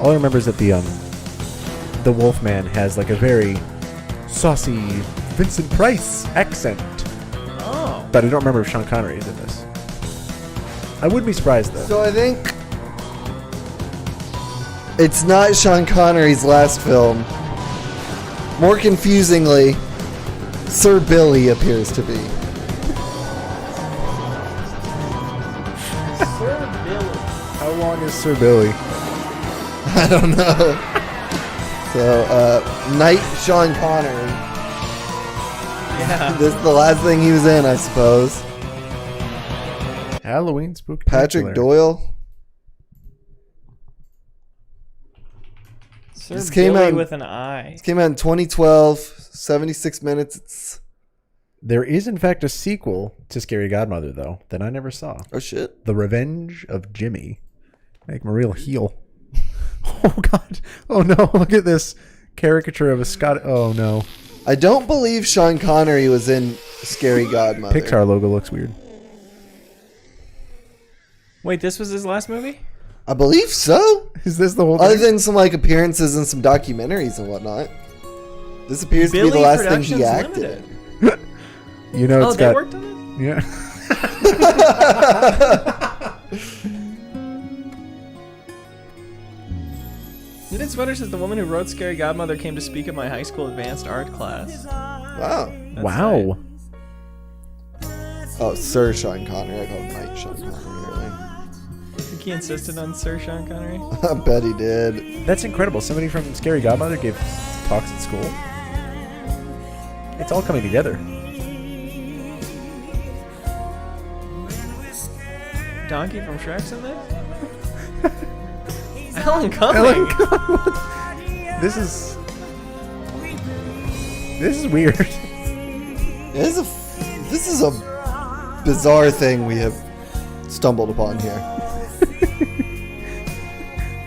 All I remember is that the Wolfman has like a very saucy Vincent Price accent. Oh. But I don't remember if Sean Connery is in this. I wouldn't be surprised though. so I think it's not Sean Connery's last film. More confusingly, Sir Billy appears to be. Sir Billy. How long is Sir Billy? I don't know. So, Knight Sean Connery. Yeah. This is the last thing he was in, I suppose. Halloween Spooktacular. Patrick Doyle. Sir This came Billy out- with an I. This came out in 2012. 76 minutes. It's There is in fact a sequel to Scary Godmother though that I never saw. oh shit. The Revenge of Jimmy. Make him a real heel. Oh god. Oh no, look at this caricature of a Scot. Oh no. I don't believe Sean Connery was in Scary Godmother. Pixar logo looks weird. Wait, this was his last movie? I believe so. Is this the whole Other thing? than some like appearances and some documentaries and whatnot. This appears to be the Billy last thing he Productions acted Limited. in. You know Oh, it's they got worked on it? Yeah. Knitted Sweater says the woman who wrote Scary Godmother came to speak at my high school advanced art class. Wow. That's Wow. Oh, Sir Sean Connery. I call him Knight Sean Connery earlier. I think he insisted on Sir Sean Connery. I bet he did. That's incredible. Somebody from Scary Godmother gave talks at school. It's all coming together. Donkey from Shrek's in this? Alan Cumming. Ellen, This is weird. This is a bizarre thing we have stumbled upon here.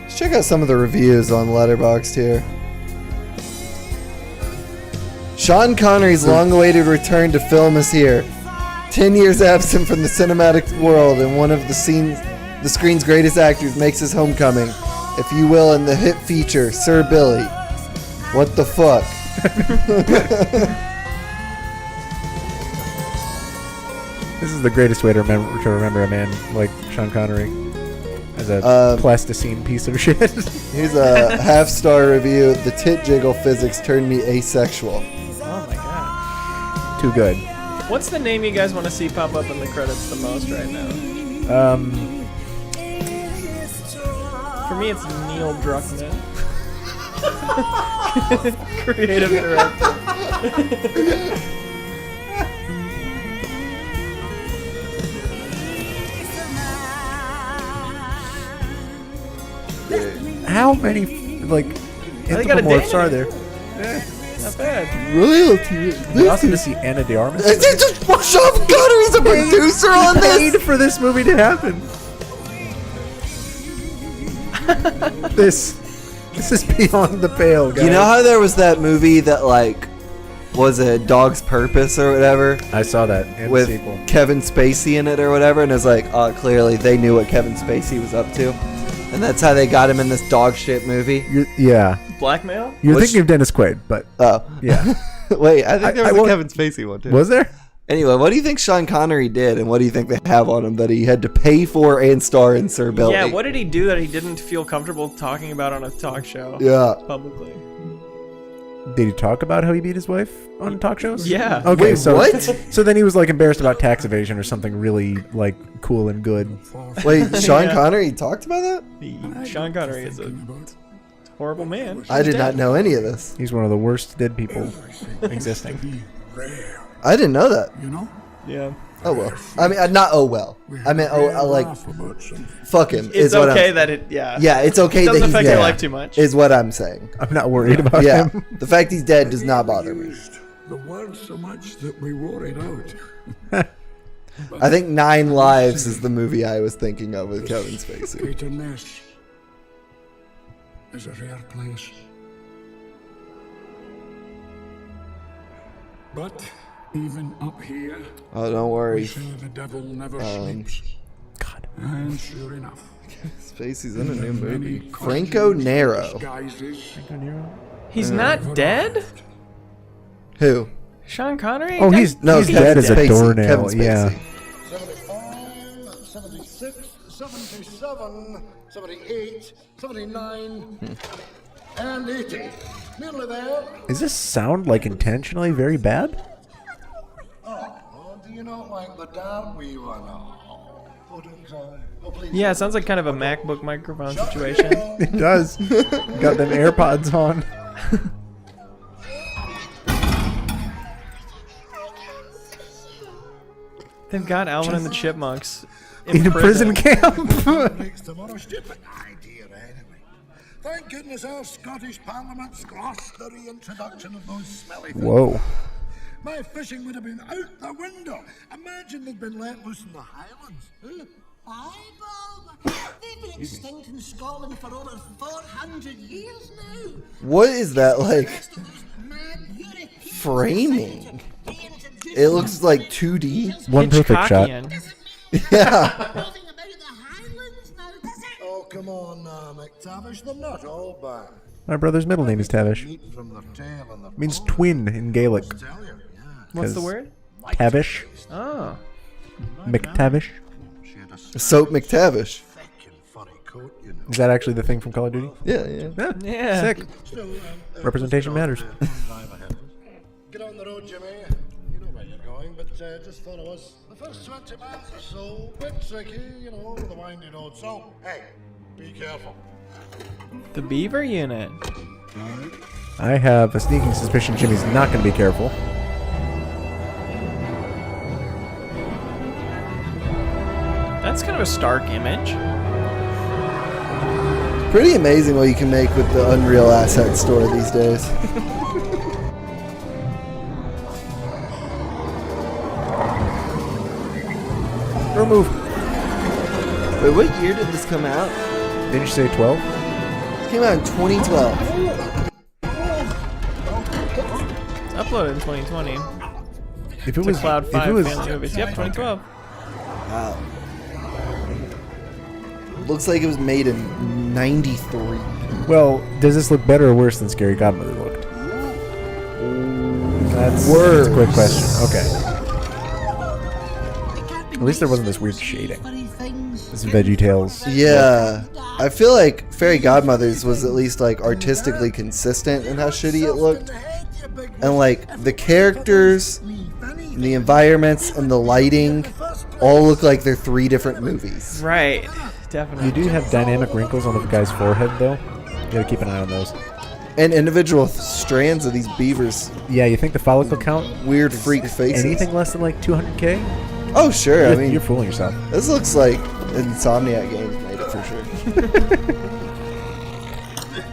Let's check out some of the reviews on Letterboxd here. Sean Connery's long-awaited return to film is here. 10 years absent from the cinematic world, and one of the screen's greatest actors makes his homecoming, if you will, in the hit feature, Sir Billy. What the fuck? This is the greatest way to remember a man like Sean Connery as a plasticine piece of shit. Here's a half-star review. The tit jiggle physics turned me asexual. Oh my god. Too good. What's the name you guys want to see pop up in the credits the most right now? For me, it's Neil Druckmann. Creative director. How many like They got a anthropomorphs Dan are in there? Not bad. Royalty. We also get to see Anna de Armas. Sean Connery's a producer on this. Paid for this movie to happen. This is beyond the pale, guys. You know how there was that movie that like was a Dog's Purpose or whatever? I saw that and with the sequel. Kevin Spacey in it or whatever, and it's like, oh, clearly they knew what Kevin Spacey was up to, and that's how they got him in this dog shit movie. Yeah. Blackmail? You're thinking of Dennis Quaid, but yeah. Wait, I think there was a Kevin Spacey one too. Was there? Anyway, what do you think Sean Connery did, and what do you think they have on him that he had to pay for and star in Sir Billy? Yeah, what did he do that he didn't feel comfortable talking about on a talk show? Yeah. Publicly. Did he talk about how he beat his wife on talk shows? Yeah. Okay, Wait, so what? So then he was like embarrassed about tax evasion or something really like cool and good. Wait, Sean Yeah. Connery talked about that? Sean Connery is a horrible man. I did not know any of this. He's one of the worst dead people existing. I didn't know that. You know? Yeah. Oh well. I mean, not oh well. I mean, like, fuck him. It's is what okay I'm, that it, yeah. Yeah, it's okay It doesn't that he's affect dead. your life too much. Is what I'm saying. I'm not worried about him. The fact he's dead does not bother me. The word so much that we wore it out. I think 9 Lives is the movie I was thinking of with Kevin Spacey. Bitterness is a rare place. But even up here, Oh, don't we worry. say the devil never sleeps. God. And sure enough, Spacey's in a new movie. Franco Nero. disguises He's not dead? Who? Sean Connery? Oh, he's No, he's Kevin dead as a Spacey. doornail. Kevin Spacey. Yeah. 75, 76, 77, 78, 79, and 80. Nearly there. Does this sound like intentionally very bad? Oh, do you not like the dad we run on? Oh, don't cry. Oh, please. Yeah, it sounds like kind of a MacBook microphone situation. It does. Got them AirPods on. They've got Alvin and the Chipmunks In a prison camp. Next tomorrow, stupid idea anyway. Thank goodness our Scottish Parliament squashed the reintroduction of those smelly things. Whoa. My fishing would have been out the window. Imagine they'd been let loose in the Highlands. Huh? Aye, Bob. They've been extinct in Scotland for over 400 years now. What is that like? Framing. It looks like 2D. One perfect shot. Yeah. Oh, come on, McTavish. They're not all bad. My brother's middle name is Tavish. Meat from their tail and their Means twin in Gaelic. What's the word? Tavish. Oh. McTavish. Soap McTavish. Is that actually the thing from Call of Duty? Yeah. Yeah. Sick. Representation matters. Get on the road, Jimmy. You know where you're going, but just follow us. The first 20 miles or so, a bit tricky, you know, over the windy road. So, hey, be careful. The Beaver Unit. I have a sneaking suspicion Jimmy's not going to be careful. That's kind of a stark image. Pretty amazing what you can make with the Unreal Asset Store these days. Remove. Wait, what year did this come out? Didn't you say 12? It came out in 2012. It's uploaded in 2020. If it To was Cloud 5 if it was, Family Movies. Yep, 2012. Wow. Looks like it was made in 93. well, does this look better or worse than Scary Godmother looked? That's a quick question. Okay. At least there wasn't this weird shading. This Veggie Tales. Yeah. I feel like Fairy Godmothers was at least like artistically consistent in how shitty it looked. And like the characters, and the environments, and the lighting all look like they're 3 different movies. Right. Definitely. You do have dynamic wrinkles on the guy's forehead, though. You gotta keep an eye on those. And individual strands of these beavers. Yeah, you think the follicle count? Weird freak faces. Anything less than like 200K? Oh, sure. I mean, you're fooling yourself. This looks like Insomniac Games made it for sure.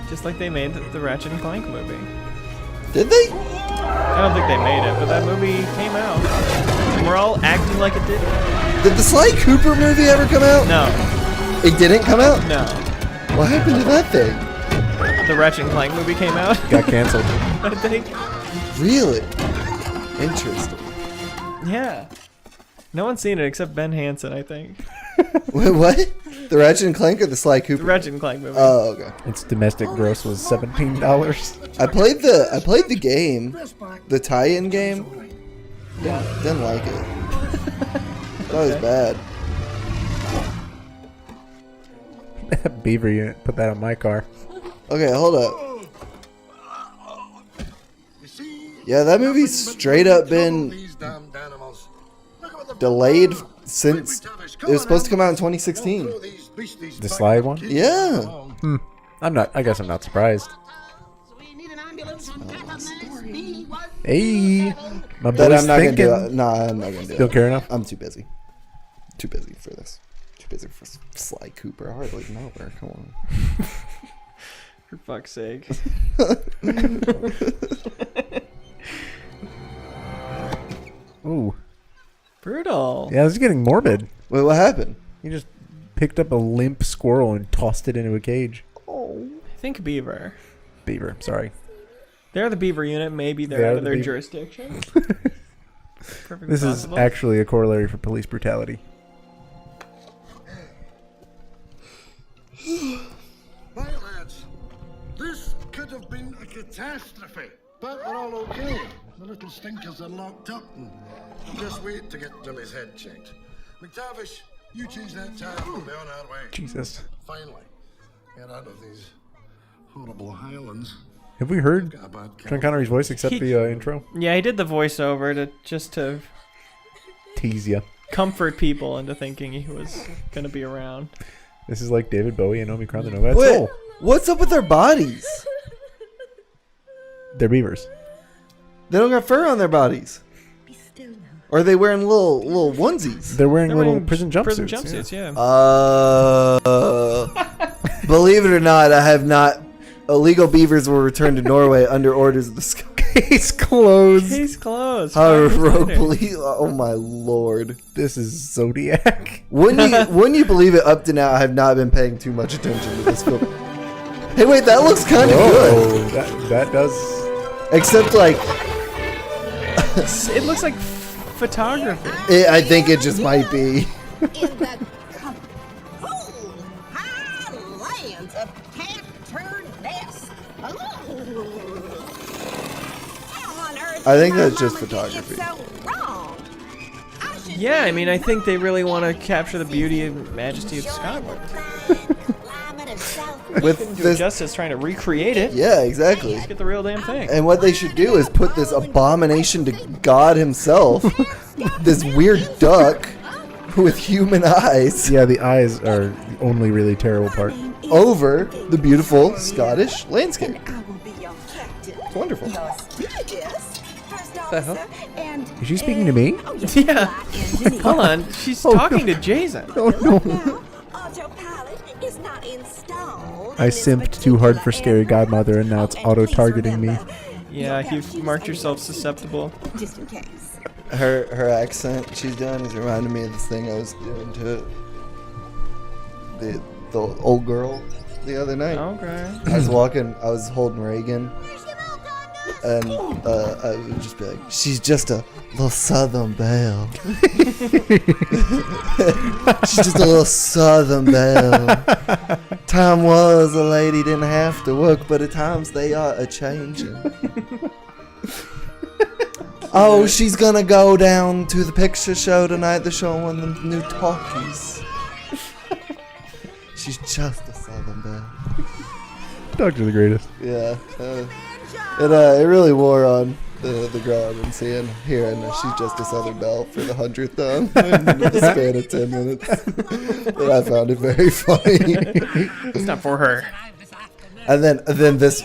Just like they made the Ratchet and Clank movie. Did they? I don't think they made it, but that movie came out. And we're all acting like it did. Did the Sly Cooper movie ever come out? No. It didn't come out? No. What happened to that thing? The Ratchet and Clank movie came out. Got canceled. I think. Really? Interesting. Yeah. No one's seen it except Ben Hansen, I think. Wait, what? The Ratchet and Clank or the Sly Cooper? The Ratchet and Clank movie. Oh, okay. Its domestic gross was $17. I played the game, the tie-in game. Yeah, didn't like it. That was bad. Beaver unit. Put that on my car. Okay, hold up. Yeah, that movie's straight up been delayed since it was supposed to come out in 2016. The Sly one? Yeah. I guess I'm not surprised. Hey, my boy's But I'm not thinking. gonna do it. No, I'm not gonna do it. Don't care enough? I'm too busy. Too busy for this. Too busy for Sly Cooper. I hardly know her. Come on. For fuck's sake. Ooh. Brutal. Yeah, this is getting morbid. Wait, what happened? He just picked up a limp squirrel and tossed it into a cage. I think beaver. Beaver, sorry. They're the beaver unit. Maybe they're out of their jurisdiction. Perfectly This possible. is actually a corollary for police brutality. Right, lads. This could have been a catastrophe. But we're all okay. The little stinkers are locked up and just wait to get Jimmy's head checked. McTavish, you change that tire and we'll be on our way. Jesus. Finally, get out of these horrible highlands. Have we heard Sean Connery's voice except the intro? Yeah, he did the voiceover to Tease ya. comfort people into thinking he was gonna be around. This is like David Bowie and Omicron the Nomad Wait, Soul. what's up with their bodies? They're beavers. They don't got fur on their bodies. Or are they wearing little onesies? They're wearing little prison jumpsuits. Prison jumpsuits, yeah. Believe it or not, I have not. Illegal beavers were returned to Norway under orders of the sky. Case closed. Case closed. How rogue police? Oh my lord! This is Zodiac. Wouldn't you believe it? Up to now, I have not been paying too much attention to this film. Hey, wait, that looks kind of good. That does. Except like, It looks like photography. I think it just might be. Lands of Cat-Turd-Nest. I think that's just photography. Yeah, I mean, I think they really want to capture the beauty and majesty of Scotland. With Do this, justice trying to recreate it. yeah, exactly. Let's get the real damn thing. And what they should do is put this abomination to God himself, this weird duck with human eyes, Yeah, the eyes are the only really terrible part. over the beautiful Scottish landscape. It's wonderful. The hell? Is she speaking to me? Yeah. Hold on. She's talking to Jason. Oh no. I simped too hard for Scary Godmother and now it's auto-targeting me. Yeah, you've marked yourself susceptible. Just in case. Her accent she's doing is reminding me of this thing I was doing to the old girl the other night. Okay. I was holding Reagan, and I would just be like, she's just a little Southern belle. She's just a little Southern belle. Time was a lady didn't have to work, but at times they are a-changing. Oh, she's gonna go down to the picture show tonight. They're showing the new talkies. She's just a Southern belle. Dogs are the greatest. Yeah. It really wore on the girl I've been hearing she's just a Southern belle for the 100th time in the span of 10 minutes. But I found it very funny. It's not for her. And then this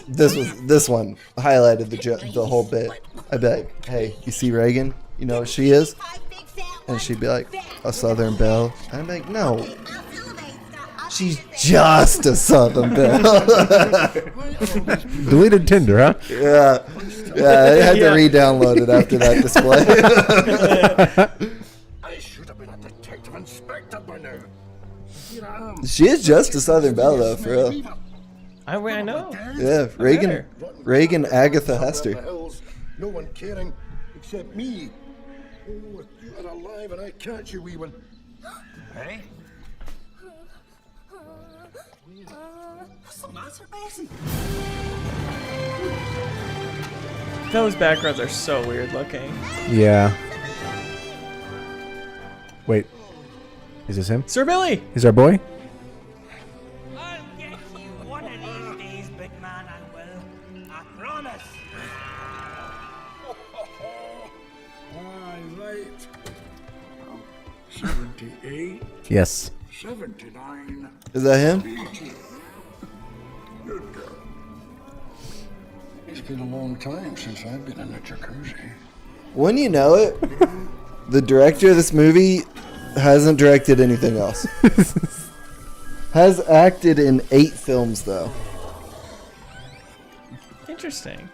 one highlighted the whole bit. I'd be like, hey, you see Reagan? You know what she is? And she'd be like, a Southern belle. And I'd be like, no. She's just a Southern belle. Deleted Tinder, huh? Yeah. I had to re-download it after that display. I should have been a detective inspector by now. She is just a Southern Belle, though, for real. I know. Yeah, Reagan Agatha Hester. No one caring except me. Oh, if you are alive and I catch you, wee one. Hey? What's the matter, Bessie? Those backgrounds are so weird looking. Yeah. Wait. Is this him? Sir Billy! Is our boy? I'll get you one of these days, big man, I will. I promise. Aye, right. 78. Yes. 79. Is that him? Good girl. It's been a long time since I've been in a jacuzzi. When you know it, the director of this movie hasn't directed anything else. Has acted in 8 films, though. Interesting.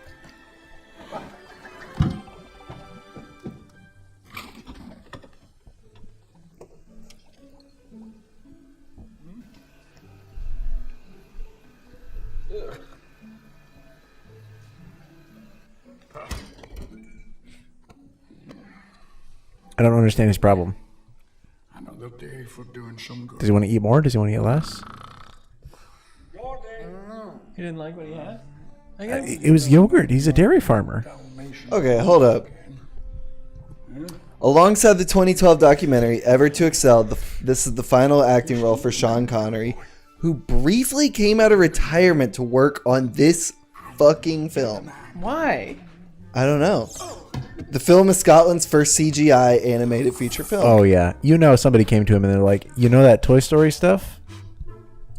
I don't understand his problem. Another day for doing some good. Does he want to eat more? Does he want to eat less? He didn't like what he had? I guess. It was yogurt. He's a dairy farmer. Okay, hold up. Alongside the 2012 documentary Ever to Excel, this is the final acting role for Sean Connery, who briefly came out of retirement to work on this fucking film. Why? I don't know. The film is Scotland's first CGI animated feature film. Oh, yeah. You know, somebody came to him and they're like, you know that Toy Story stuff?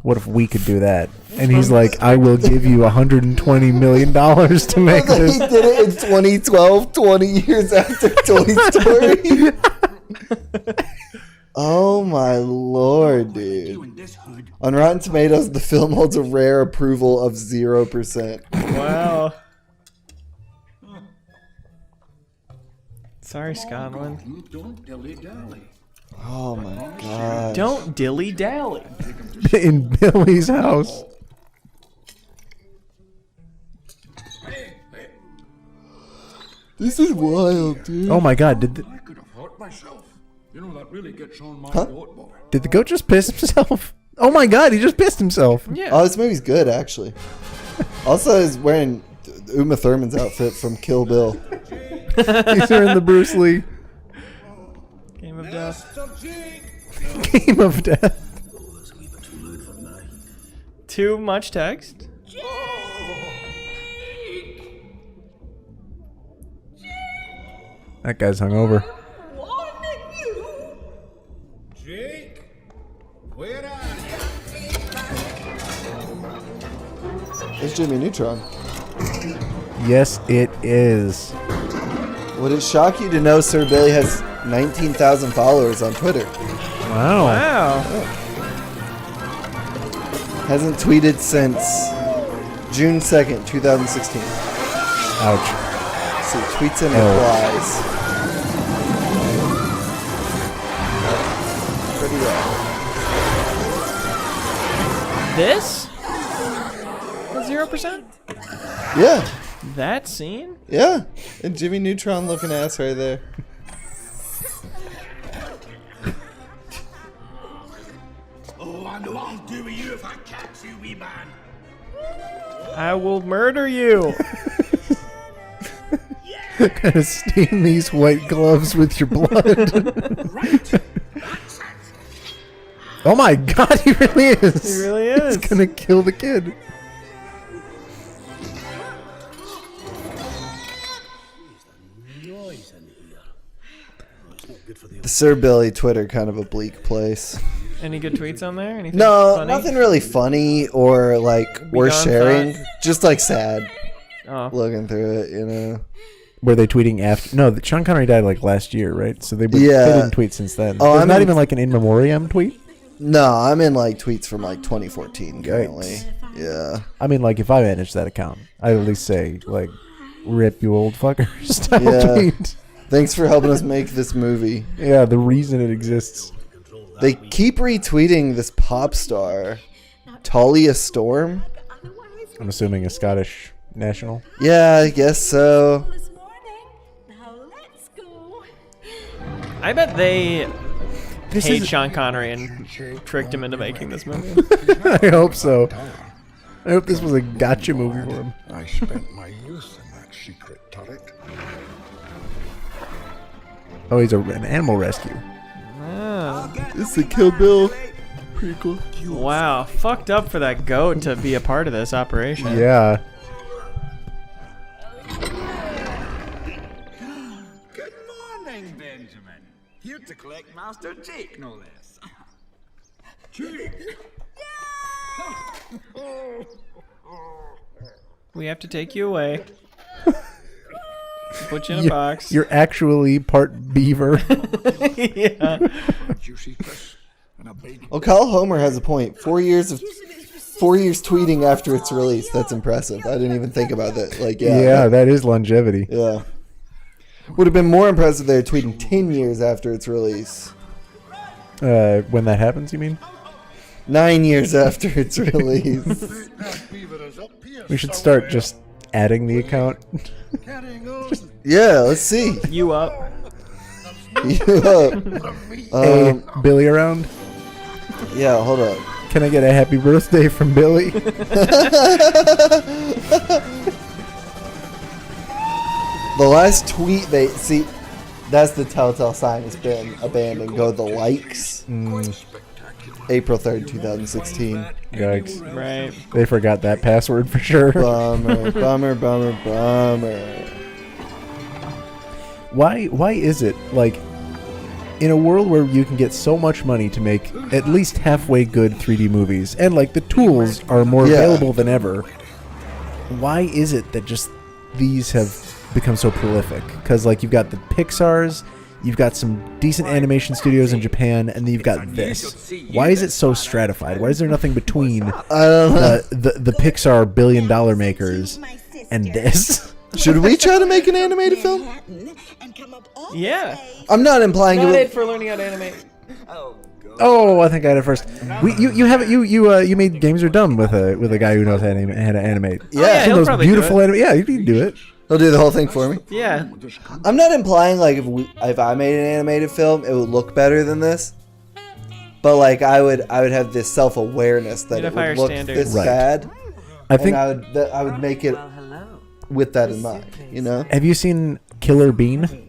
What if we could do that? And he's like, I will give you $120 million to make this. He did it in 2012, 20 years after Toy Story. Oh my lord, dude. On Rotten Tomatoes, the film holds a rare approval of 0%. Wow. Sorry, Scotland. Don't dilly-dally. Oh my god. Don't dilly-dally. In Billy's house. This is wild, dude. Oh my god, I could have hurt myself. You know, that really gets on my Huh? goat boy. did the goat just piss himself? Oh my god, he just pissed himself. Yeah. Oh, this movie's good, actually. Also, he's wearing Uma Thurman's outfit from Kill Bill. He's wearing the Bruce Lee. Game of Death. Game of Death. Too much text? That guy's hungover. Jake, where are It's Jimmy Neutron. Yes, it is. Would it shock you to know Sir Billy has 19,000 followers on Twitter? Wow. Wow. Hasn't tweeted since June 2nd, 2016. Ouch. So tweets and replies. Pretty rough. This? 0%? Yeah. That scene? Yeah. And Jimmy Neutron looking ass right there. Oh, I know I'll do with you if I catch you, wee man. I will murder you. Gonna stain these white gloves with your blood. Oh my god, he really is. He really is. He's gonna kill the kid. The Sir Billy Twitter kind of a bleak place. Any good tweets on there? Anything No, funny? nothing really funny or like worth Beyond sharing. that? Just like sad. Oh. Looking through it, you know. Were they tweeting after? No, Sean Connery died like last year, right? So they Yeah. didn't tweet since then. Oh, There's I'm not in- even like an in memoriam tweet. No, I'm in like tweets from like 2014 currently. Yikes. Yeah. I mean, like if I managed that account, I'd at least say like, "Rip you old fucker" style Yeah. tweet. Thanks for helping us make this movie. Yeah, the reason it exists. They keep retweeting this pop star, Talia Storm. I'm assuming a Scottish national. Yeah, I guess so. I bet they hate Sean Connery and tricked him into making this movie. I hope so. I hope this was a gotcha movie for him. I spent my youth in that secret turret. Oh, he's an animal rescue. It's the Kill Bill prequel. Wow, fucked up for that goat to be a part of this operation. Yeah. Good morning, Benjamin. Here to collect Master Jake, no less. Jake! We have to take you away. Put you in a box. You're actually part beaver. Yeah. Oh, Kyle Homer has a point. 4 years tweeting after its release. That's impressive. I didn't even think about that. Like, yeah, that is longevity. Yeah. Would have been more impressive if they were tweeting 10 years after its release. When that happens, you mean? 9 years after its release. We should start just adding the account. Yeah, let's see. You up? You up? Hey, Billy around? Yeah, hold up. Can I get a happy birthday from Billy? The last tweet they see, that's the telltale sign it's been abandoned. Go to the likes. April 3rd, 2016. Yikes. Right. They forgot that password for sure. Bummer. Why is it, like, in a world where you can get so much money to make at least halfway good 3D movies, and, like, the tools are more available than ever, why is it that just these have become so prolific? Because, like, you've got the Pixars, you've got some decent animation studios in Japan, and then you've got this. Why is it so stratified? Why is there nothing between the Pixar $1 billion makers and this? Should we try to make an animated film? Yeah. I'm not implying Not it. it for learning how to animate. Oh, I think I had it first. You made Games Are Dumb with a guy who knows how to animate. Yeah, some of those beautiful yeah, you can do it. He'll do the whole thing for me. Yeah. I'm not implying like if I made an animated film, it would look better than this. But like I would have this self-awareness that it would look this bad. I think I would make it with that in mind. You know? Have you seen Killer Bean?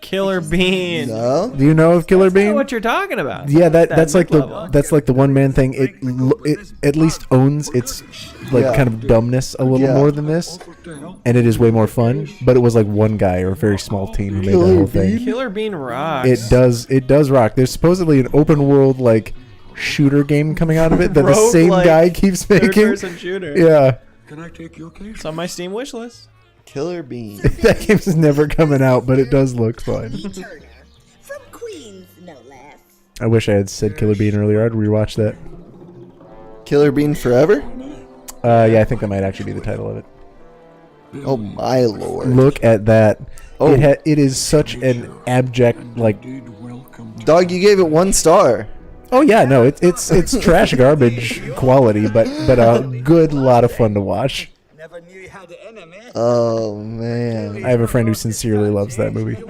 Killer Bean. No. Do you know of Killer That's Bean? not what you're talking about. Yeah, that's like the one man thing. It at least owns its kind of dumbness a little more than this, and it is way more fun. But it was like one guy or a very small team who made the whole thing. Killer Bean rocks. It does rock. There's supposedly an open world like shooter game coming out of it that the same guy keeps making. Third-person shooter. Yeah. Can I take your case? It's on my Steam wish list. Killer Bean. That game's never coming out, but it does look fun. From Queens, no less. I wish I had said Killer Bean earlier. I'd rewatch that. Killer Bean Forever? Yeah, I think that might actually be the title of it. Oh my lord! Look at that. Oh, it is such an abject Dog, you gave it 1 star. Oh yeah, no, it's trash garbage quality, but a good lot of fun to watch. Oh man! I have a friend who sincerely loves that movie.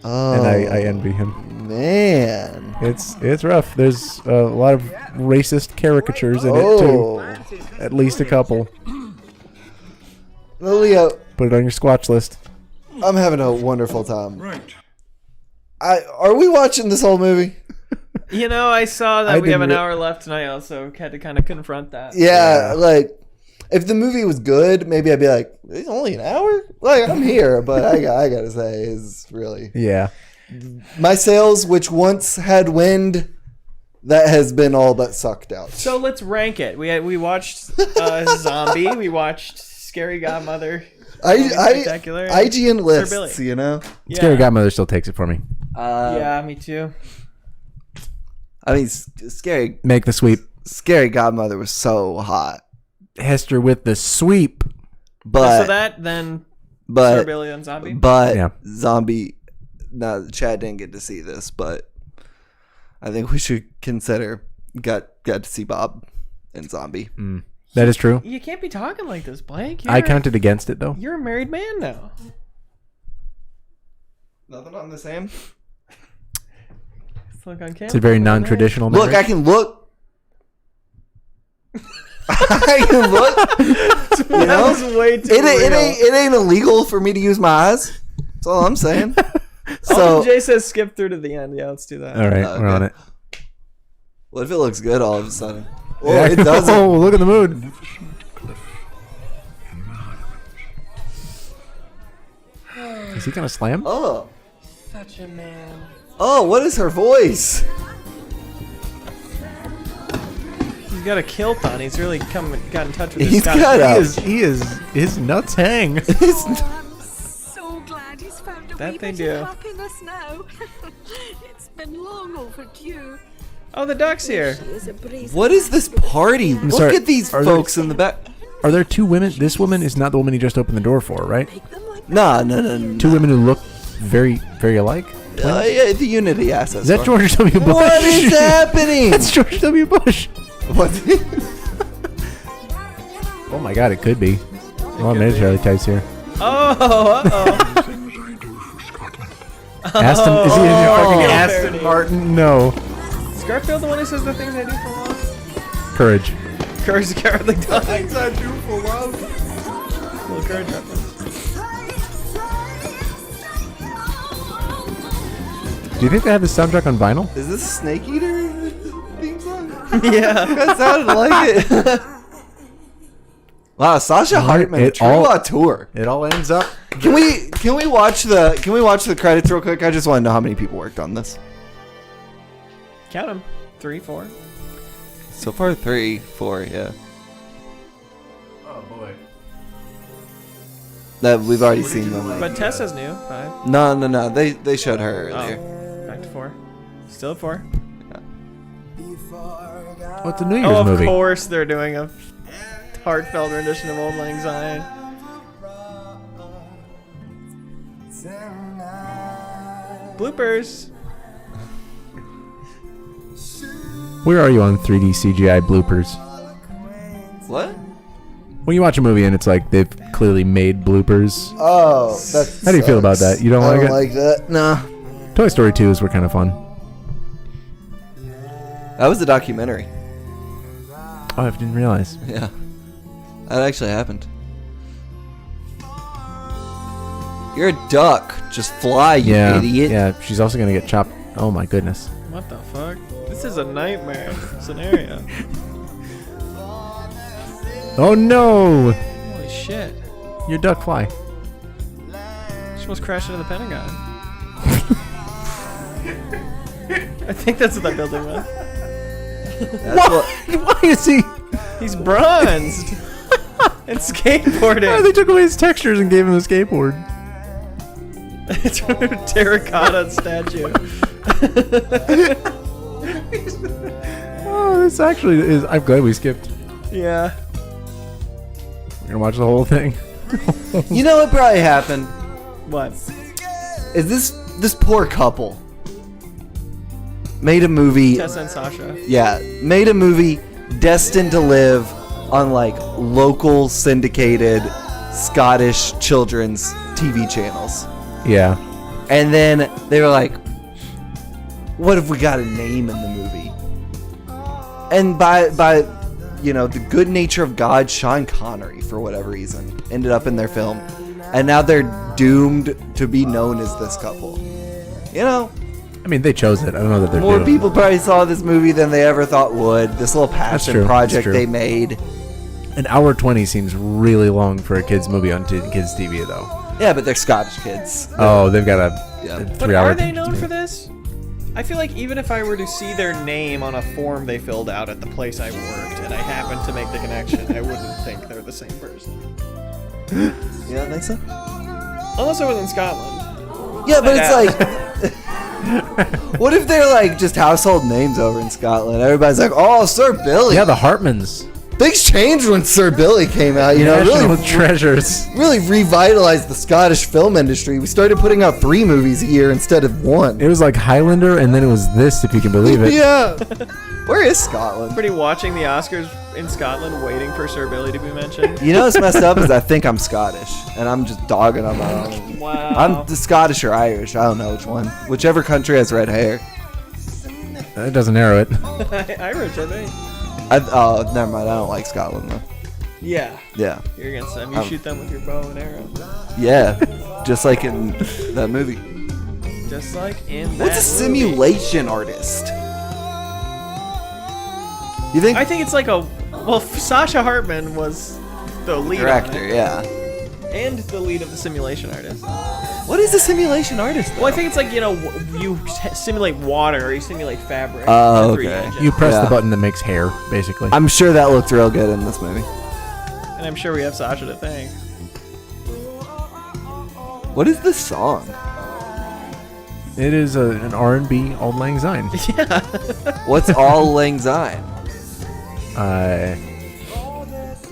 Oh, and I envy him. Man, it's rough. There's a lot of racist caricatures in it too. At least a couple. Leo, put it on your Squatch list. I'm having a wonderful time. Right. Are we watching this whole movie? You know, I saw that we have an hour left, and I also had to kind of confront that. Yeah, like if the movie was good, maybe I'd be like, it's only an hour? Like, I'm here, but I gotta say, is really... Yeah. My sales, which once had wind, that has been all but sucked out. So let's rank it. We watched Zombie. We watched Scary Godmother. Spectacular. IGN lists, you know? Yeah. Scary Godmother still takes it for me. Yeah, me too. I mean, Scary... Make the sweep. Scary Godmother was so hot. Hester with the sweep. But so that then Sir Billy and Zombie. But Zombie. No, Chad didn't get to see this, but I think we should consider got to see Bob and Zombie. That is true. You can't be talking like this, Blake. I counted against it, though. You're a married man now. Nothing on the same. Look on camera. It's a very non-traditional marriage. Look, I can look. I can look. You know, was way too it ain't illegal for me to use my eyes. That's all I'm saying. So Jay says skip through to the end. Yeah, let's do that. All right, we're on it. What if it looks good all of a sudden? Oh, Yeah, it doesn't. Oh, look at the mood. Is he gonna slam? Oh. Such a man. Oh, what is her voice? He's got a kilt on. He's really got in touch with He's his got his nuts hang. So glad he's found a That wee they bit do. of happiness now. It's been long overdue. Oh, the duck's here. What is this party? Look sorry, at these are folks in the back. Are there two women? This woman is not the woman he just opened the door for, right? No. Two women who look very, very alike. Yeah, the Unity assets. Is that George W. Bush? What is happening? That's George W. Bush. What? Oh my God, it could be. Oh, military types here. Oh, Aston, is he in your fucking Oh, Aston parody. Martin? No. Is Garfield the one who says the things I do for love? Courage. Courage the Cowardly Dog. Things I do for love. Little courage reference. Do you think they have this soundtrack on vinyl? Is this Snake Eater theme song? Yeah. That sounded like it. Wow, Sasha Hartman, It true all- auteur. It all ends up. Can we watch the credits real quick? I just want to know how many people worked on this. Count them. 3, 4. So far, 3, 4, yeah. Oh boy. That we've already seen them. But Tessa's new. 5. No. They showed her earlier. Oh, back to 4. Still at 4. Oh, it's a New Year's movie. Of course they're doing a heartfelt rendition of Old Lang Syne. Bloopers. Where are you on 3D CGI bloopers? What? When you watch a movie and it's like they've clearly made bloopers. Oh, that's. How do you feel about that? You don't I like don't it? like that. Nah. Toy Story 2s were kind of fun. That was a documentary. Oh, I didn't realize. Yeah. That actually happened. You're a duck. Just fly, you idiot. Yeah, she's also going to get chopped. Oh my goodness. What the fuck? This is a nightmare scenario. Oh no! Holy shit. Your duck fly. She almost crashed into the Pentagon. I think that's what that building was. Why is he? He's bronzed. And skateboarding. Oh, they took away his textures and gave him a skateboard. It's a terracotta statue. Oh, this actually is. I'm glad we skipped. Yeah. We're gonna watch the whole thing. You know what probably happened? What? Is this poor couple made a movie. Tessa and Sasha. Yeah, made a movie destined to live on like local syndicated Scottish children's TV channels. Yeah. And then they were like, what if we got a name in the movie? And by you know, the good nature of God, Sean Connery, for whatever reason, ended up in their film. And now they're doomed to be known as this couple. You know? I mean, they chose it. I don't know that they're More doomed. people probably saw this movie than they ever thought would. This little passion true. project That's true. they made. An hour 20 seems really long for a kids movie on kids TV, though. Yeah, but they're Scottish kids. Oh, they've got a But 3 hour. are they known for this? I feel like even if I were to see their name on a form they filled out at the place I worked and I happened to make the connection, I wouldn't think they're the same person. You don't think so? Unless I was in Scotland. Yeah, but it's like... what if they're like just household names over in Scotland? Everybody's like, oh, Sir Billy. Yeah, the Hartmans. Things changed when Sir Billy came out. You know, National treasures. Really revitalized the Scottish film industry. We started putting out 3 movies a year instead of 1. It was like Highlander, and then it was this, if you can believe it. Yeah. Where is Scotland? Pretty watching the Oscars in Scotland, waiting for Sir Billy to be mentioned. You know what's messed up is I think I'm Scottish, and I'm just dogging on my own. Wow. I'm the Scottish or Irish. I don't know which one. Whichever country has red hair. That doesn't narrow it. Irish, I think. Oh, never mind. I don't like Scotland though. Yeah. Yeah. You're against them. You shoot them with your bow and arrow. Yeah, just like in that movie. Just like in that What's a simulation artist? You think? I think it's like a... Well, Sasha Hartman was the lead Director, on it. yeah. And the lead of the simulation artist. What is a simulation artist, though? Well, I think it's like, you know, you simulate water or you simulate fabric. Oh, in 3D okay. engine. You press the button that makes hair, basically. I'm sure that looked real good in this movie. And I'm sure we have Sasha to thank. What is this song? It is an R&B Auld Lang Syne. Yeah. What's Auld Lang Syne?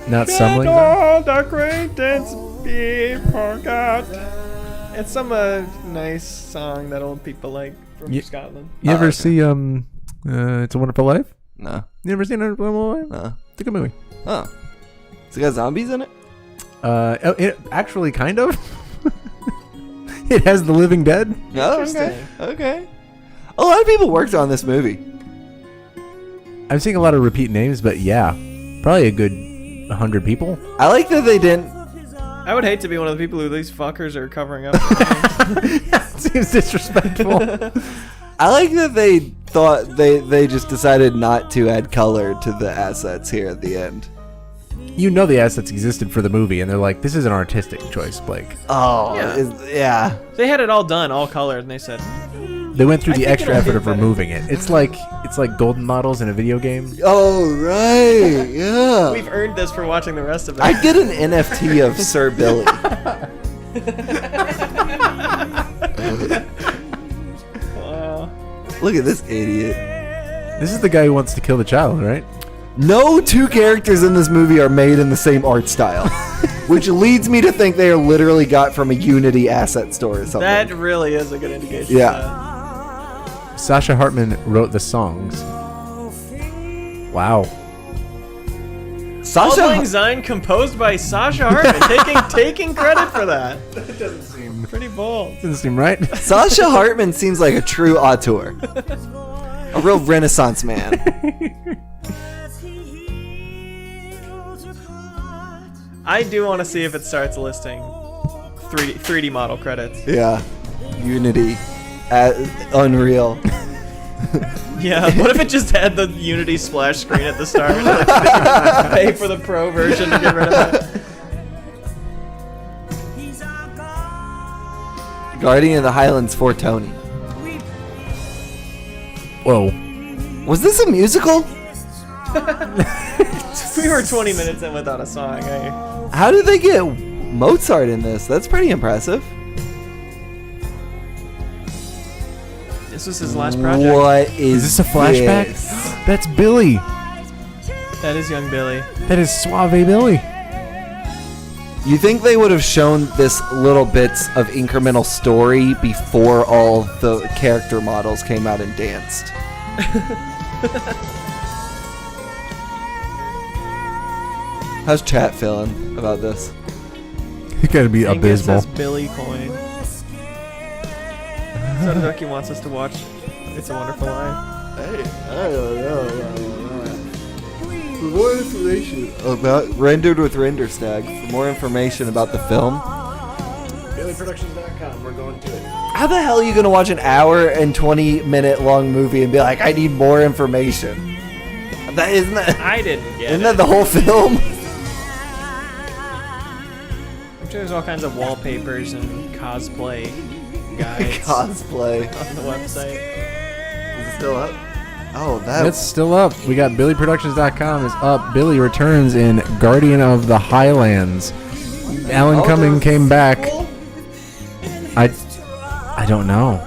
Not some Lang Syne? All the acquaintance be forgot. It's some nice song that old people like from Scotland. You ever see It's a Wonderful Life? No. You ever seen It's a Wonderful Life? No. It's a good movie. Oh. It's got zombies in it? It actually kind of. It has the living dead. Oh, okay. Okay. A lot of people worked on this movie. I'm seeing a lot of repeat names, but yeah, probably a good 100 people. I like that they didn't. I would hate to be one of the people who these fuckers are covering up. Seems disrespectful. I like that they thought they just decided not to add color to the assets here at the end. You know the assets existed for the movie, and they're like, this is an artistic choice, Blake. Oh, yeah. They had it all done, all colored, and they said... They went through I the think extra it'll effort hit of better. removing it. It's like golden models in a video game. Oh, right. Yeah. We've earned this for watching the rest of it. I'd get an NFT of Sir Billy. Look at this idiot. This is the guy who wants to kill the child, right? No 2 characters in this movie are made in the same art style, which leads me to think they are literally got from a Unity asset store or something. That really is a good indication. Yeah. Sasha Hartman wrote the songs. Wow. Auld Lang Syne composed by Sasha Hartman, taking credit for that. That doesn't seem pretty bold. Doesn't seem right. Sasha Hartman seems like a true auteur. A real Renaissance man. I do want to see if it starts listing 3D model credits. Yeah. Unity. Unreal. Yeah, what if it just had the Unity splash screen at the start? Like, pay for the pro version to get rid of it. Guardian of the Highlands for Tony. Whoa. Was this a musical? We were 20 minutes in without a song. How did they get Mozart in this? That's pretty impressive. This was his last project. What Is this a flashback? this? That's Billy. That is young Billy. That is Suave Billy. You think they would have shown this little bits of incremental story before all the character models came out and danced? How's chat feeling about this? It gotta be Angus abysmal. says Billy coin. Sadaduki wants us to watch It's a Wonderful Life. Hey, I don't know. For more information about Rendered with RenderStag, for more information about the film, BillyProductions.com. We're going to it. how the hell are you going to watch an hour and 20-minute long movie and be like, I need more information? Isn't that... I didn't get Isn't it. that the whole film? I'm sure there's all kinds of wallpapers and cosplay guides Cosplay. on the website. Is it still up? Oh, That's still up. We got BillyProductions.com is up. Billy returns in Guardian of the Highlands. Alan Cumming came back. I don't know.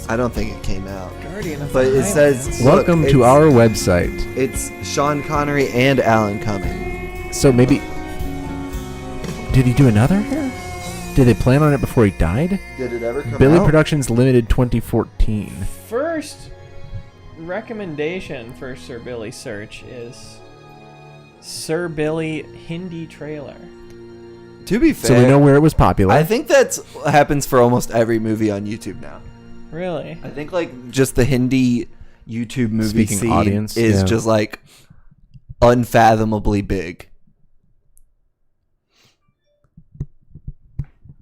I don't think it came out. Guardian of but the it says, Highlands. Welcome to our website. It's Sean Connery and Alan Cumming. So maybe... Did he do another here? Did they plan on it before he died? Did it ever come Billy out? Productions Limited 2014. First recommendation for Sir Billy search is Sir Billy Hindi trailer. To be fair, So we know where it was popular. I think that happens for almost every movie on YouTube now. Really? I think like just the Hindi YouTube movie Speaking scene audience, is yeah. just like unfathomably big.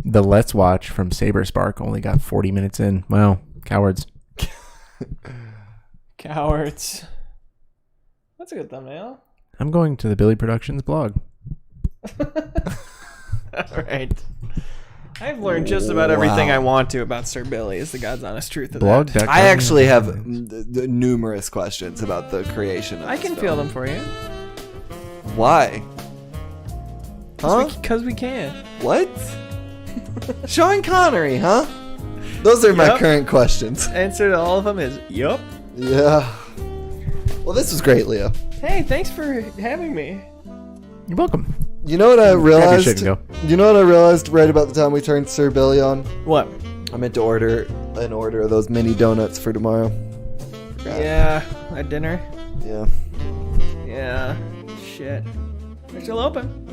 The Let's Watch from Saber Spark only got 40 minutes in. Wow, cowards. Cowards. That's a good thumbnail. I'm going to the Billy Productions blog. All right. I've learned just about everything I want to about Sir Billy, is the God's honest truth of Blog. that. I actually have numerous questions about the creation of I can field them for you. Why? Huh? Because we can. What? Sean Connery, huh? Those are my Yup. current questions. Answer to all of them is yup. Yeah. Well, this was great, Leo. Hey, thanks for having me. You're welcome. You know what I realized? shit can go. You know what I realized right about the time we turned Sir Billy on? What? I meant to order an order of those mini donuts for tomorrow. Forgot. Yeah, at dinner. Yeah. Yeah. Shit. They're still open.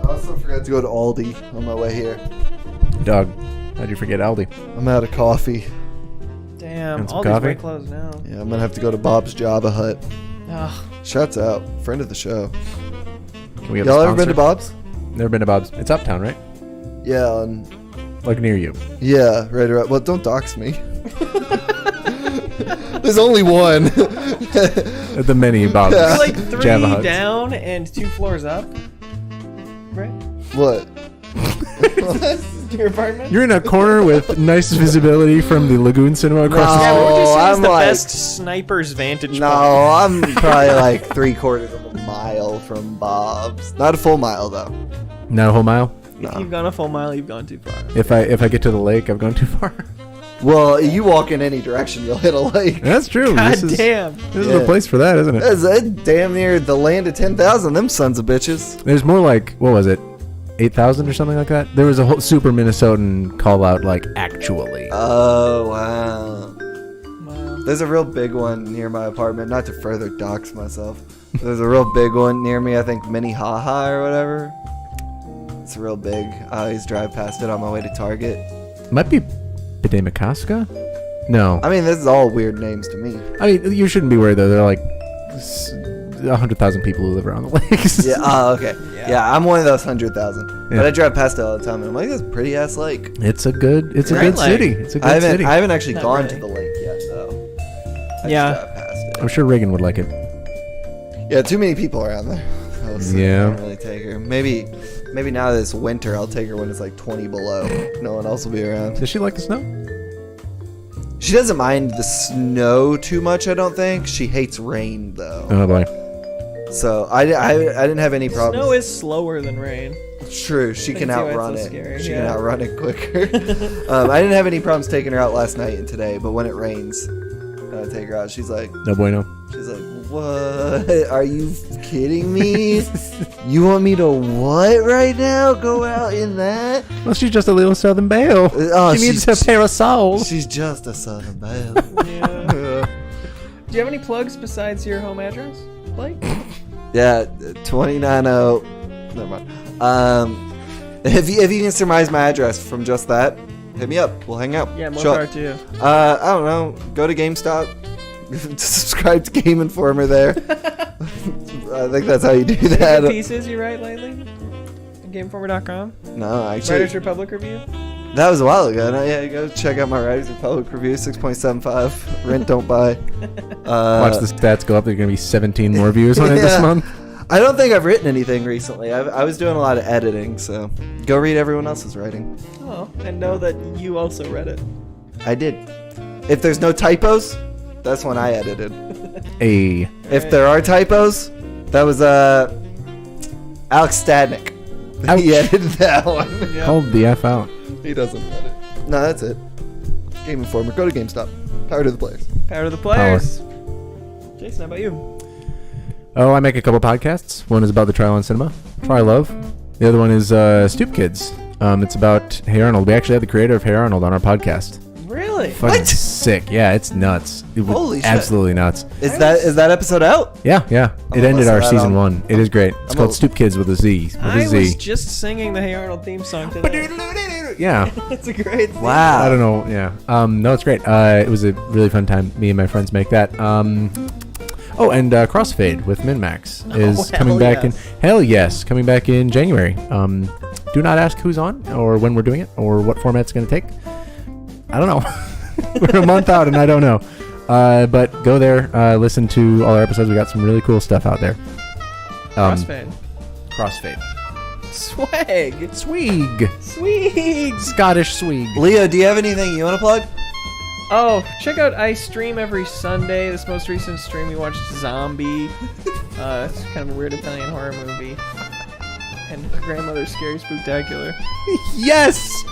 I also forgot to go to Aldi on my way here. Doug, how'd you forget Aldi? I'm out of coffee. Damn, Want some all these coffee? way closed now. Yeah, I'm gonna have to go to Bob's Java Hut. Ugh. Shouts out, friend of the show. Can we have Y'all a ever been to sponsor? Bob's? Never been to Bob's. It's uptown, right? Yeah, Like near you. yeah, right around. Well, don't dox me. There's only one. At the many Bob's. You're like 3 Java Huts. down and 2 floors up. Right? What? Your apartment? You're in a corner with nice visibility from the Lagoon Cinema across the Yeah, street. what would you say is I'm the like- best sniper's vantage No, point? I'm probably like 3/4 of a mile from Bob's. Not a full mile though. Not a whole mile. If you've gone a full mile, you've gone too far. If I get to the lake, I've gone too far. Well, you walk in any direction, you'll hit a lake. That's true. God This is damn. the place for that, isn't it? That's damn near the land of 10,000. Them sons of bitches. There's more like, what was it? 8,000 or something like that? There was a whole super Minnesotan call out, like, actually. Oh wow. There's a real big one near my apartment. Not to further dox myself. There's a real big one near me. I think Minnehaha or whatever. It's real big. I always drive past it on my way to Target. Might be Pidemakaska? No. I mean, this is all weird names to me. I mean, you shouldn't be worried, though. There are like 100,000 people who live around the lakes. Yeah. Oh, okay. Yeah, I'm one of those 100,000. Yeah. But I drive past it all the time, and I'm like, that's a pretty ass lake. It's a good Great lake. city. It's a good city. I haven't actually Not gone really. to the lake yet, though. I Yeah. just drive past it. I'm sure Reagan would like it. Yeah, too many people around there. So Yeah. I don't really take her. Maybe now that it's winter, I'll take her when it's like 20 below. No one else will be around. Does she like the snow? She doesn't mind the snow too much, I don't think. She hates rain, though. Oh boy. So I didn't have any problems. Snow is slower than rain. True, she can That's why it's outrun so it. scary, She yeah. can outrun it quicker. I didn't have any problems taking her out last night and today, but when it rains, I take her out. She's like, No bueno. she's like, what? Are you kidding me? You want me to what right now? Go out in that? Well, she's just a little Southern Belle. Oh, she needs a parasol. She's just a Southern Belle. Yeah. Do you have any plugs besides your home address, Blake? Yeah, 290. Never mind. If you can surmise my address from just that, hit me up. We'll hang out. Yeah, more Show power up. to you. I don't know. Go to GameStop. Subscribe to Game Informer there. I think that's how you do Any that. good pieces you write lately? GameInformer.com? No, actually, Writers Republic review? that was a while ago. No, yeah, go check out my Writers Republic review. 6.75. Rent, don't buy. Watch the stats go up. There's gonna be 17 more views on it this Yeah. month. I don't think I've written anything recently. I was doing a lot of editing, so go read everyone else's writing. Oh, and know that you also read it. I did. If there's no typos, that's when I edited. A. If there are typos, that was Alex Stadnick. He edited that one. Called the F out. He doesn't edit. No, that's it. Game Informer. Go to GameStop. Power to the players. Power to the players. Jason, how about you? Oh, I make a couple podcasts. One is about the Trial on Cinema, Try Love. The other one is Stoop Kids. It's about Hey Arnold. We actually had the creator of Hey Arnold on our podcast. Really? Fucking sick. Yeah, it's nuts. Holy shit. Absolutely nuts. Is that episode out? Yeah. It ended our season 1. It is great. It's called Stoop Kids with a Z. I was just singing the Hey Arnold theme song today. Yeah. It's a great theme. Wow. I don't know. Yeah. No, it's great. It was a really fun time. Me and my friends make that. Oh, and Crossfade with MinMax is coming back in. Hell yes, coming back in January. Do not ask who's on or when we're doing it or what format it's going to take. I don't know. We're a month out and I don't know. But go there, listen to all our episodes. We got some really cool stuff out there. Crossfade. Swag. Swig. Scottish swig. Leo, do you have anything you want to plug? Oh, check out I Stream every Sunday. This most recent stream we watched Zombie. It's kind of a weird Italian horror movie. And Grandmother's Scary Spooktacular. Yes! Is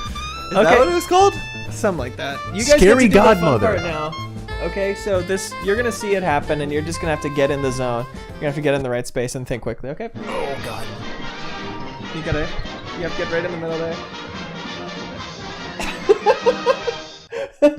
that what it was called? Something like that. You guys Scary get to do Godmother. The fun part now. Okay, so you're gonna see it happen, and you're just gonna have to get in the zone. You're gonna have to get in the right space and think quickly. Okay? Oh God. You have to get right in the middle there.